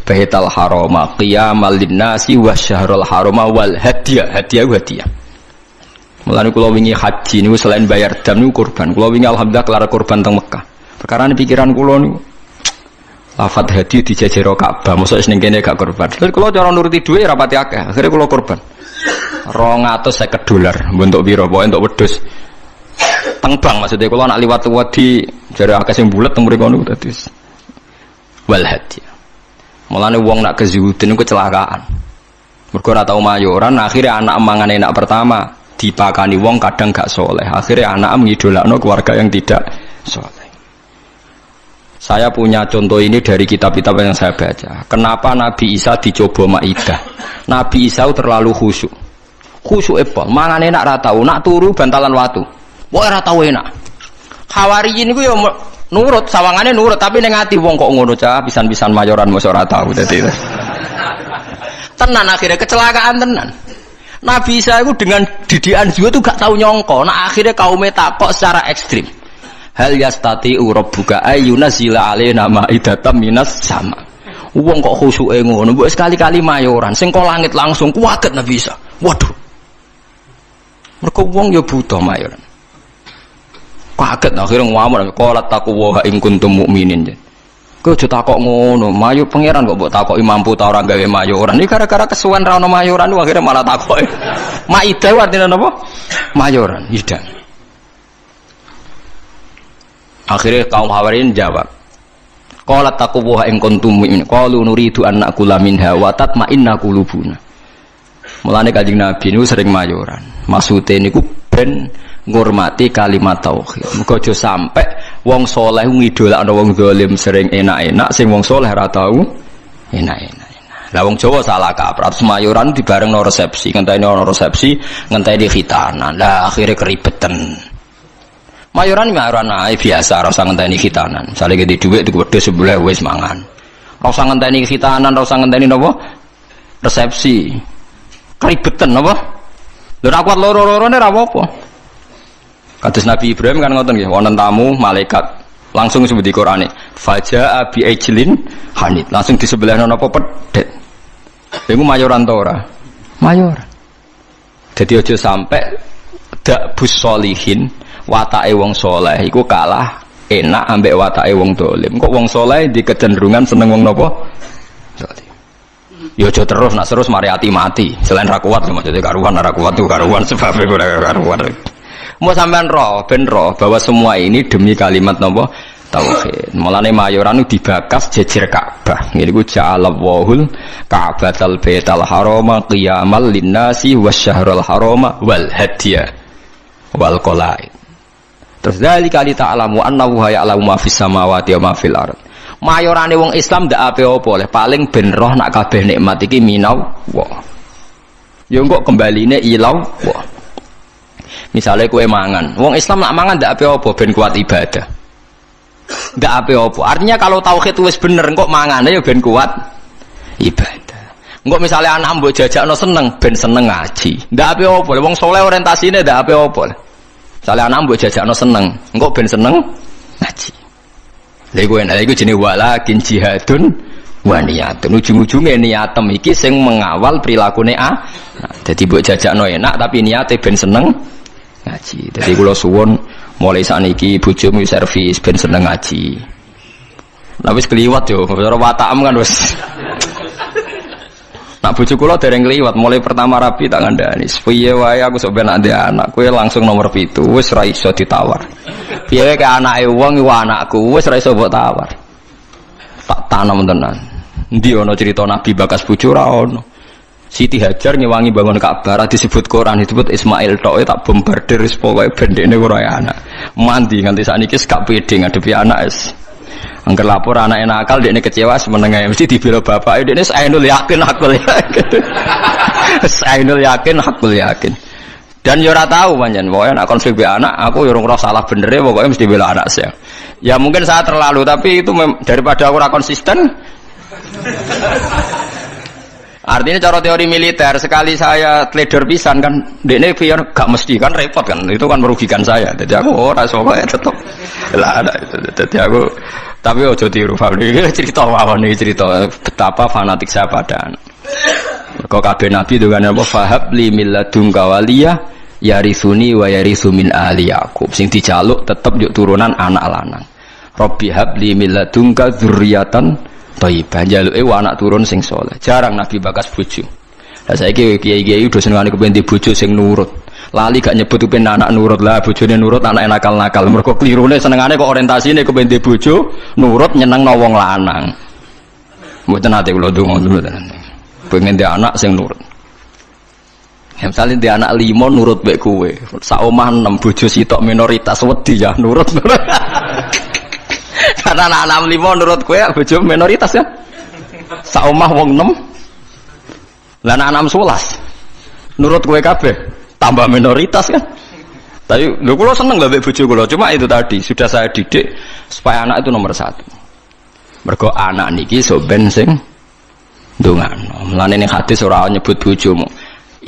Baital Harama qiyamal linnasi wasyahrul harama wal hadiah. Hadiah. Mulane kula wingi haji niku selain bayar dam niku kurban. Kula wingi alhamdulillah kelar kurban teng Mekah. Perkara pikiran kula niku lafadz hadiah dijajero Ka'bah, mosok ning kene gak kurban. Terus kula cara nuruti dhuwit rapati akeh. Akhire kula kurban. $250 bentuk piro pokoke entuk wedhus. Teng bank maksudnya kula nak liwat wedi jare akeh sing bulet teng mriko niku dadi wal hadiah. Mulane wong nak kezuhudin kecelakaan. Mergo ora tau mayoran, akhirnya anak mangane anak pertama dipakani wong kadang gak soleh. Akhirnya anak mengidolakno keluarga yang tidak soleh. Saya punya contoh ini dari kitab-kitab yang saya baca. Kenapa Nabi Isa dicoba Maidah? Nabi Isa terlalu khusyuk. Khusyuk apa? Mangane enak ra tau, nak turu bantalan watu. Wah ora tau enak. Hawariyin niku ya nurut, sawangane nurut, tapi ning ati wong kok ngono cah, pisan-pisan mayoran mosok ora tau dadi. Tenan akhirnya kecelakaan tenan. Nabi Isa itu dengan didikan juga tuh gak tahu nyongko. Nah akhirnya kaumnya takok secara ekstrim. Hal yastati'u rabbuka ayyunazila alaina ma'idatan minas sama. Wong kok khusyuke ngono, mbok sekali-kali mayoran, sing kok langit langsung kuwaget Nabi Isa. Waduh. Mergo wong ya butuh mayoran. Kaget akhirnya ngomong qala taqwa in kuntum mukminin. Kowe aja takok ngono, mayu pangeran kok mbok takoki mampu ta ora gawe mayoran. Iki gara-gara kesuwen ra ono mayoran akhire malah takoki. Maidah artinya napa? Mayoran, idah. Akhirnya kaum Hawarin jawab. Qalat taqwa in kuntum mu'min. Qalu nuridu an na'kula minha wa tatma'inna qulubuna. Mulane Kanjeng Nabi niku sering mayoran. Maksude niku ben ngurmati kalimat tauhid. Muga aja sampe wong saleh ngidolakno wong zalim sering enak-enak, sing wong saleh ora tau enak-enak. Lah wong Jawa salah kaprah, mayoran dibarengno resepsi, ngenteni ana resepsi, ngenteni khitanan. Lah akhire keribetan. Mayoran ae biasa, ora usah ngenteni khitanan. Misale gede dhuwit tuku wedhus sebelah wis mangan. Ora usah ngenteni khitanan, ora usah ngenteni napa? Resepsi. Keribetan napa? Lha ora kuat loro-lorone ora apa-apa. Kados Nabi Ibrahim kan ngoten nggih, wonten tamu malaikat langsung disebut di Qur'ane, faja'a bi ajlin hanid. Langsung di sebelahna napa pedhet. Iku mayoran ta ora? Mayoran. Dadi aja sampe dak bus solihin watake wong saleh iku kalah enak ambek watake wong dolim. Kok wong saleh di kecenderungan seneng wong napa? Dolim. Ya aja terus, nak terus mari mati. Selain ra kuat maksudnya karuan ora kuat tuh karuan sebab ora karuan. Mau sampean roh, ben roh bahwa semua ini demi kalimat napa tauhid. Mulane mayoran dibakas jejer Ka'bah. Niku ja'alallahul Ka'batal Baital Harama qiyamal linnasi wasyahrul harama wal hadiya wal qalaid. Terus dalika li ta'lamu annahu ya'lamu ma fis samawati wa ma fil ard. Mayorane wong Islam ndak ape-apa oleh paling ben roh nak kabeh nikmat iki minallah. Ya engko kembaline ilallah. Misalnya kue mangan, wong Islam nak mangan ndak apa-apa ben kuat ibadah. Ndak apa-apa. Artinya kalau tauhid wis bener kok mangane ya ben kuat ibadah. Engko misalnya anak mbok jajakno seneng ben seneng ngaji. Ndak apa-apa. Wong saleh orientasine ndak apa-apa. Misalnya anak mbok jajakno seneng, engko ben seneng ngaji. Lha iku jenenge walakin jihadun wa niyatun. Ujung-ujunge niatem iki sing mengawal prilakune nah, dadi mbok jajakno enak tapi niate ben seneng ngaji. Jadi kula suwun mulai sakniki bojomu servis ben seneng ngaji. Lah wis kliwat yo, cara watakam kan wis. Nak bojo kula dereng kliwat, mulai pertama rapi tak ngandani. Piye wae aku sok ben ndek anak, kowe langsung nomor 7, wis ora iso ditawar. Piye ke anake wong iku anakku, wis ora iso mbok tawar. Tak tanam tenan. Endi ana cerita Nabi bakas bojo ora ono. Siti Hajar ngewangi bangun Ka'bah disebut Quran disebut Ismail tok tak bombardir pokoke bendekne ora anak. Mandi nganti sakniki gak pede ngadepi anak es. Angger lapor anake nakal dekne kecewa semenenge mesti dibela bapake dekne ainul yakin hakul yakin. Ainul yakin hakul yakin. Dan yo ora tahu pancen pokoke nek konflik be anak aku yo ora salah benere pokoke mesti bela anak saya. Ya mungkin saya terlalu tapi itu daripada aku ora konsisten. Artinya cara teori militer sekali saya trader pisan kan, dekne biar gak mesti kan repot kan, itu kan merugikan saya. Jadi aku ora sokoe tetep lah ada itu. Jadi aku tapi ojo tiru Fabri cerita mawon iki cerita betapa fanatik saya pada anak. Mergo kabeh nabi dengan apa fahab li milladunka waliyah yarisuni wa yarisu min ali Yaqub. Sing dijaluk tetep yuk turunan anak lanang. Rabbi habli milladunka dzurriatan thayyibah, jaluke anak turun sing saleh. Jarang Nabi bakas bojo. Lah saiki kiai-kiai udah senengane kepen di bojo sing nurut. Lali gak nyebut kepen anak nurut lah, bojone nurut anak nakal-nakal. Mergo klirune senengane kok orientasine kepen di bojo nurut nyenengno wong lanang. Mboten ate kula ndonga mboten. Pengen di anak sing nurut. Ya misalnya di anak 5 nurut mek kowe. Sak omah 6 bojo sitok minoritas wedi ya nurut. Karena anak 5 nurut kowe bojo minoritas ya. Sak omah wong 6. Lah anak 11 nurut kowe kabeh tambah minoritas kan. Tapi lho kula seneng lho mbek bojo kula. Cuma itu tadi sudah saya didik supaya anak itu nomor 1. Mergo anak niki so ben sing ndongano. Mulane ning hadis ora nyebut bojomu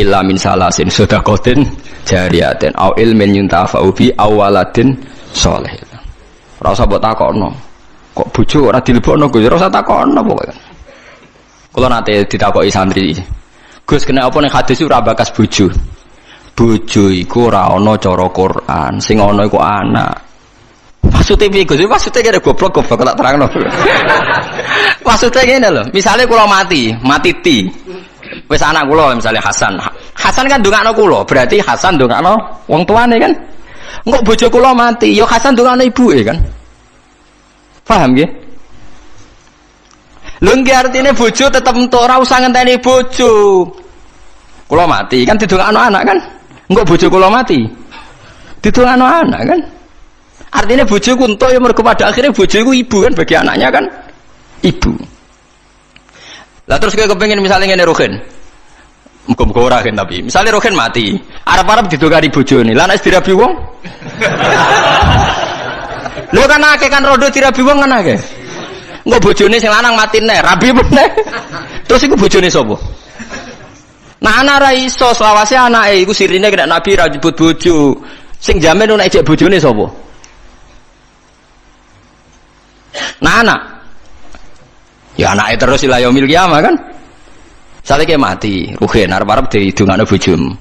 illa min salasin sedaqatin jariyatin au ilmin yuntafa'u bi awaladin sholih. Ora usah mbok takokno. Kok bojo ora dilebokno Gus? Ora usah takokno pokoke. Kula nate ditakoki santri. Gus kena apa ning hadis ora bakas bojo? Bojo iku ora ana cara Quran, sing ana iku anak. Maksudnya piye Gus? Maksudnya kira goblok tak terangno. Maksudnya ngene lho, misale kula mati ti. Wis anak kula misalnya Hasan. Hasan kan ndongakno kula, berarti Hasan ndongakno wong tuane kan. Engko bojo kula mati, ya Hasan ndongakno ibuke kan. Paham nggih? Lho nggih artine bojo tetep entuk ora usah ngenteni bojo. Kula mati kan didongakno anak kan. Engko bojo kula mati. Didongakno anak kan. Artinya bojoku entuk ya mergo pada akhirnya bojoku ibu kan bagi anaknya kan. Ibu. Lah terus kowe kepengin misalnya ngene Rohin. Muga-muga ora kan tapi. Misalnya Rohin mati, arep-arep didongani bojone. Lah nek dirabi wong. Lho kan akeh kan rondo dirabi wong kan akeh. Engko bojone sing lanang mati neh, rabi meneh. Terus iku bojone sapa? Nah anak ra iso selawase anake iku sirine kena Nabi ra nyebut bojo. Sing jamin nek ejek bojone sapa? Nah anak. Ya anake terus ila yaumil qiyamah kan. Sale ke mati, ruhen arep-arep didongakno bojomu.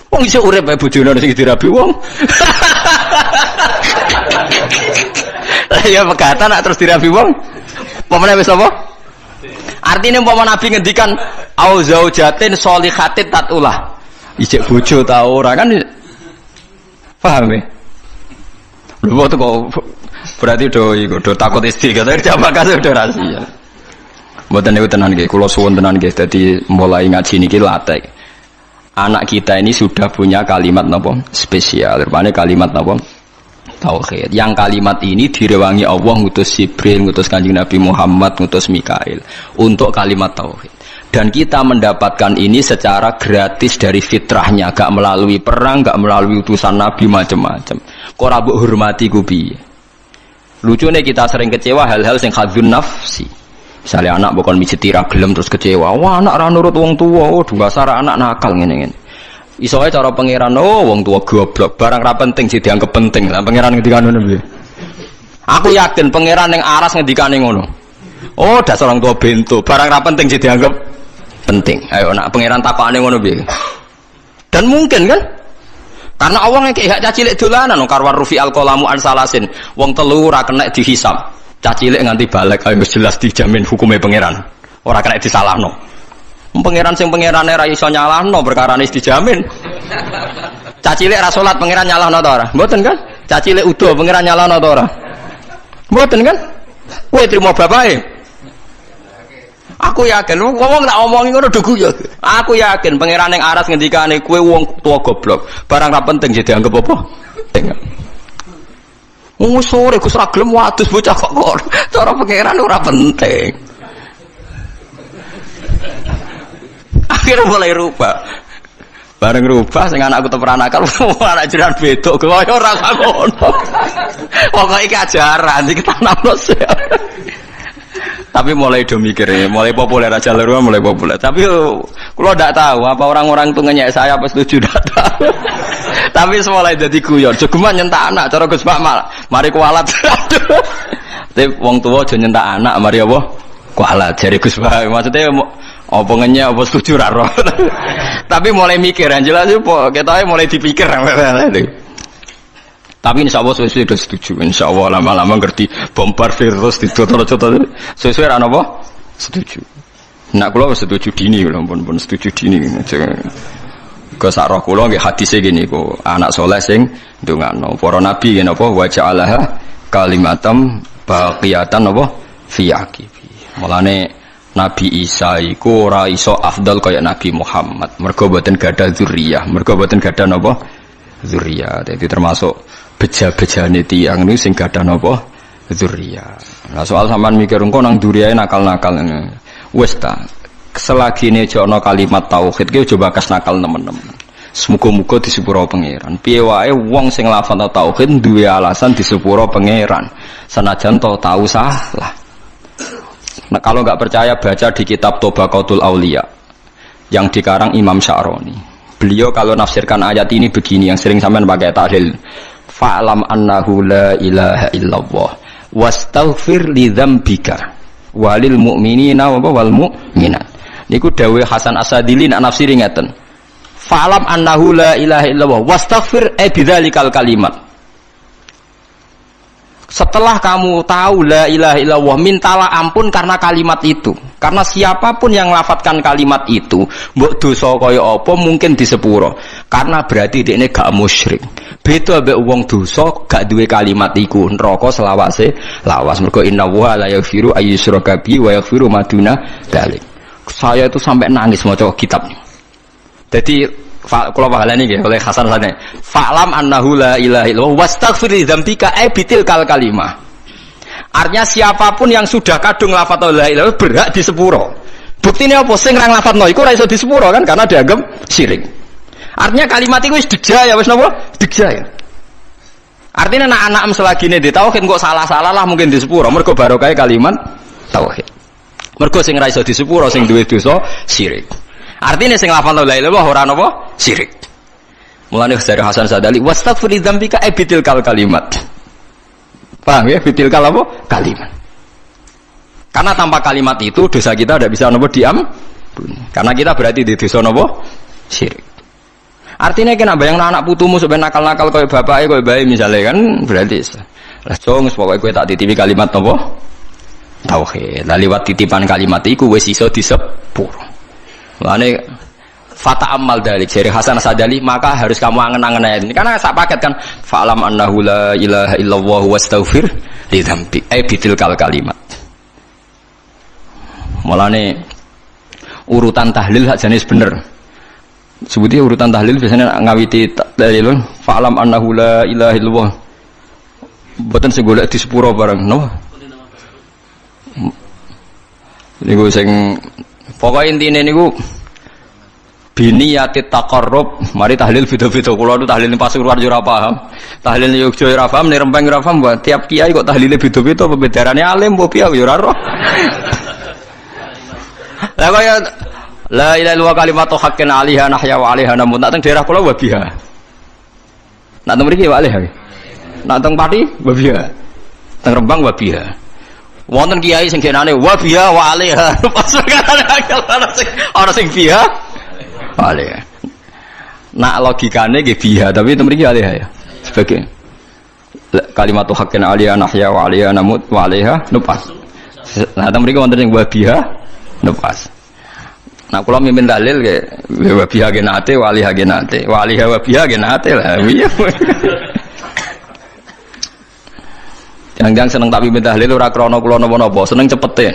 Wong iso urip bae bojone sing dirabi wong. Lah ya pegatan nak terus dirabi wong. Pemene wis apa? Artine umpama Nabi ngendikan au zaujatin sholihatin tatulah. Ijek bojo ta ora kan? Paham ya? Lho kok berarti do takut istri kata jamaah kasih do rahasia. Mboten niku tenan nggih, kula suwun tenan nggih dadi mulai ngaji niki latek. Anak kita ini sudah punya kalimat napa spesial, rupane kalimat napa tauhid. Yang kalimat ini direwangi Allah ngutus Jibril, ngutus Kanjeng Nabi Muhammad, ngutus Mikail untuk kalimat tauhid. Dan kita mendapatkan ini secara gratis dari fitrahnya, gak melalui perang, gak melalui utusan Nabi macam-macam. Kok ora mbok hormati ku piye? Lucune kita sering kecewa hal-hal sing khadzun nafsi. Misalnya anak bukan mijiti ra gelem terus kecewa. Wah, anak ra nurut wong tua. Oh, dasar anak nakal ngene-ngene. Iso ae cara pangeran, oh wong tua goblok, barang ra penting sih dianggap penting. Lah pangeran ngendikane ngono piye? Aku yakin pangeran ning aras ngendikane ngono. Oh, dasar orang tua bento, barang ra penting sih dianggap penting. Ayo nak pangeran takokane ngono piye? Dan mungkin kan? Karena Allah yang kayak cacilik dolanan, karwar rufi al-qalamu an salasin. Wong telu ora kena dihisab. Cacilik nganti balik, ayo jelas dijamin hukumnya pangeran. Ora kena disalahno. Pangeran sing pangerane ra iso nyalahno perkarane dijamin. Cacilik ra salat pangeran nyalahno ta ora? Mboten kan? Cacilik udo pangeran nyalahno ta ora? Mboten kan? Kowe trimo bapake. Aku yakin, wong tak omongi ngono dugu ya. Aku yakin pangeran ning aras ngendikane kowe wong tua goblok. Barang ra penting jadi dianggap apa? Penting. Sore Gus ra gelem wadus bocah kok. Cara pangeran ora penting. Akhirnya mulai rubah. Bareng rubah sing anakku teperan akal anak jiran bedok kaya ora ngono. Pokoke iki ajaran iki tanamno. Tapi mulai do mikir, mulai populer aja leruan mulai populer. Tapi kalau tidak tahu apa orang-orang itu ngenyek saya apa setuju tidak tahu. Tapi mulai jadi guyon. Jogeman nyentak anak, cara Gus Makmal, mari kualat. Tapi wong tua aja nyentak anak, mari apa? Kualat. Jadi Gus Makmal maksudnya apa ngenyek apa setuju raro. Tapi mulai mikir, yang jelas kita mulai dipikir. Tapi insya Allah sesuai sudah setuju. Insya Allah lama-lama ngerti bombardir terus ditutur-tutur. Sesuai rana apa? Setuju. Nak kula setuju dini, pun setuju dini. Ke sakroh kula nggih hadise gini kok anak soleh sing ndongakno para nabi ngene apa wa ja'alaha kalimatam baqiyatan apa fi aqibi. Mulane Nabi Isa iku ora iso afdal kaya Nabi Muhammad. Mergo boten gadah dzurriyyah, mergo boten gadah napa? Dzurriyyah. Dadi termasuk beja-bejane tiyang niku sing gadah napa? Dzurriyyah. Nah soal sampean mikir engko nang dzurriyyah nakal-nakal ngene. Wis ta. Selagi ini jono kalimat tauhid ki coba kas nakal teman-teman. Semoga-moga disepuro pangeran. Piye wae wong sing lafal tauhid duwe alasan disepuro pangeran. Senajan to tahu salah. Nah, kalau enggak percaya baca di kitab Tobaqatul Auliya yang dikarang Imam Sya'rani. Beliau kalau nafsirkan ayat ini begini yang sering sampean pakai tahlil. Fa'lam annahu la ilaha illallah wastaghfir li dzambika walil mu'minina wal mu'minat. Niku dawuh Hasan Asadili nak nafsiri ngeten. Fa'lam annahu la ilaha illallah wastaghfir bidzalikal kalimat. Setelah kamu tahu la ilaha illallah, mintalah ampun karena kalimat itu. Karena siapapun yang lafadzkan kalimat itu, mbok dosa kaya apa mungkin disepuro. Karena berarti dekne gak musyrik. Beda mbek wong dosa gak duwe kalimat iku, neraka selawase lawas. Mergo innallaha la yaghfiru ayyushraka bihi wa yaghfiru ma duna dzalik. Saya itu sampai nangis maca kitabnya. Jadi kalau pahalane nggih oleh Hasan Sane. Fa'lam annahu la ilaha illallah wastaghfir li dzambika bitil kalimah. Artinya siapapun yang sudah kadung lafadz la ilaha illallah berhak di sepuro. Buktine apa sing ra nglafadzno iku ora iso di sepuro kan karena dianggap syirik. Artinya kalimat itu wis dijaya wis napa? Dijaya. Artinya anak-anak selagine di tauhid kok salah-salah lah mungkin di sepuro mergo barokah kalimat tauhid. Mergo sing ra iso di sepuro sing duwe dosa syirik. Artinya sing lafal la ilaha illallah ora napa syirik. Mulane dari Hasan Sadali wastaghfir li dzambika bitil kalimat. Paham ya bitil apa? Kalimat. Karena tanpa kalimat itu dosa kita tidak bisa napa diampuni. Karena kita berarti di dosa napa syirik. Artinya kena bayang anak putumu sampai nakal-nakal kaya bapake kaya bae misalnya kan berarti lah cung pokoke kowe tak titipi kalimat napa tauhid. Lah liwat titipan kalimat iku wis iso disepuro. Lane fata amal dalik dari Hasan Sadali maka harus kamu angen-angen ayat ini karena sak paket kan fa'lam annahu la ilaha illallah wastaghfir li dzambik bitil kalimat. Mulane urutan tahlil hak jenis bener. Sebuti urutan tahlil biasanya ngawiti dalil fa'lam annahu la ilaha illallah. Mboten sing golek di sepuro bareng no. Niku sing pokoknya intinya niku biniyati taqarrub mari tahlil video-video kula nu tahlil Pasuruan yo ora paham tahlil Yogya ora paham ning Rembang ora paham tiap kiai kok tahlile video-video pembedarane alim opo piye yo ora roh lah kaya la ilaha illallah kalimatu haqqin 'alaiha nahya wa 'alaiha namut nak teng daerah kula wabiha nak teng mriki wa 'alaiha nak teng Pati wabiha teng Rembang wabiha wonten kiai sing genane wa biha wa 'alaiha pas ana sing biha alaiha. Nak logikane nggih biha tapi itu mriki alaiha ya. Sebagai kalimat haqqin 'alaiha nahya wa 'alaiha namut wa 'alaiha nupas. Nah, mriki wonten sing wa biha nupas. Nah, kula mimpin dalil nggih wa biha genate wa 'alaiha genate. Wa 'alaiha wa biha genate lah. Iya. Jangan seneng tak pimpin tahlil ora krana kula napa-napa, seneng cepete.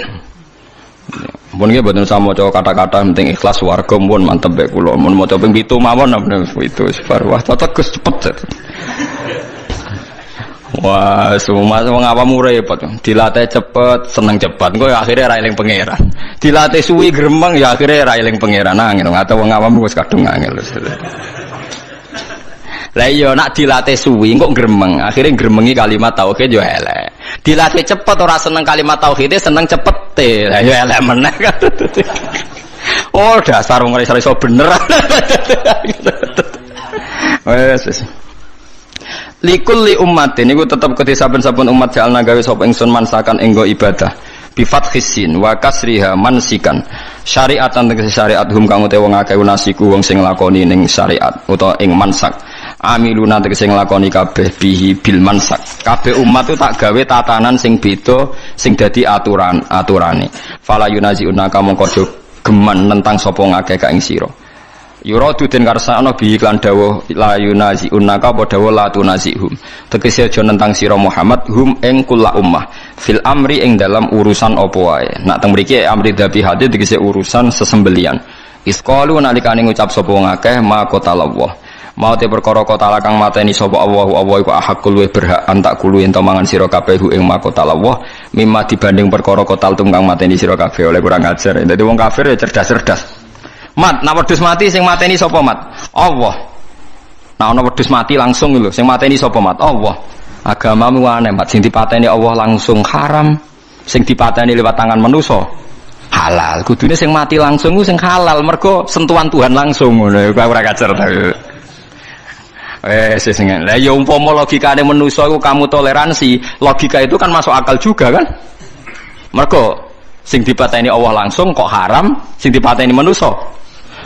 Mun nggih mboten usah maca kata-kata penting ikhlas warga mun mantep bae kula. Mun maca ping 7 mawon itu sebar wah cocok Gus cepet. Wah, semua wong awam repot. Dilatih cepet, seneng cepet. Engko ya akhire ra eling pangeran. Dilatih suwi gremeng ya akhire ra eling pangeran angel. Atau wong awam wis kadung angel. Lah iya nak dilatih suwi kok gremeng, akhirnya gremengi kalimat tauhid yo elek. Dilatih cepet ora seneng kalimat tauhid, seneng cepete. Lah yo elek meneh kan. Oh, dasar wong ora iso bener. Wes. Likulli ummatin niku tetep kedhe saben-saben umat jalna gawe sapa ingsun mansakan enggo ibadah. Bi fathis sin wa kasriha mansikan. Syariatan tegese syariat hum kang utawa wong akeh nasiku wong sing nglakoni ning syariat utawa ing mansak. Amiluna tegese nglakoni kabeh bihi bil mansak. Kabeh umat itu tak gawe tatanan sing beda sing dadi aturane. Fala yunaziuna mongko geman nentang sapa ngakeh ka ing sira. Yuradu den karsana bi iklan dawuh la yunaziuna ka padha la tunazihum. Tegese aja nentang sira Muhammad hum ing kula ummah fil amri ing dalam urusan apa wae. Nak teng mriki amri dzabihati tegese urusan sesembelian. Isqalu nalikane ngucap sapa ngakeh ma qatallah. Mau te perkara kota kang mateni sapa Allah iku ahakul we berhak antak kulu ento mangan sira kabeh ing makota Allah mimma dibanding perkara kota tungkang mateni sira kabeh oleh kurang ajar. Dadi wong kafir ya cerdas-cerdas. Mat, nek wedhus mati sing mateni sapa mat? Allah. Nek ana wedhus mati langsung lho sing mateni sapa mat? Allah. Agamamu aneh mat sing dipateni Allah langsung haram, sing dipateni lewat tangan manusa halal. Kudune sing mati langsung ku sing halal mergo sentuhan Tuhan langsung ngono. Ora kacer ta. Lah ya umpama logikane manusa iku kamu toleransi, logika itu kan masuk akal juga kan? Mergo sing dipateni Allah langsung kok haram, sing dipateni manusa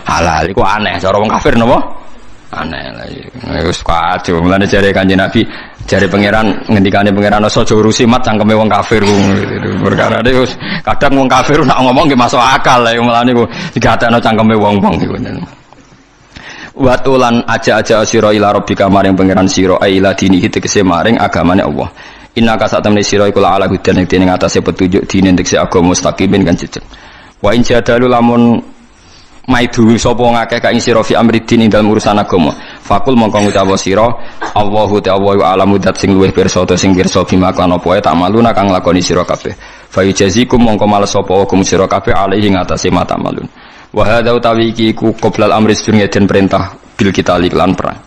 halal. Iku aneh cara wong kafir napa? Aneh lah. Wis kacau. Mulane jare Kanjeng Nabi, Jare pangeran ngendikane pangeran aja urusi mat cangkeme wong kafir ku. Perkara iki kadang wong kafir nak ngomong nggih masuk akal lha mulane ku digatekno cangkeme wong-wong iku. Watulan aja-aja sira ila rabbika maring pangeran sira ila dinihi tegese maring agamane Allah. Innaka satamne sira iku ala hudan ing dene ngatasé petunjuk dine tegese agama mustaqimin kan jejeg. Wa in jadalu lamun maidu sapa ngakeh ka ing sira fi amridin ing dalem urusan agama. Fakul mongko ngucap sira Allahu ta'ala wa alamu dat sing luwih pirsa ta sing pirsa bima kan apa wae tak maluna kang lakoni sira kabeh. Fa yujazikum mongko males sapa kum sira kabeh alaihi ngatasé mata malun. Wa hadza utawi iki ku qoblal amri sedurunge den perintah bil kita lan perang.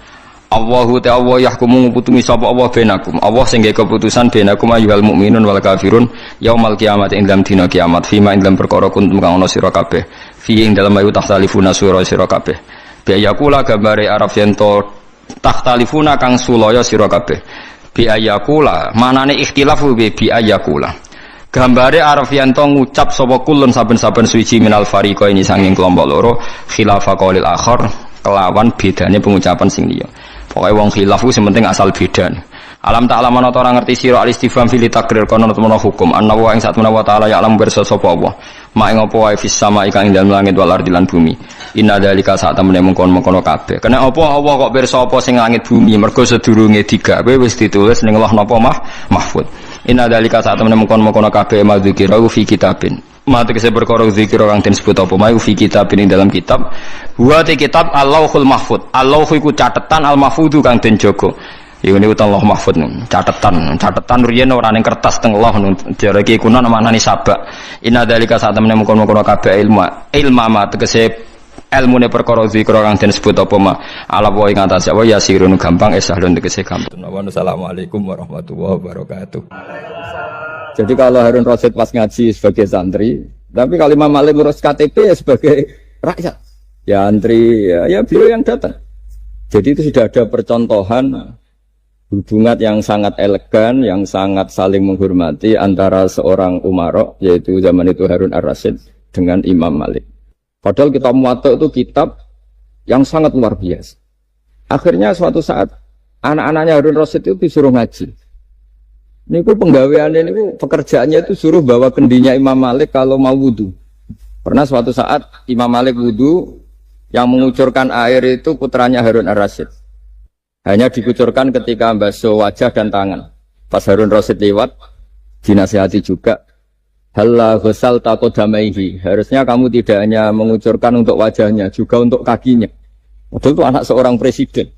Allahu ta'ala yahkumu nguputumi sapa Allah benakum. Allah sing gawe keputusan benakum ayyuhal mukminun wal kafirun yaumal kiamat ing dalam dina kiamat fima ing dalam perkara kuntum kang ana sira kabeh. Fi ing dalam ayu tahtalifuna sira kabeh. Biayakula gambare Arab yento tahtalifuna kang sulaya sira kabeh. Biayakula manane ikhtilafu biayakula. Gambare Arab yento ngucap sapa kulun saben-saben suci minal fariqa ini sanging kelompok loro khilafa qaulil akhar kelawan bedane pengucapan sing liya. Pokoke wong khilafu sing penting asal beda. Alam ta'lam ana ora ngerti sira al-istifham fil takrir kono temono hukum anna wa ing sak menawa ta'ala ya alam pirsa sapa Allah. Ma ing apa wae fis sama ing dalem langit wal ardi lan bumi. Inna dzalika sak temene mengkon-mengkon kabeh. Kena apa Allah kok pirsa apa sing langit bumi mergo sedurunge digawe wis ditulis ning Allah napa mahfud. Inna dzalika sak temene mengkon-mengkon kabeh madzikira fi kitabin. Mate kese perkara zikir kang den sebut apa mayu fi kitabin ing dalam kitab. Wa te kitab Allahul Mahfud. Allah iku catetan al mahfudu kang den jaga. Iku niku Allah Mahfud catetan riyen ora ning kertas teng Allah jare iki kuna maknane sabak. Inna dzalika sak temene mengkon-mengkon kabeh ilma ma tegese ilmune perkara zikra kang den sebut apa ma ala wa ing atas apa ya sirun gampang esahlun tegese gampang. Wassalamualaikum warahmatullahi wabarakatuh. Jadi kalau Harun Rasid pas ngaji sebagai santri, tapi kalau Imam Malik ngurus KTP ya sebagai rakyat, ya antri, ya beliau yang datang. Jadi itu sudah ada percontohan hubungan yang sangat elegan, yang sangat saling menghormati antara seorang umara, yaitu zaman itu Harun Ar-Rasyid dengan Imam Malik. Padahal kitab Muwatta itu kitab yang sangat luar biasa. Akhirnya suatu saat anak-anaknya Harun Rasyid itu disuruh ngaji. Niku penggaweannya niku pekerjaannya itu suruh bawa kendinya Imam Malik kalau mau wudu. Pernah suatu saat Imam Malik wudu yang mengucurkan air itu putranya Harun Ar-Rasyid. Hanya dikucurkan ketika basuh wajah dan tangan. Pas Harun Rasyid lewat dinasihati juga. Halla ghusal taqaddamaihi. Harusnya kamu tidak hanya mengucurkan untuk wajahnya, juga untuk kakinya. Padahal itu anak seorang presiden.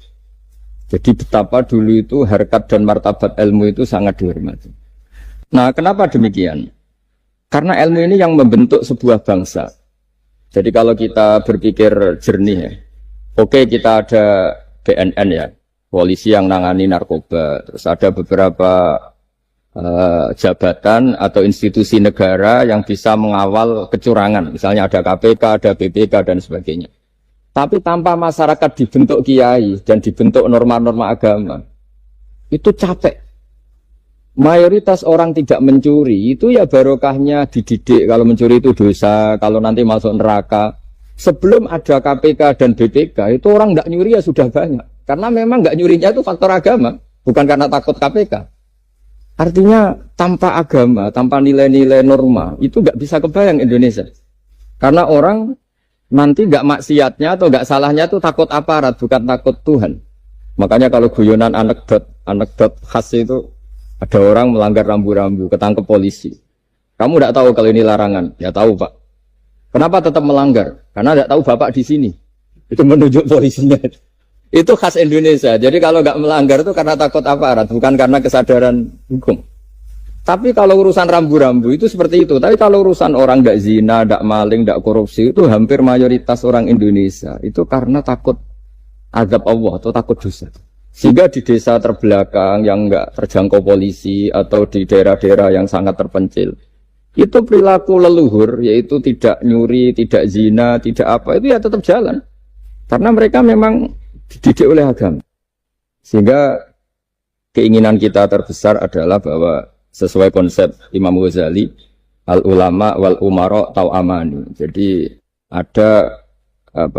Jadi betapa dulu itu harkat dan martabat ilmu itu sangat dihormati. Nah, kenapa demikian? Karena ilmu ini yang membentuk sebuah bangsa. Jadi kalau kita berpikir jernih ya, oke kita ada BNN ya, polisi yang nangani narkoba, terus ada beberapa jabatan atau institusi negara yang bisa mengawal kecurangan, misalnya ada KPK, ada BPK dan sebagainya. Tapi tanpa masyarakat dibentuk kiai dan dibentuk norma-norma agama, itu capek. Mayoritas orang tidak mencuri, itu ya barokahnya dididik kalau mencuri itu dosa, kalau nanti masuk neraka. Sebelum ada KPK dan BPK, itu orang tidak nyuri ya sudah banyak. Karena memang tidak nyurinya itu faktor agama, bukan karena takut KPK. Artinya tanpa agama, tanpa nilai-nilai norma, itu nggak bisa kebayang Indonesia. Karena orang nanti nggak maksiatnya atau nggak salahnya itu takut aparat, bukan takut Tuhan. Makanya kalau guyonan anekdot khas itu ada orang melanggar rambu-rambu, ketangkep polisi. Kamu nggak tahu kalau ini larangan? Ya tahu Pak. Kenapa tetap melanggar? Karena nggak tahu Bapak di sini. Itu menunjuk polisinya. Itu khas Indonesia. Jadi kalau nggak melanggar itu karena takut aparat, bukan karena kesadaran hukum. Tapi kalau urusan rambu-rambu itu seperti itu. Tapi kalau urusan orang tidak zina, tidak maling, tidak korupsi, itu hampir mayoritas orang Indonesia. Itu karena takut azab Allah atau takut dosa. Sehingga di desa terbelakang yang nggak terjangkau polisi atau di daerah-daerah yang sangat terpencil, itu perilaku leluhur, yaitu tidak nyuri, tidak zina, tidak apa, itu ya tetap jalan. Karena mereka memang dididik oleh agama. Sehingga keinginan kita terbesar adalah bahwa sesuai konsep Imam Ghazali, al-ulama wal umara tau'amani. Jadi ada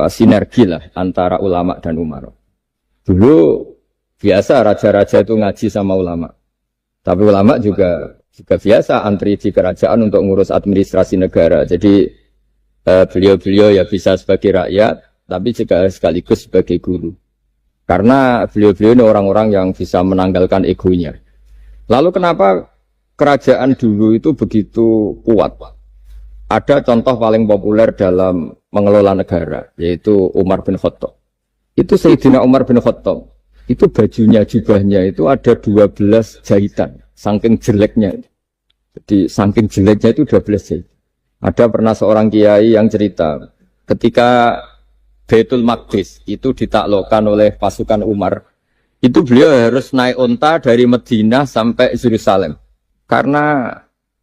sinergi lah antara ulama dan umara. Dulu Biasa raja-raja itu ngaji sama ulama. Tapi ulama juga biasa antri di kerajaan untuk ngurus administrasi negara. Jadi beliau-beliau ya bisa sebagai rakyat, tapi juga sekaligus sebagai guru. Karena beliau-beliau ini orang-orang yang bisa menanggalkan egonya. Lalu kenapa kerajaan dulu itu begitu kuat? Ada contoh paling populer dalam mengelola negara, yaitu Umar bin Khattab. Itu Sayyidina Umar bin Khattab. Itu bajunya, jubahnya itu ada 12 jahitan, saking jeleknya. Jadi saking jeleknya itu 12 jahitan. Ada pernah seorang kiai yang cerita, ketika Baitul Maqdis itu ditaklukkan oleh pasukan Umar, itu beliau harus naik unta dari Madinah sampai Yerusalem. Karena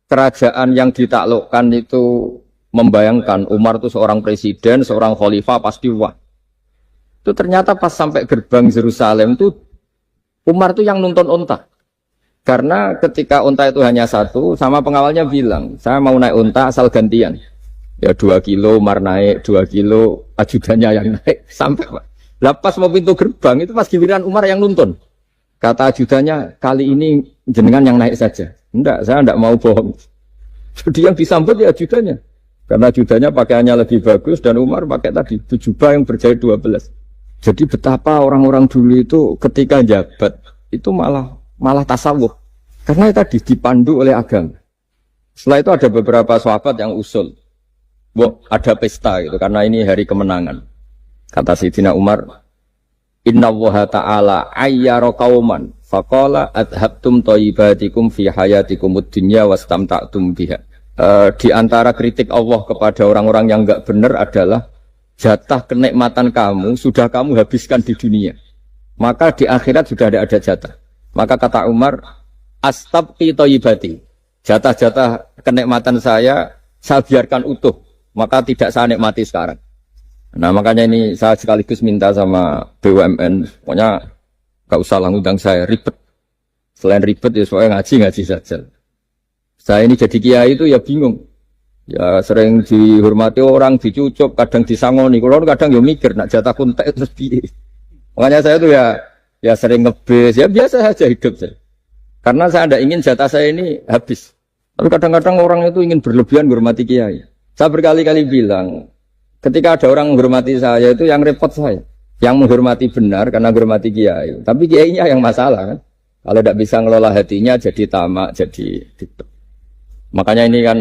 kerajaan yang ditaklukkan itu membayangkan Umar itu seorang presiden, seorang khalifah pasti wah. Itu ternyata pas sampai gerbang Yerusalem itu Umar itu yang nuntun unta. Karena ketika unta itu hanya satu, sama pengawalnya bilang, saya mau naik unta asal gantian. Ya 2 kilo Umar naik, 2 kilo ajudannya yang naik. Sampai Pak. Lepas mau pintu gerbang itu pas giliran Umar yang nuntun. Kata ajudannya, kali ini jenengan yang naik saja. Enggak, saya enggak mau bohong. Jadi yang disambut ya ajudannya. Karena ajudannya pakaiannya lebih bagus dan Umar pakai tadi jubah yang berjahit 12. Jadi betapa orang-orang dulu itu ketika jabat itu malah tasawuf. Karena tadi dipandu oleh agama. Setelah itu ada beberapa sahabat yang usul. Ada pesta gitu karena ini hari kemenangan. Kata Sayyidina Umar, Inna Allaha ta'ala ayyara qauman faqala adhabtum thayyibatikum fi hayatikumud dunya wastamta'tum biha. Di antara kritik Allah kepada orang-orang yang enggak benar adalah jatah kenikmatan kamu sudah kamu habiskan di dunia. Maka di akhirat sudah ada jatah. Maka kata Umar, astabqi thayyibati. Jatah-jatah kenikmatan saya biarkan utuh. Maka tidak saya nikmati sekarang. Nah makanya ini saya sekaligus minta sama BUMN. Pokoknya gak usah ngundang saya, ribet. Selain ribet ya soalnya ngaji saja. Saya ini jadi kiai itu ya bingung. Ya sering dihormati orang, dicucuk, kadang disangoni. Kalau kadang ya mikir, nak jatah kuntek terus piye. Makanya saya tuh ya sering ngebes, ya biasa saja hidup saya. Karena saya tidak ingin jatah saya ini habis. Tapi kadang-kadang orang itu ingin berlebihan menghormati kiai. Saya berkali-kali bilang, ketika ada orang menghormati saya itu yang repot saya. Yang menghormati benar karena menghormati kiai. Tapi kiainya yang masalah kan. Kalau tidak bisa ngelola hatinya jadi tamak, jadi gitu. Makanya ini kan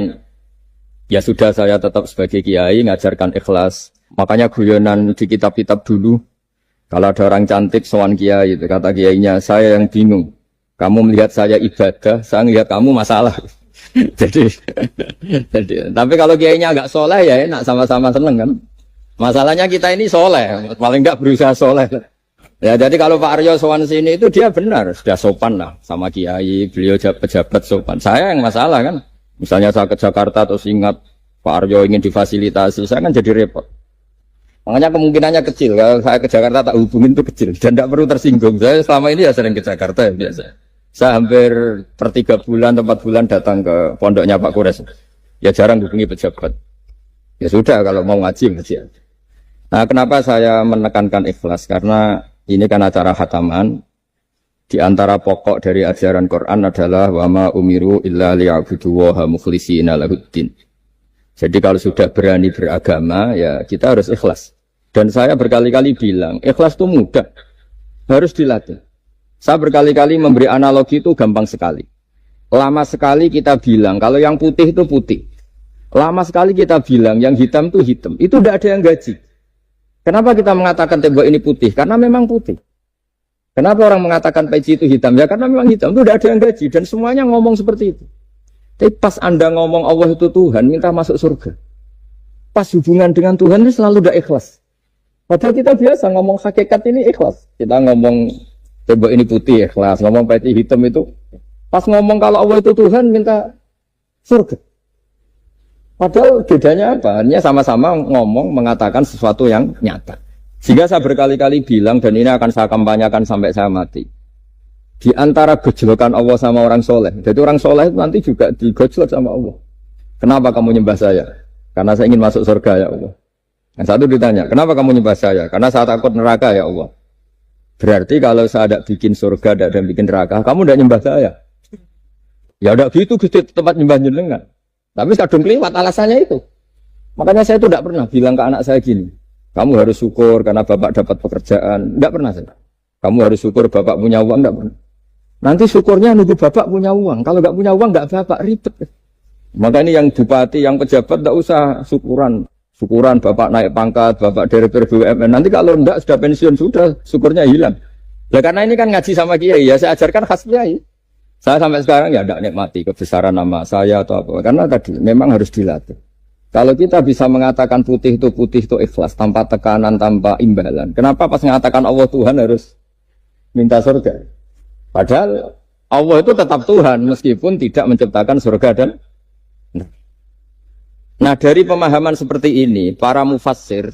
ya sudah saya tetap sebagai kiai ngajarkan ikhlas. Makanya guyonan di kitab-kitab dulu kalau ada orang cantik sowan kiai itu kata kiainya, saya yang bingung. Kamu melihat saya ibadah, saya melihat kamu masalah. jadi tapi kalau kiainya agak soleh ya enak sama-sama seneng kan. Masalahnya kita ini soleh, paling enggak berusaha soleh. Ya jadi kalau Pak Aryo sowan sini itu dia benar sudah sopan lah sama kiai, beliau pejabat sopan. Saya yang masalah kan. Misalnya saya ke Jakarta terus ingat Pak Aryo ingin difasilitasi, saya kan jadi repot. Makanya kemungkinannya kecil, kalau saya ke Jakarta tak hubungin itu kecil dan tidak perlu tersinggung. Saya selama ini ya sering ke Jakarta ya biasa. Saya hampir per 3 bulan, 4 bulan datang ke pondoknya Pak Kures. Ya jarang hubungi pejabat. Ya sudah kalau mau ngaji. Nah kenapa saya menekankan ikhlas? Karena ini kan acara khataman. Di antara pokok dari ajaran Quran adalah wama umiru illa liya'buduwaha mukhlishina lahuddin. Jadi kalau sudah berani beragama ya kita harus ikhlas. Dan saya berkali-kali bilang ikhlas itu mudah, harus dilatih. Saya berkali-kali memberi analogi itu gampang sekali. Lama sekali kita bilang kalau yang putih itu putih. Lama sekali kita bilang yang hitam itu hitam. Itu tidak ada yang gaji. Kenapa kita mengatakan tembok ini putih? Karena memang putih. Kenapa orang mengatakan peci itu hitam? Ya karena memang hitam, itu tidak ada yang gaji. Dan semuanya ngomong seperti itu. Tapi pas Anda ngomong Allah itu Tuhan, minta masuk surga. Pas hubungan dengan Tuhan itu selalu tidak ikhlas. Padahal kita biasa ngomong hakikat ini ikhlas. Kita ngomong tembok ini putih ikhlas, ngomong peci hitam itu. Pas ngomong kalau Allah itu Tuhan, minta surga. Padahal bedanya apa? Hanya sama-sama ngomong, mengatakan sesuatu yang nyata. Sehingga saya berkali-kali bilang, dan ini akan saya kampanyakan sampai saya mati. Di antara gejolokan Allah sama orang soleh. Jadi orang soleh itu nanti juga digojlok sama Allah. Kenapa kamu nyembah saya? Karena saya ingin masuk surga ya Allah. Yang satu ditanya, kenapa kamu nyembah saya? Karena saya takut neraka ya Allah. Berarti kalau saya tidak bikin surga, tidak ada bikin neraka, kamu tidak nyembah saya. Ya udah gitu Gusti tempat nyembah jenengan. Tapi kadung keliwat alasannya itu. Makanya saya itu tidak pernah bilang ke anak saya gini, kamu harus syukur karena bapak dapat pekerjaan. Tidak pernah saya. Kamu harus syukur bapak punya uang, tidak pernah. Nanti syukurnya nunggu bapak punya uang. Kalau nggak punya uang nggak bapak ribet. Maka ini yang bupati, yang pejabat tidak usah syukuran. Syukuran bapak naik pangkat, bapak direktur BUMN. Nanti kalau enggak sudah pensiun sudah syukurnya hilang. Nah, karena ini kan ngaji sama kiai, ya saya ajarkan khas kiai. Saya sampai sekarang ya tidak nikmati kebesaran nama saya atau apa. Karena tadi memang harus dilatih. Kalau kita bisa mengatakan putih itu ikhlas, tanpa tekanan, tanpa imbalan. Kenapa pas mengatakan Allah Tuhan harus minta surga? Padahal Allah itu tetap Tuhan meskipun tidak menciptakan surga dan nah dari pemahaman seperti ini, para mufassir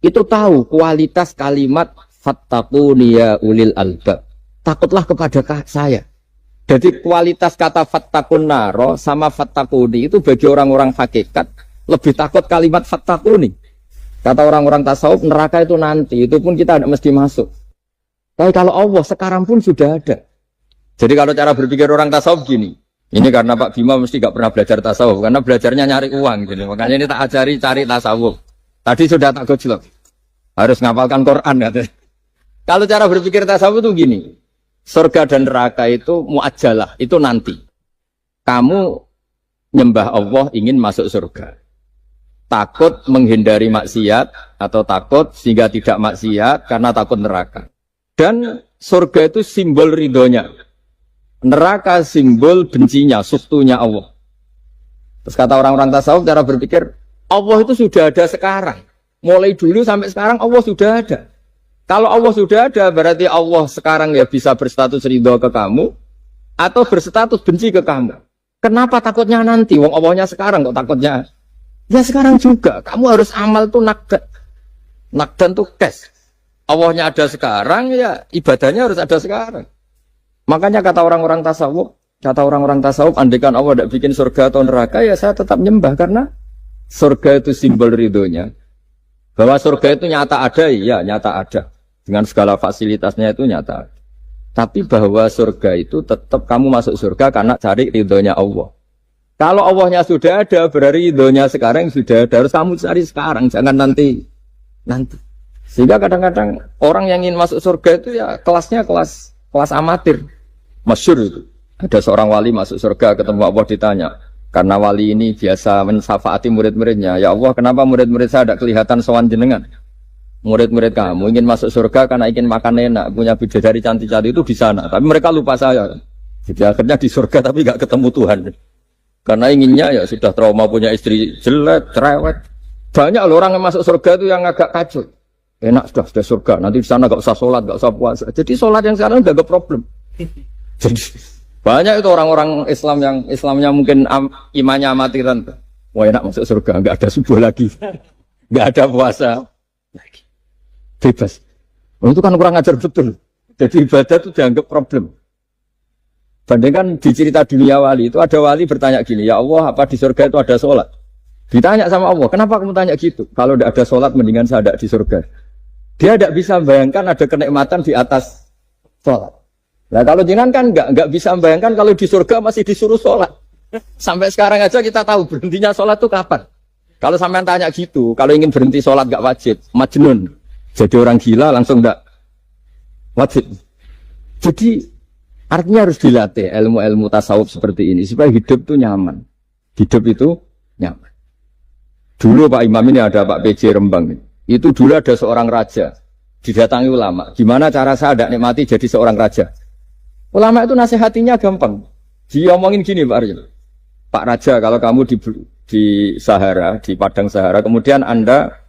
itu tahu kualitas kalimat fattaquni ya ulil albab. Takutlah kepada saya. Jadi kualitas kata fattaqun naro sama fattaquni itu bagi orang-orang hakikat lebih takut kalimat fattaquni. Kata orang-orang tasawuf neraka itu nanti, itu pun kita tidak mesti masuk. Tapi kalau Allah sekarang pun sudah ada. Jadi kalau cara berpikir orang tasawuf gini, ini karena Pak Bima mesti gak pernah belajar tasawuf, karena belajarnya nyari uang. Jadi makanya ini tak ajari cari tasawuf. Tadi sudah tak gojlok, harus ngapalkan Quran katanya. Kalau cara berpikir tasawuf itu gini, surga dan neraka itu muajjalah, itu nanti. Kamu nyembah Allah ingin masuk surga. Takut menghindari maksiat atau takut sehingga tidak maksiat karena takut neraka. Dan surga itu simbol ridhonya. Neraka simbol bencinya, suktunya Allah. Terus kata orang-orang tasawuf cara berpikir, Allah itu sudah ada sekarang. Mulai dulu sampai sekarang Allah sudah ada. Kalau Allah sudah ada, berarti Allah sekarang ya bisa berstatus ridho ke kamu, atau berstatus benci ke kamu. Kenapa takutnya nanti? Wong Allahnya sekarang kok takutnya? Ya sekarang juga. Kamu harus amal tuh nakdan. Nakdan tuh cash. Allahnya ada sekarang, ya ibadahnya harus ada sekarang. Makanya kata orang-orang tasawuf, andaikan Allah tidak bikin surga atau neraka, ya saya tetap nyembah. Karena surga itu simbol ridhonya. Bahwa surga itu nyata ada, ya nyata ada. Dengan segala fasilitasnya itu nyata. Tapi bahwa surga itu tetap kamu masuk surga karena cari ridhonya Allah. Kalau Allahnya sudah ada, berarti ridhonya sekarang sudah ada. Harus kamu cari sekarang, jangan nanti. Sehingga kadang-kadang orang yang ingin masuk surga itu ya kelasnya kelas amatir. Masyhur itu. Ada seorang wali masuk surga, ketemu Allah ditanya. Karena wali ini biasa mensafaati murid-muridnya. Ya Allah, kenapa murid-murid saya tidak kelihatan sowan jenengan? Murid-murid kamu ingin masuk surga karena ingin makan enak, punya bidadari cantik-cantik itu di sana. Tapi mereka lupa saya. Jadi akhirnya di surga tapi nggak ketemu Tuhan. Karena inginnya ya sudah trauma punya istri jelek, cerewet. Banyak loh orang yang masuk surga itu yang agak kacau. Enak sudah surga. Nanti di sana nggak usah sholat, nggak usah puasa. Jadi sholat yang sekarang nggak ada problem. Jadi banyak itu orang-orang Islam yang Islamnya mungkin imannya amatiran. Wah enak masuk surga, nggak ada subuh lagi, nggak ada puasa. Bebas. Itu kan kurang ajar betul. Jadi ibadah itu dianggap problem. Bandingkan di cerita dunia wali itu ada wali bertanya gini, ya Allah apa di surga itu ada sholat? Ditanya sama Allah, kenapa kamu tanya gitu? Kalau tidak ada sholat mendingan saya tidak di surga. Dia tidak bisa membayangkan ada kenikmatan di atas sholat. Nah kalau jangan kan nggak bisa membayangkan kalau di surga masih disuruh sholat. Sampai sekarang aja kita tahu berhentinya sholat itu kapan. Kalau sampean tanya gitu, kalau ingin berhenti sholat nggak wajib, majnun. Jadi orang gila langsung enggak wajib. Jadi artinya harus dilatih ilmu-ilmu tasawuf seperti ini supaya hidup itu nyaman. Hidup itu nyaman. Dulu Pak Imam ini ada Pak PJ Rembang. Itu dulu ada seorang raja didatangi ulama. Gimana cara saya tidak nikmati jadi seorang raja? Ulama itu nasihatinya gampang. Dia omongin gini Pak Aryo. Pak Raja kalau kamu di Sahara, di padang Sahara, kemudian Anda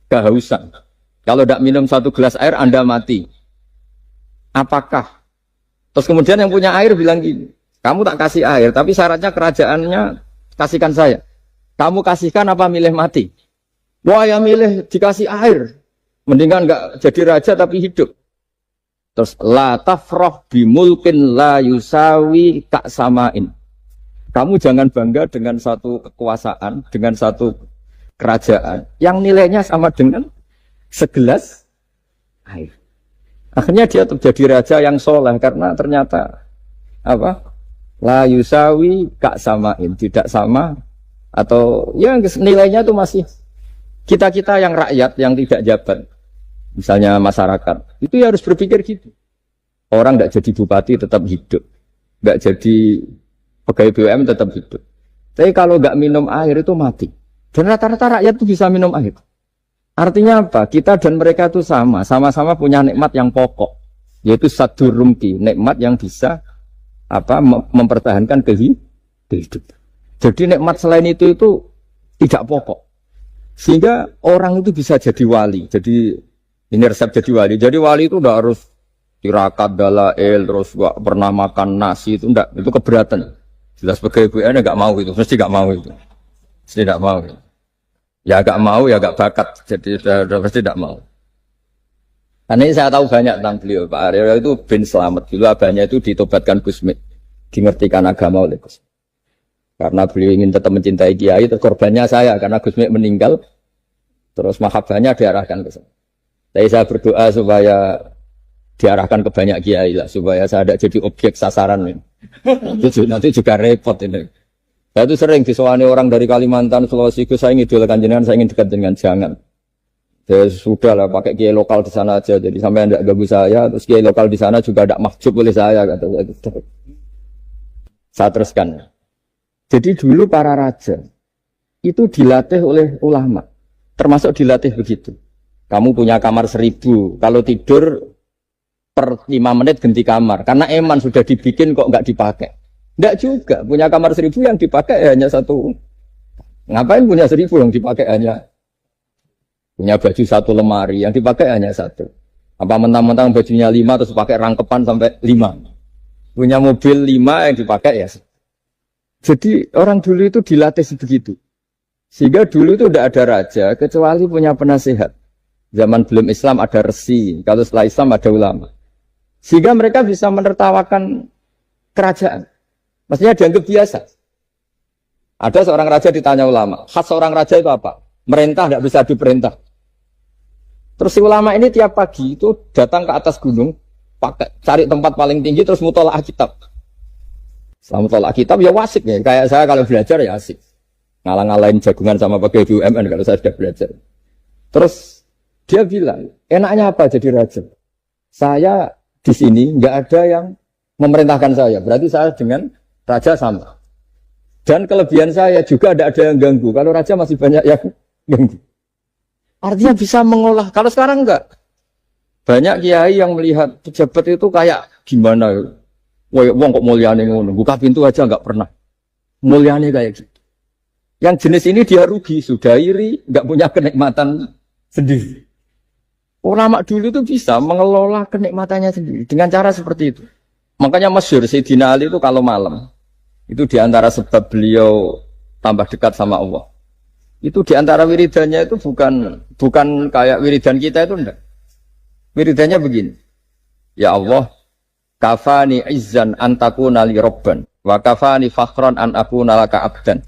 kehausan. Kalau tidak minum satu gelas air, Anda mati. Apakah? Terus kemudian yang punya air bilang gini, kamu tak kasih air, tapi syaratnya kerajaannya kasihkan saya. Kamu kasihkan apa milih mati? Wah ya milih dikasih air. Mendingan nggak jadi raja tapi hidup. Terus la tafrah bimulkin la yusawi kak samain. Kamu jangan bangga dengan satu kekuasaan, dengan satu kerajaan yang nilainya sama dengan segelas air. Akhirnya dia tetap jadi raja yang soleh karena ternyata apa? La yusawi kak samain, tidak sama atau ya nilainya itu masih kita yang rakyat yang tidak jabat, misalnya masyarakat itu ya harus berpikir gitu. Orang tidak jadi bupati tetap hidup, nggak jadi pegawai BUMN tetap hidup. Tapi kalau nggak minum air itu mati. Dan rata-rata rakyat itu bisa minum air. Artinya apa? Kita dan mereka itu sama-sama punya nikmat yang pokok, yaitu sadur rumki, nikmat yang bisa mempertahankan kehidupan. Jadi nikmat selain itu tidak pokok. Sehingga orang itu bisa jadi wali. Jadi ini resep jadi wali. Jadi wali itu tidak harus tirakat dalail terus gak pernah makan nasi itu enggak, itu keberatan. Jelas sebagai BUMN enggak mau itu, mesti enggak mau itu. Mesti enggak mau. Ya enggak mau ya enggak bakat. Jadi sudah pasti enggak mau. Karena ini saya tahu banyak tentang beliau. Pak Aryo itu bin selamat. Dulu abahnya itu ditobatkan Gusmi, dimengertikan agama oleh Gusmi. Karena beliau ingin tetap mencintai Kiai, itu korbannya saya karena Gusmi meninggal. Terus mahabbahnya diarahkan ke saya. Tapi saya berdoa supaya diarahkan ke banyak kiai lah, supaya saya tidak jadi objek sasaran ini. Nanti juga repot ini. Saya itu sering disewani orang dari Kalimantan, Sulawesi, saya ingin idolakan jenengan, saya ingin dekat dengan jangan. Ya sudah lah, pakai kiai lokal di sana aja. Jadi sampai tidak ganggu saya, terus kiai lokal di sana juga tidak mahjub oleh saya. Kata. Saya teruskan. Jadi dulu para raja itu dilatih oleh ulama, termasuk dilatih begitu. Kamu punya kamar 1000, kalau tidur per 5 menit ganti kamar, karena eman sudah dibikin kok nggak dipakai. Nggak juga, punya kamar 1000 yang dipakai hanya satu. Ngapain punya 1000 yang dipakai hanya punya baju satu lemari, yang dipakai hanya satu. Apa mentang-mentang bajunya 5 terus pakai rangkepan sampai 5. Punya mobil 5 yang dipakai ya. Jadi orang dulu itu dilatih sebegitu. Sehingga dulu itu tidak ada raja kecuali punya penasehat. Zaman belum Islam ada resi, kalau setelah Islam ada ulama. Sehingga mereka bisa menertawakan kerajaan. Maksudnya dianggap biasa. Ada seorang raja ditanya ulama, khas seorang raja itu apa? Merintah tidak bisa diperintah. Terus si ulama ini tiap pagi itu datang ke atas gunung, cari tempat paling tinggi terus mutola'ah kitab. Setelah mutola'ah kitab ya wasik ya. Kayak saya kalau belajar ya asik. Ngalang-ngalain jagungan sama pegawai BUMN kalau saya sudah belajar. Terus dia bilang, enaknya apa jadi raja? Saya di sini nggak ada yang memerintahkan saya. Berarti saya dengan raja sama. Dan kelebihan saya juga tidak ada yang ganggu. Kalau raja masih banyak yang ganggu. Artinya bisa mengolah. Kalau sekarang enggak. Banyak kiai yang melihat pejabat itu kayak gimana. Wong kok mulyane ngono. Buka pintu aja enggak pernah. Mulyane kayak gitu. Yang jenis ini dia rugi. Sudah iri. Enggak punya kenikmatan sendiri. Ulama dulu itu bisa mengelola kenikmatannya sendiri. Dengan cara seperti itu. Makanya masyhur Sayyidina Ali itu kalau malam. Itu diantara sebab beliau tambah dekat sama Allah. Itu diantara wiridannya itu bukan kayak wiridan kita itu enggak. Wiridannya begini. Ya Allah, kafani izzan antakuna li robban, wa kafani fakhran an akuna laka abdan.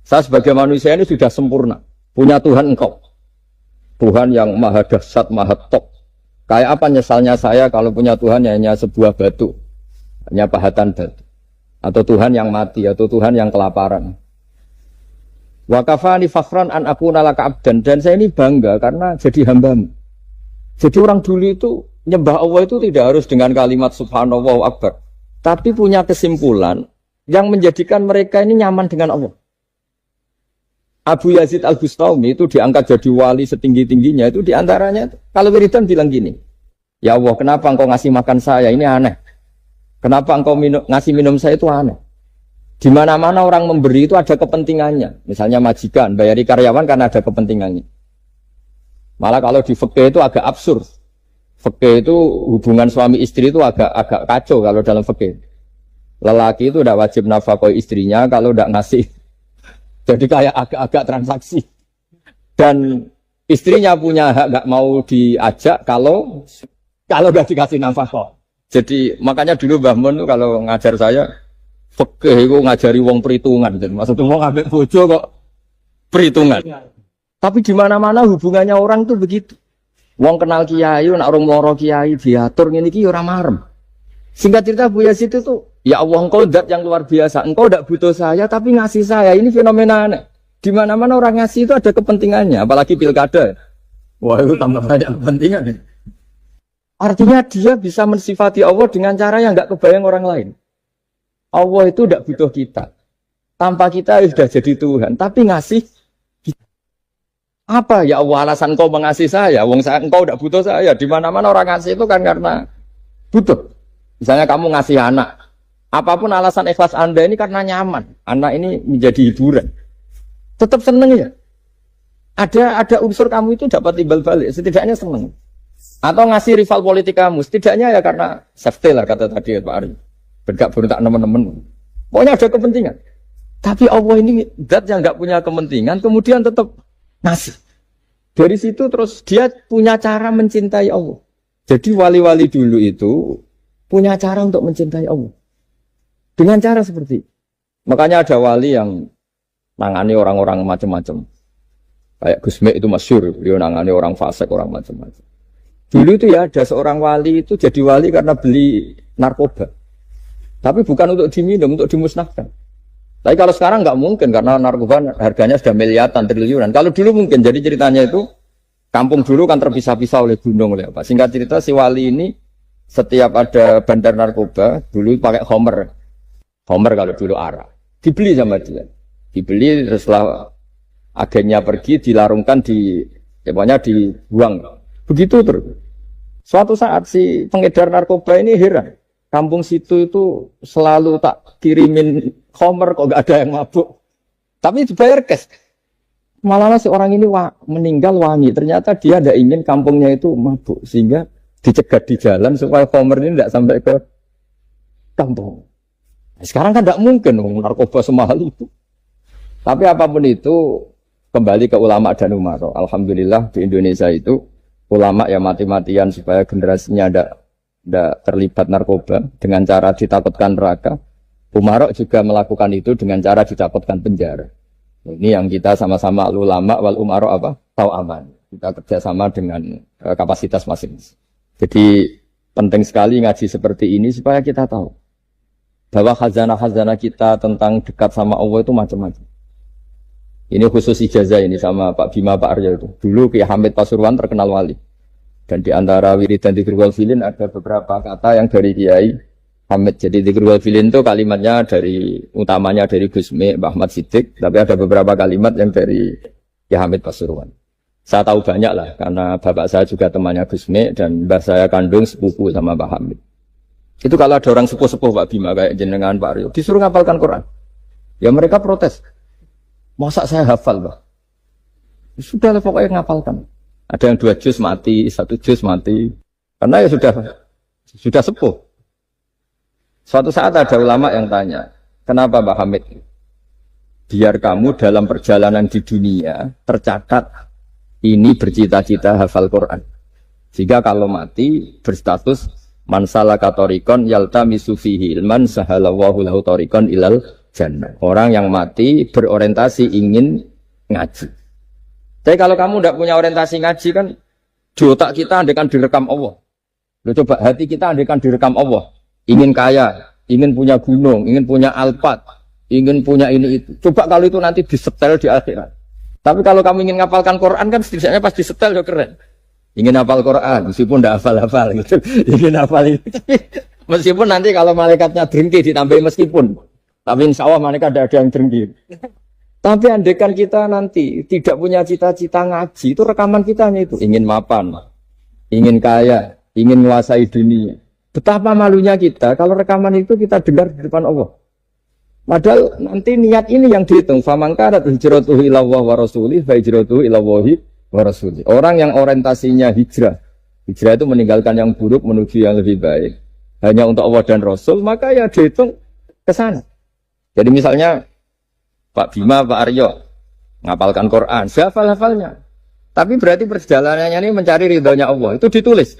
Saya sebagai manusia ini sudah sempurna. Punya Tuhan engkau. Tuhan yang maha dahsyat, maha top. Kayak apa nyesalnya saya kalau punya Tuhan hanya sebuah batu. Hanya pahatan batu. Atau Tuhan yang mati, atau Tuhan yang kelaparan. Wa kafani fakhran an akuna laka abdan. Dan saya ini bangga karena jadi hambamu. Jadi orang dulu itu nyembah Allah itu tidak harus dengan kalimat subhanallah wa akbar. Tapi punya kesimpulan yang menjadikan mereka ini nyaman dengan Allah. Abu Yazid Al-Bustami itu diangkat jadi wali setinggi-tingginya. Itu diantaranya, kalau wiridan bilang gini. Ya Allah, kenapa engkau ngasih makan saya? Ini aneh. Kenapa engkau ngasih minum saya itu aneh. Di mana-mana orang memberi itu ada kepentingannya. Misalnya majikan, bayari karyawan karena ada kepentingannya. Malah kalau di fikih itu agak absurd. Fikih itu hubungan suami istri itu agak kacau kalau dalam fikih. Lelaki itu tidak wajib nafkahi istrinya kalau tidak ngasih. Jadi kayak agak-agak transaksi. Dan istrinya punya hak nggak mau diajak kalau nggak dikasih nafkah. Jadi makanya dulu Mbah Mun tuh kalau ngajar saya fikih itu ngajari wong perhitungan. Jadi maksudnya wong ambek bojo kok perhitungan. Tapi di mana-mana hubungannya orang tuh begitu. Wong kenal kiai, nak orang loro kiai diatur ngene iki ora marem. Singkat cerita Bu Yazid itu tuh, ya Allah engkau zat yang luar biasa. Engkau tidak butuh saya tapi ngasih saya. Ini fenomena aneh. Di mana-mana orang ngasih itu ada kepentingannya, apalagi pilkada. Wah, itu tambah banyak kepentingan. Artinya dia bisa mensifati Allah dengan cara yang enggak kebayang orang lain. Allah itu tidak butuh kita. Tanpa kita sudah jadi Tuhan, tapi ngasih kita. Apa ya Allah alasan kau mengasih saya? Engkau tidak butuh saya. Di mana-mana orang ngasih itu kan karena butuh. Misalnya kamu ngasih anak, apapun alasan ikhlas Anda ini karena nyaman. Anak ini menjadi hiburan. Tetap seneng ya. Ada unsur kamu itu dapat timbal balik, setidaknya seneng. Atau ngasih rival politik kamu, setidaknya ya karena safety lah kata tadi Pak Ari. Bergabung tak teman-teman. Pokoknya ada kepentingan. Tapi Allah ini zat yang nggak punya kepentingan, kemudian tetap ngasih. Dari situ terus dia punya cara mencintai Allah. Jadi wali-wali dulu itu punya cara untuk mencintai Allah. Dengan cara seperti itu. Makanya ada wali yang nangani orang-orang macam-macam. Kayak Gusme itu masyhur, beliau nangani orang fasik, orang macam-macam. Dulu itu ya ada seorang wali itu jadi wali karena beli narkoba. Tapi bukan untuk diminum, untuk dimusnahkan. Tapi kalau sekarang nggak mungkin karena narkoba harganya sudah miliaran, triliunan. Kalau dulu mungkin, jadi ceritanya itu kampung dulu kan terpisah-pisah oleh gunung, oleh apa. Singkat cerita si wali ini setiap ada bandar narkoba, dulu pakai Homer. Homer kalau dulu arah. Dibeli sama dia. Dibeli setelah agennya pergi, dilarungkan pokoknya dibuang. Begitu terus. Suatu saat si pengedar narkoba ini heran. Kampung situ itu selalu tak kirimin Homer kok gak ada yang mabuk. Tapi dibayar cash. Malah si orang ini meninggal wangi. Ternyata dia tidak ingin kampungnya itu mabuk. Sehingga dicegat di jalan supaya Homer ini tidak sampai ke kampung. Nah, sekarang kan tidak mungkin narkoba semahal itu. Tapi apapun itu kembali ke ulama dan umaro. Alhamdulillah di Indonesia itu ulama ya mati-matian supaya generasinya tidak terlibat narkoba dengan cara ditakutkan neraka. Umaro juga melakukan itu dengan cara ditakutkan penjara. Ini yang kita sama-sama ulama wal umaro tahu aman. Kita kerjasama dengan kapasitas masing-masing. Jadi penting sekali ngaji seperti ini supaya kita tahu bahwa khazanah-khazanah kita tentang dekat sama Allah itu macam-macam. Ini khusus ijazah ini sama Pak Bima Pak Arya itu. Dulu Kiai Hamid Pasuruan terkenal wali. Dan di antara wirid dan dzikrul wal filin ada beberapa kata yang dari Kiai Hamid. Jadi dzikrul wal filin itu kalimatnya utamanya dari Gusme, Mbah Ahmad Siddiq, tapi ada beberapa kalimat yang dari Kiai Hamid Pasuruan. Saya tahu banyak lah, karena bapak saya juga temannya Gusme, dan mbah saya kandung sepupu sama Pak Hamid. Itu kalau ada orang sepuh-sepuh Pak Bima, kayak jenengan Pak Aryo, disuruh ngapalkan Quran. Ya mereka protes. Masa saya hafal, Pak? Sudah lah pokoknya ngapalkan. Ada yang 2 juz mati, 1 juz mati. Karena ya sudah sepuh. Suatu saat ada ulama yang tanya, kenapa Pak Hamid? Biar kamu dalam perjalanan di dunia tercatat ini bercita-cita hafal Quran. Sehingga kalau mati berstatus man salaka tariqan yaltamisu fihi ilman sahalallahu lahu tariqan ilal jannah. Orang yang mati berorientasi ingin ngaji. Tapi kalau kamu tidak punya orientasi ngaji kan di otak kita andaikan direkam Allah. Loh, coba hati kita andaikan direkam Allah. Ingin kaya, ingin punya gunung, ingin punya alpat, ingin punya ini itu. Coba kalau itu nanti disetel di akhirat. Tapi kalau kamu ingin ngapalkan Quran kan setidaknya pas disetel ya keren. Ingin hafal Quran, meskipun tidak hafal-hafal gitu. Ingin hafal itu. Meskipun nanti kalau malaikatnya drengki ditambahin meskipun. Tapi insya Allah malaikat ada yang drengki. Tapi andaikan kita nanti tidak punya cita-cita ngaji, itu rekaman kita hanya itu. Ingin mapan, ingin kaya, ingin menguasai dunia. Betapa malunya kita kalau rekaman itu kita dengar di depan Allah. Padahal nanti niat ini yang dihitung. Famangkanat hijratuhu ilallah wa rasulih fa hijratuhu ilallahi wa rasulih. Orang yang orientasinya hijrah. Hijrah itu meninggalkan yang buruk menuju yang lebih baik. Hanya untuk Allah dan Rasul, maka ya dihitung ke sana. Jadi misalnya Pak Bima, Pak Aryo ngapalkan Quran, hafal-hafalnya. Tapi berarti perjalanannya ini mencari ridhonya Allah. Itu ditulis.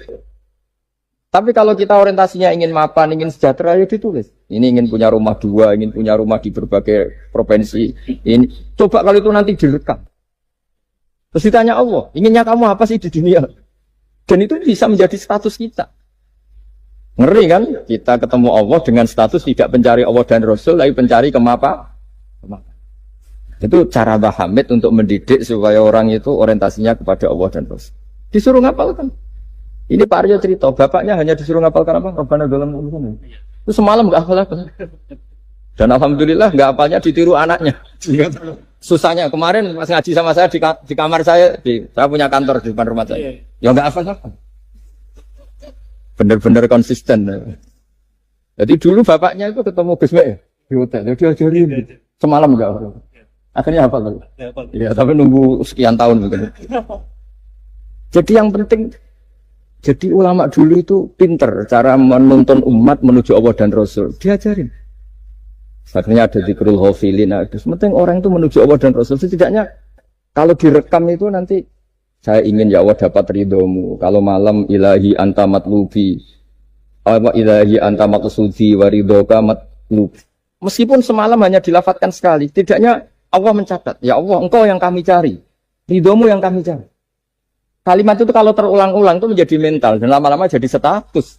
Tapi kalau kita orientasinya ingin mapan, ingin sejahtera, ya ditulis. Ini ingin punya rumah 2, ingin punya rumah di berbagai provinsi. Ini coba kalau itu nanti direkam. Terus ditanya Allah, inginnya kamu apa sih di dunia? Dan itu bisa menjadi status kita. Ngeri kan? Kita ketemu Allah dengan status tidak pencari Allah dan Rasul, tapi pencari kemapa? Itu cara Mbah Hamid untuk mendidik supaya orang itu orientasinya kepada Allah dan Rasul. Disuruh ngapalkan. Ini Pak Aryo cerita, bapaknya hanya disuruh ngapalkan apa? Rabbana dalam urusan. Itu semalam nggak hafal apa? Dan alhamdulillah nggak hafalnya ditiru anaknya. Susahnya kemarin pas ngaji sama saya di kamar saya, saya punya kantor di depan rumah saya. Ya nggak hafal. Bener-bener konsisten. Jadi dulu bapaknya itu ketemu Gus Mek di hotel, dia diajarin semalam enggak hafal. Akhirnya hafal. Iya, tapi nunggu sekian tahun mungkin. Jadi yang penting, jadi ulama dulu itu pinter cara menuntun umat menuju Allah dan Rasul. Diajarin. Akhirnya ada dzikrul ghafilin. Penting orang itu menuju Allah dan Rasul. Setidaknya kalau direkam itu nanti saya ingin ya Allah dapat ridhomu. Kalau malam ilahi anta matlubi, ilahi anta maksudi wa ridhoka matlubi. Meskipun semalam hanya dilafatkan sekali, tidaknya Allah mencatat, ya Allah engkau yang kami cari, ridhomu yang kami cari. Kalimat itu kalau terulang-ulang itu menjadi mental dan lama-lama jadi status.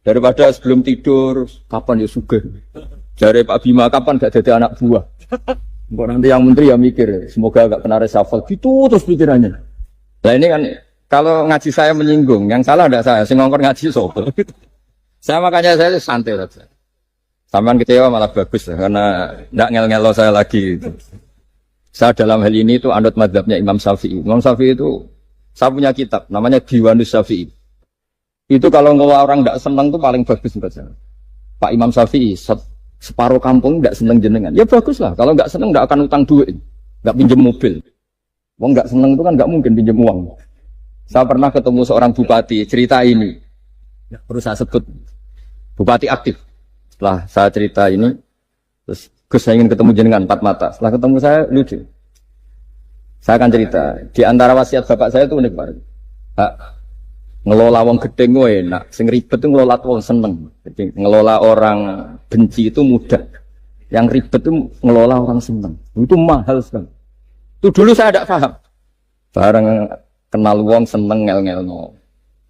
Daripada sebelum tidur, kapan ya sugih. Jare Pak Bima kapan gak jadi anak buah. Kok nanti yang menteri ya mikir, semoga gak kena reshuffle. Gitu terus pikirannya. Nah ini kan kalau ngaji saya menyinggung, yang salah ada saya, sing ngongkor ngaji sopo. Saya makanya saya santai saja. Sampean kecewa malah bagus karena ndak ngel-ngelo saya lagi. Gitu. Saya dalam hal ini itu anut mazhabnya Imam Syafi'i. Imam Syafi'i itu saya punya kitab namanya Diwanus Syafi'i. Itu kalau orang ndak senang tuh paling bagus menurut saya. Pak Imam Syafi'i separuh kampung ndak senang jenengan. Ya bagus lah. Kalau nggak senang ndak akan utang duit, nggak pinjam mobil. Wong nggak seneng itu kan nggak mungkin pinjam uang. Saya pernah ketemu seorang bupati cerita ini, perlu saya sebut bupati aktif. Setelah saya cerita ini, terus Gus saya ingin ketemu jenengan 4 mata. Setelah ketemu saya lucu. Saya akan cerita. Di antara wasiat bapak saya itu unik banget. Ngelola wong gedeng gue enak, sing ribet itu ngelola wong seneng. Jadi ngelola orang benci itu mudah. Yang ribet itu ngelola orang seneng. Itu mahal sekali. Itu dulu saya tidak paham. Bareng kenal wong seneng ngel-ngel no.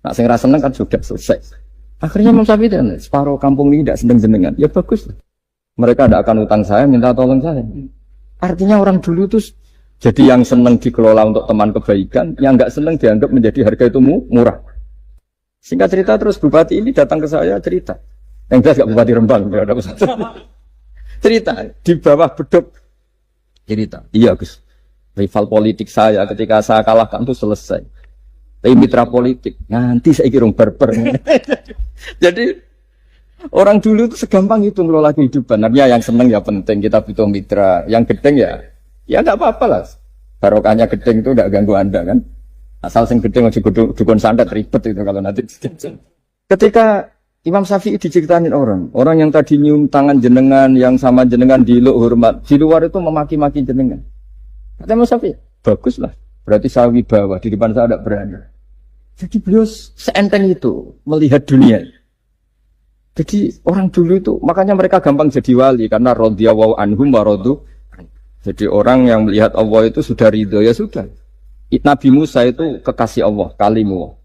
Nak sing ra seneng kan sudah selesai. Akhirnya Imam Syafi'i dan separuh kampung ini tidak seneng jenengan. Ya bagus. Mereka tidak akan utang saya, minta tolong saya. Artinya orang dulu itu jadi yang seneng dikelola untuk teman kebaikan, yang nggak seneng dianggap menjadi harga itu murah. Singkat cerita terus bupati ini datang ke saya cerita. Yang jelas gak bupati Rembang, ya ada usah. Cerita di bawah beduk. Cerita. Iya Gus. Rival politik saya ketika saya kalahkan itu selesai. Tapi mitra politik nanti saya kira barber. Jadi orang dulu itu segampang itu ngelola kehidupan. Artinya yang seneng ya penting kita butuh mitra. Yang gedeng ya nggak apa-apa lah. Barokahnya gedeng itu nggak ganggu Anda kan. Asal sing gedeng aja dukun santet ribet itu kalau nanti. Ketika Imam Syafi'i diceritain orang yang tadi nyium tangan jenengan, yang sama jenengan diluk hormat, di luar itu memaki-maki jenengan. Kata Imam Syafi'i, bagus lah. Berarti saya wibawa, di depan saya tidak berani. Jadi beliau seenteng itu melihat dunia. Jadi orang dulu itu, makanya mereka gampang jadi wali. Karena radhiyallahu anhum wa radu. Jadi orang yang melihat Allah itu sudah ridho, ya sudah. Nabi Musa itu kekasih Allah, kalimullah.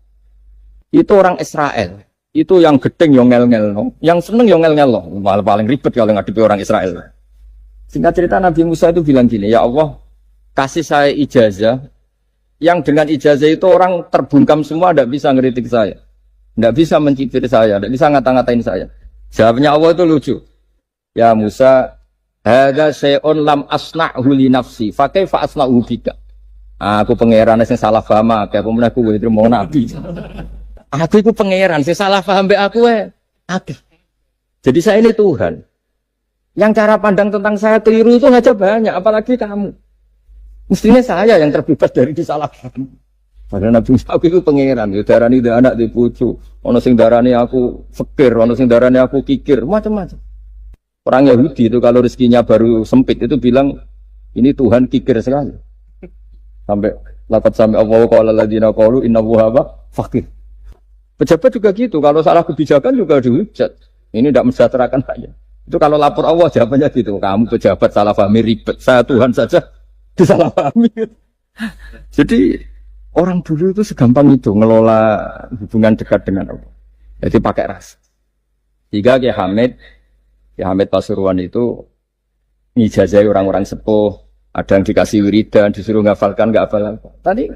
Itu orang Israel. Itu yang gedeng, yang ngel-ngel. No. Yang seneng, yang ngel-ngel. No. Malah paling ribet kalau ngadepi orang Israel. Singkat cerita Nabi Musa itu bilang gini, ya Allah, kasih saya ijazah, yang dengan ijazah itu orang terbungkam semua, tidak bisa ngeritik saya, tidak bisa mencibir saya, tidak bisa ngata-ngatain saya. Jawabnya Allah itu lucu. Ya Musa, hadza syai'un lam asna'hu li nafsi, fa kaifa asna'hu bika. Aku pangeran sing salah paham akeh, pemen aku itu mau nabi. Aku itu pangeran sing salah paham mbek aku akeh. Jadi saya ini Tuhan. Yang cara pandang tentang saya keliru itu aja banyak, apalagi kamu. Mestinya saya yang terbebas dari disalahkan. Padahal Nabi Musa itu pangeran, ya darani anak di pucu, ono sing darani aku fakir, ono sing darani aku kikir, macam-macam. Orang Yahudi itu kalau rezekinya baru sempit itu bilang ini Tuhan kikir sekali. Sampai laqad sami Allahu qala alladziina qalu innahu fakir. Pejabat juga gitu, kalau salah kebijakan juga dihujat. Ini tidak mensejahterakan rakyat. Itu kalau lapor Allah jawabannya gitu, kamu pejabat salah pahami ribet, saya Tuhan saja disalahpahami. Jadi Orang dulu itu segampang itu ngelola hubungan dekat dengan Allah. Jadi pakai rasa. Jika Ki Hamid Pasuruan itu ngijazai orang-orang sepuh, ada yang dikasih wiridan, disuruh ngafalkan, nggak hafal.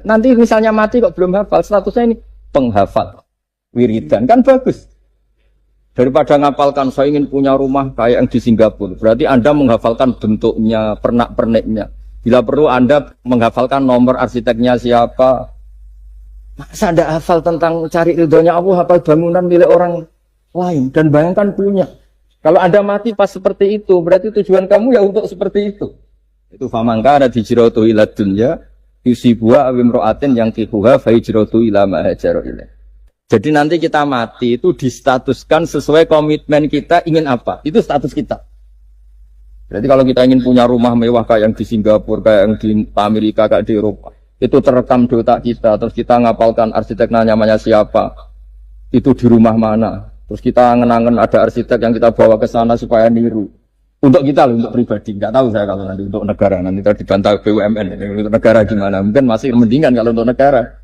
Nanti misalnya mati kok belum hafal, statusnya ini penghafal wiridan, kan bagus. Daripada ngapalkan, saya ingin punya rumah kayak yang di Singapura. Berarti Anda menghafalkan bentuknya, pernak-perniknya. Bila perlu Anda menghafalkan nomor arsiteknya siapa. Masa Anda hafal tentang cari ridhonya Allah, hafal bangunan milik orang lain. Dan bayangkan punya. Kalau Anda mati pas seperti itu, berarti tujuan kamu ya untuk seperti itu. Itu famangka ada hijratu ila dunya, yusibuha awimro'atin yang tihuha fa hijratu ila ma'hajaru ilaih. Jadi nanti kita mati itu distatuskan sesuai komitmen kita ingin apa. Itu status kita. Jadi kalau kita ingin punya rumah mewah kayak yang di Singapura, kayak yang di Amerika, kayak di Eropa. Itu terekam di otak kita. Terus kita ngapalkan arsiteknya namanya siapa. Itu di rumah mana. Terus kita ngenangan ada arsitek yang kita bawa ke sana supaya niru. Untuk kita loh, untuk pribadi. Nggak tahu saya kalau nanti untuk negara. Nanti kita dibantah BUMN. Untuk negara gimana. Mungkin masih mendingan kalau untuk negara.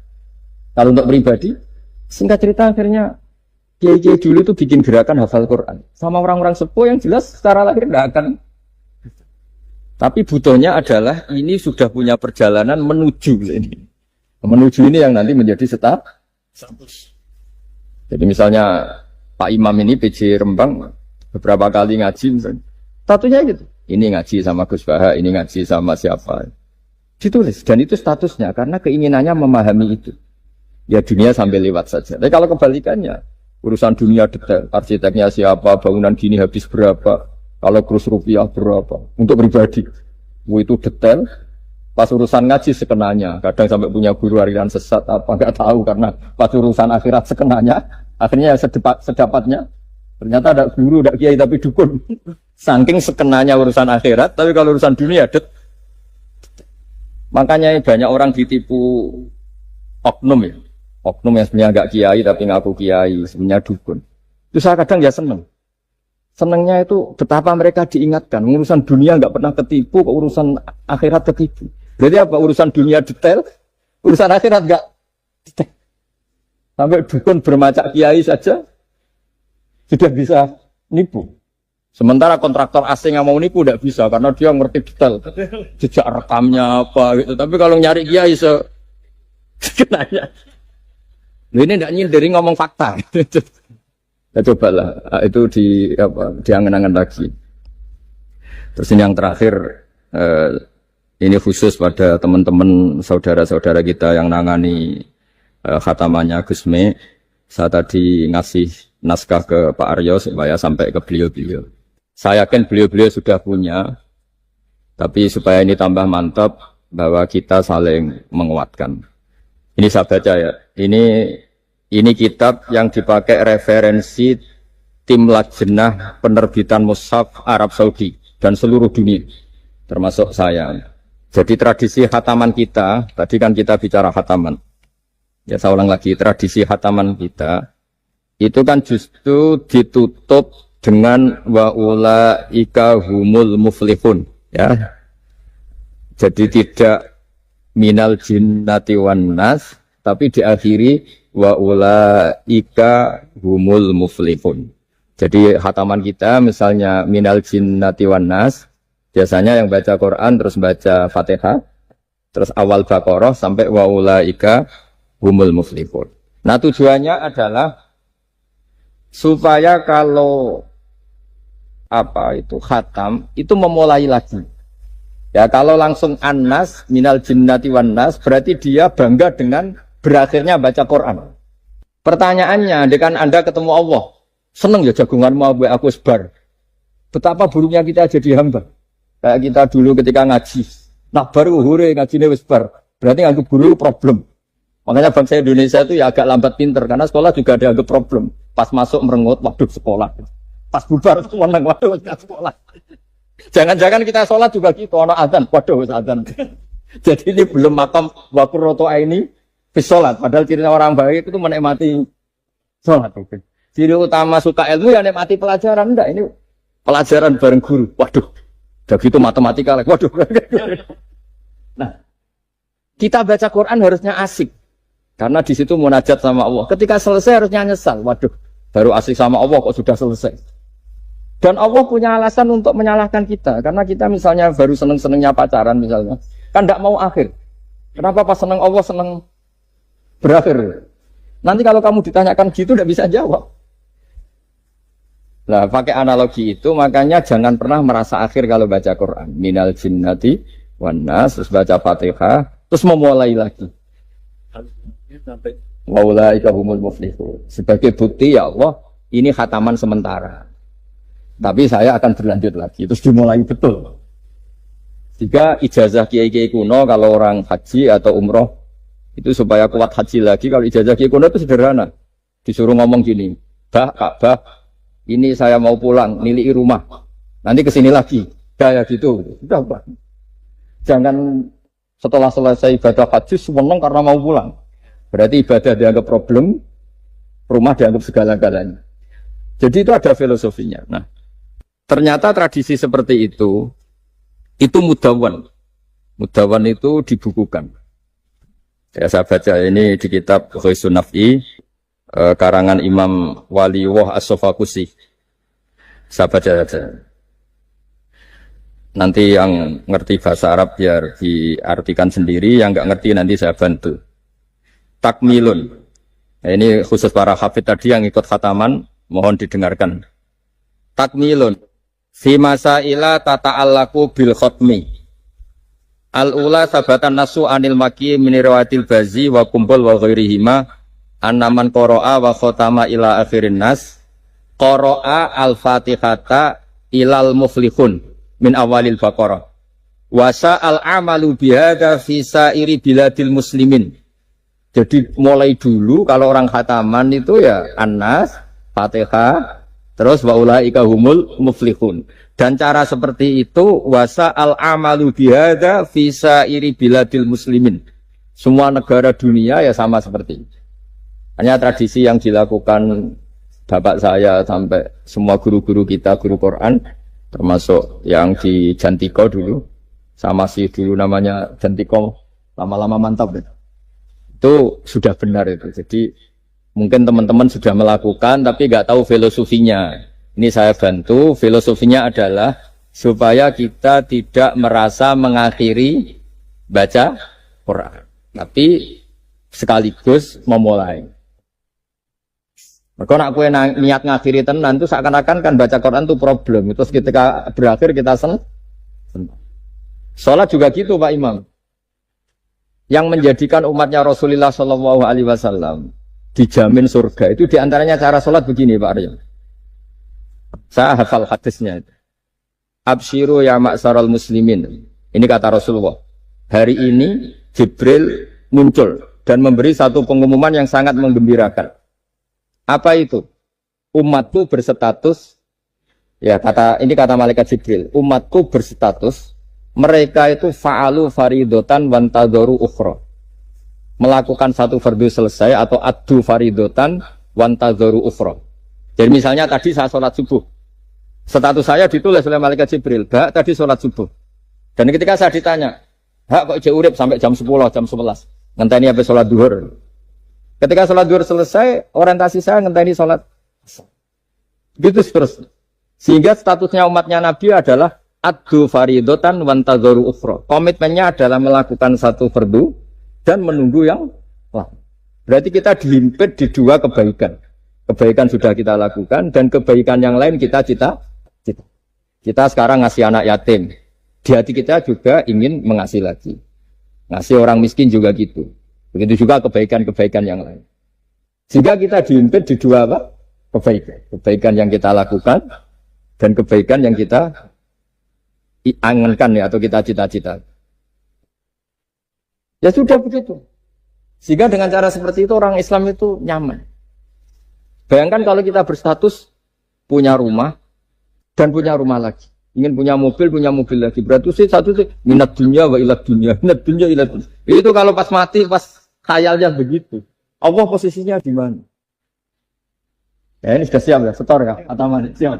Kalau untuk pribadi. Singkat cerita akhirnya kiai-kiai dulu itu bikin gerakan hafal Quran sama orang-orang sepuh yang jelas secara lahir tidak akan. Tapi butuhnya adalah ini sudah punya perjalanan menuju ini. Menuju ini yang nanti menjadi status. Jadi misalnya Pak Imam ini PJ Rembang beberapa kali ngaji misalnya. Statusnya gitu. Ini ngaji sama Gus Baha, ini ngaji sama siapa. Ditulis dan itu statusnya karena keinginannya memahami itu. Ya dunia sampai lewat saja. Tapi kalau kebalikannya, urusan dunia detail, arsiteknya siapa, bangunan gini habis berapa, kalau kurs rupiah berapa, untuk pribadi, itu detail. Pas urusan ngaji sekenanya, kadang sampai punya guru aliran sesat apa nggak tahu karena pas urusan akhirat sekenanya, akhirnya sedapatnya. Ternyata ada guru, ada kiai tapi dukun. Saking sekenanya urusan akhirat, tapi kalau urusan dunia makanya banyak orang ditipu oknum ya. Oknum yang sebenarnya agak kiai tapi ngaku kiai, sebenarnya dukun. Itu saya kadang ya seneng. Senengnya itu betapa mereka diingatkan. Urusan dunia nggak pernah ketipu, kok urusan akhirat ketipu. Berarti apa? Urusan dunia detail, urusan akhirat nggak detail. Sampai dukun bermacak kiai saja sudah bisa nipu. Sementara kontraktor asing yang mau nipu tidak bisa karena dia ngerti detail, jejak rekamnya apa gitu. Tapi kalau nyari kiai sekenanya. Ini tidak nyindir ngomong fakta. Ya cobalah itu diangen-angen lagi. Terus ini yang terakhir ini khusus pada teman-teman saudara-saudara kita yang nangani khatamannya Gusme. Saya tadi ngasih naskah ke Pak Aryo supaya sampai ke beliau-beliau. Saya yakin beliau-beliau sudah punya, tapi supaya ini tambah mantap bahwa kita saling menguatkan. Ini saya baca ya. Ini kitab yang dipakai referensi tim lajnah penerbitan mushaf Arab Saudi dan seluruh dunia, termasuk saya. Jadi tradisi khataman kita, tadi kan kita bicara khataman. Ya saya ulang lagi, tradisi khataman kita itu kan justru ditutup dengan wa ulaika humul muflihun, ya. Jadi tidak minal jinnati wan nas, tapi diakhiri wa ulaika humul muflihun. Jadi khataman kita misalnya minal jinnati wan nas, biasanya yang baca Quran terus baca Fatihah, terus awal Baqarah sampai wa ulaika humul muflihun. Nah tujuannya adalah supaya kalau khatam itu memulai lagi. Ya kalau langsung an-nas minal jinnati wan nas berarti dia bangga dengan berakhirnya baca Quran. Pertanyaannya, dengan Anda ketemu Allah, seneng ya jagunganmu aku sebar. Betapa buruknya kita jadi hamba. Kayak kita dulu ketika ngaji. Nah baru hure ngajinya sebar. Berarti nganggep guru problem. Makanya bangsa Indonesia itu ya agak lambat pinter karena sekolah juga ada agak problem. Pas masuk merengut, waduh sekolah. Pas bubar sekolah, waduh sekolah. Jangan-jangan kita sholat juga gitu, ono adzan, waduh adzan. Jadi ini belum makam wakuroto ini sholat. Padahal ciri orang baik itu menikmati sholat. Ciri utama suka ilmu ya menikmati pelajaran. Enggak, ini pelajaran bareng guru. Waduh, udah gitu matematika lagi. Waduh. Nah, kita baca Quran harusnya asik. Karena di situ munajat sama Allah. Ketika selesai harusnya nyesal. Waduh, baru asik sama Allah kok sudah selesai. Dan Allah punya alasan untuk menyalahkan kita. Karena kita misalnya baru seneng-senengnya pacaran misalnya. Kan tidak mau akhir. Kenapa pas seneng Allah seneng berakhir? Nanti kalau kamu ditanyakan gitu tidak bisa jawab. Nah, pakai analogi itu makanya jangan pernah merasa akhir kalau baca Quran. Minal jinnati wan nas, terus baca Fatihah, terus memulai lagi. Wa ulaika humul muflihun. Sebagai bukti ya Allah, ini khataman sementara. Tapi saya akan berlanjut lagi, terus dimulai betul. Jika ijazah kiai-kiai kuno kalau orang haji atau umroh itu supaya kuat haji lagi, kalau ijazah kiai kuno itu sederhana. Disuruh ngomong gini, Ka'bah, ini saya mau pulang, nilai rumah. Nanti kesini lagi, kayak gitu. Sudah, Pak. Jangan setelah selesai ibadah haji seneng karena mau pulang. Berarti ibadah dianggap problem, rumah dianggap segala-galanya. Jadi itu ada filosofinya. Nah, ternyata tradisi seperti itu mudawwan. Mudawwan itu dibukukan. Ya, saya baca ini di kitab Ghoisun Naf'i, karangan Imam Waliullah As-Sofakusi. Saya baca saja. Nanti yang ngerti bahasa Arab biar diartikan sendiri, yang nggak ngerti nanti saya bantu. Takmilun. Nah, ini khusus para hafid tadi yang ikut khataman, mohon didengarkan. Takmilun. Fi masaila tata'allaku bil khotmi. Al-ula sabatan nasu anil maki minirawatil bazi wa kumpul wa ghairihima. Annaman qara'a wa khotama ila akhirin nas qara'a al-fatihata ilal muflihun min awalil baqarah wa sa'al amalu bihadza fi sa'iri biladil muslimin. Jadi mulai dulu kalau orang khataman itu ya An-Nas, Fatihah, terus wa ulaika humul muflihun. Dan cara seperti itu wa sa'al amalu bihadza fi sa'iri biladil muslimin. Semua negara dunia ya sama seperti itu. Hanya tradisi yang dilakukan bapak saya sampai semua guru-guru kita, guru Quran, termasuk yang di Jantiko dulu, sama si dulu namanya Jantiko, lama-lama mantap. Itu sudah benar itu. Jadi mungkin teman-teman sudah melakukan, tapi nggak tahu filosofinya. Ini saya bantu, filosofinya adalah supaya kita tidak merasa mengakhiri baca Quran, tapi sekaligus memulai. Mereka nak kue niat ngakhiri tenan itu seakan-akan kan baca Quran itu problem. Terus ketika berakhir kita senang. Sholat juga gitu Pak Imam. Yang menjadikan umatnya Rasulullah Shallallahu Alaihi Wasallam dijamin surga itu diantaranya cara sholat begini Pak Aryo. Saya hafal hadisnya. Absyiru ya ma'saral muslimin. Ini kata Rasulullah. Hari ini Jibril muncul dan memberi satu pengumuman yang sangat menggembirakan. Apa itu? Umatku berstatus, ya ini kata malaikat Jibril, umatku berstatus, mereka itu fa'alu faridotan wantadoru ukhra. Melakukan satu fardu selesai atau addu faridotan wantadoru ukhra. Jadi misalnya tadi saya sholat subuh, status saya ditulis oleh malaikat Jibril, Hak tadi sholat subuh. Dan ketika saya ditanya, Hak kok jauh urip sampai jam 10, jam 11, ngenteni habis sholat duhur. Ketika sholat duhur selesai, orientasi saya ngenteni sholat. Gitu terus. Sehingga statusnya umatnya Nabi adalah addu faridotan wantazoru ukhra. Komitmennya adalah melakukan satu fardu dan menunggu yang lain. Berarti kita dihimpit di dua kebaikan. Kebaikan sudah kita lakukan dan kebaikan yang lain kita cita. Kita sekarang ngasih anak yatim. Di hati kita juga ingin mengasih lagi. Ngasih orang miskin juga gitu. Begitu juga kebaikan-kebaikan yang lain. Sehingga kita dihimpit di dua apa? Kebaikan. Kebaikan yang kita lakukan dan kebaikan yang kita angankan ya, atau kita cita-cita. Ya sudah begitu. Sehingga dengan cara seperti itu orang Islam itu nyaman. Bayangkan kalau kita berstatus punya rumah dan punya rumah lagi. Ingin punya mobil lagi. Berarti satu sih minat dunia wa ilat dunia. Minat dunia ilat dunia. Itu kalau pas mati, pas khayalnya begitu. Allah posisinya di mana? Ya ini sudah siap ya, setor ya, Ataman. Siap.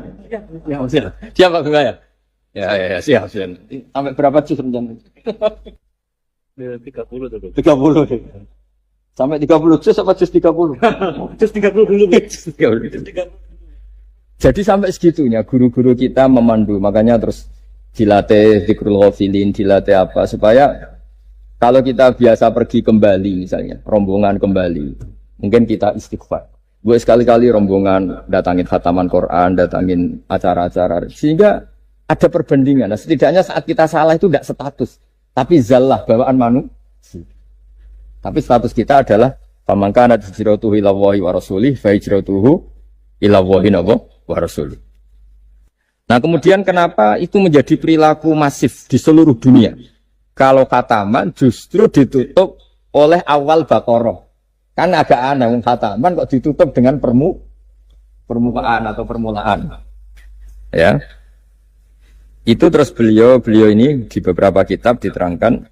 Ya, siap. Siap Pak Bunga ya? Ya, siap. Sampai berapa juz rencana? 30 tuh. 30. Sampai 30 juz apa juz 30? Terus 30 dulu. Juz 30. Jadi sampai segitunya guru-guru kita memandu, makanya terus dilatih dzikrul ghafilin, dilatih apa supaya kalau kita biasa pergi kembali misalnya, rombongan kembali, mungkin kita istighfar. Gue sekali-kali rombongan datangin khataman Quran, datangin acara-acara, sehingga ada perbandingan. Nah, setidaknya saat kita salah itu tidak status, tapi zallah bawaan manusia. Tapi status kita adalah pamangkana hijratuhu ila Allahi wa rasulih, fa hijratuhu ila Allahi wa rasulih. Nah, kemudian kenapa itu menjadi perilaku masif di seluruh dunia? Kalau khataman justru ditutup oleh awal Baqarah. Kan agak aneh, khataman kok ditutup dengan permukaan atau permulaan. Ya. Itu terus beliau ini di beberapa kitab diterangkan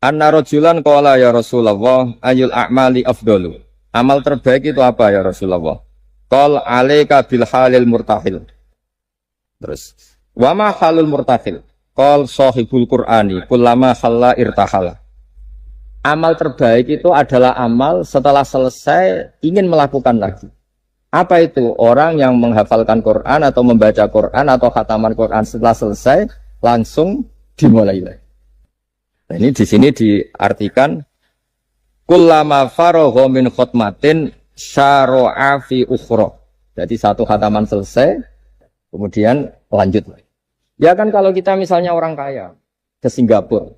anna rajulan qala ya Rasulullah ayul a'mali afdalu. Amal terbaik itu apa ya Rasulullah? Qal alaika bil halil murtahil. Terus wa ma halul murtahil? Qal sahibul Qur'ani kullama khalla irtahala. Amal terbaik itu adalah amal setelah selesai ingin melakukan lagi. Apa itu? Orang yang menghafalkan Quran atau membaca Quran atau khataman Quran setelah selesai langsung dimulai lagi. Nah, ini di sini diartikan kullama faragha min khutmatin syara'a fi ukhra. Jadi satu khataman selesai kemudian lanjut lagi. Ya kan kalau kita misalnya orang kaya ke Singapura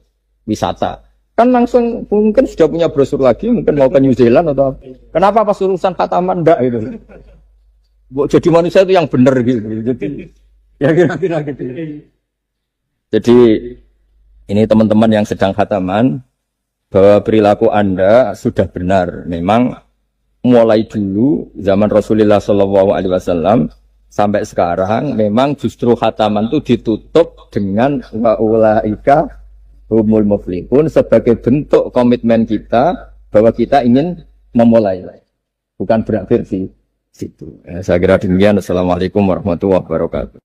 wisata, kan langsung mungkin sudah punya brosur lagi, mungkin mau ke New Zealand atau apa. Kenapa pas urusan khataman enggak gitu? Jadi manusia itu yang benar gitu. Jadi ya kira-kira gitu. Jadi ini teman-teman yang sedang khataman bahwa perilaku Anda sudah benar. Memang mulai dulu zaman Rasulullah SAW sampai sekarang memang justru khataman itu ditutup dengan wa ulaika humul muflihun sebagai bentuk komitmen kita bahwa kita ingin memulai, bukan berakhir di situ. Saya kira demikian. Assalamualaikum warahmatullahi wabarakatuh.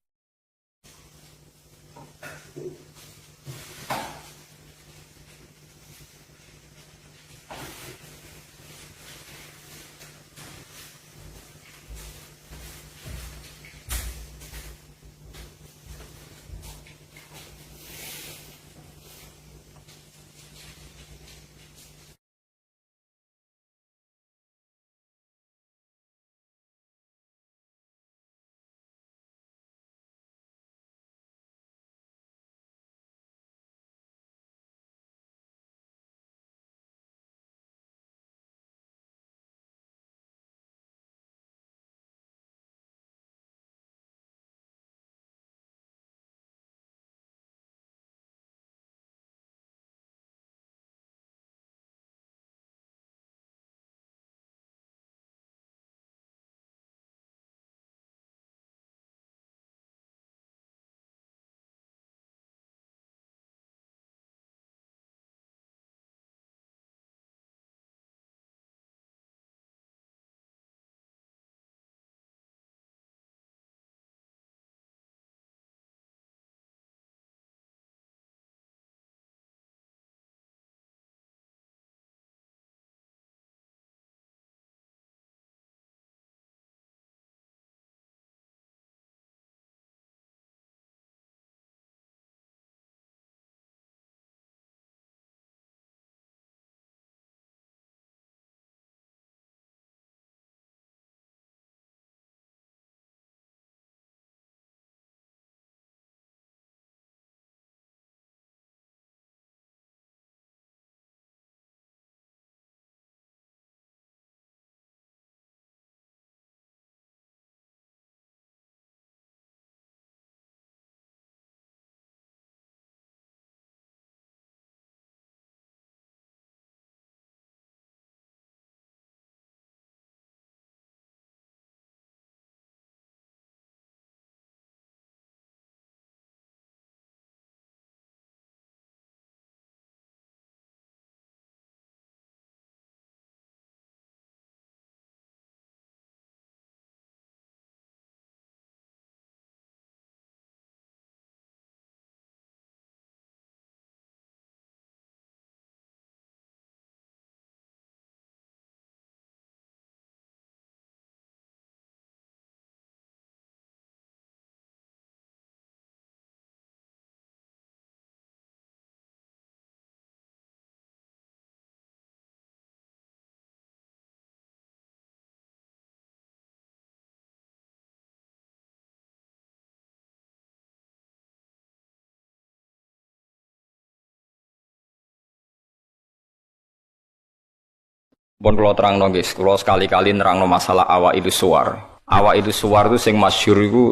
Pun kula terangno nggih, kula sekali-kali nerangno masalah awaidu suwar. Awaidu suwar itu sing masyhur iku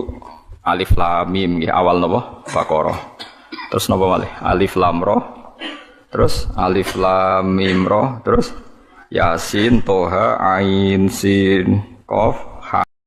alif lam mim nggih, awal napa? Baqarah. Terus napa malih? Alif lam ra. Terus alif lam mim ra, terus Yasin, Toha, Ain, Sin, Qaf,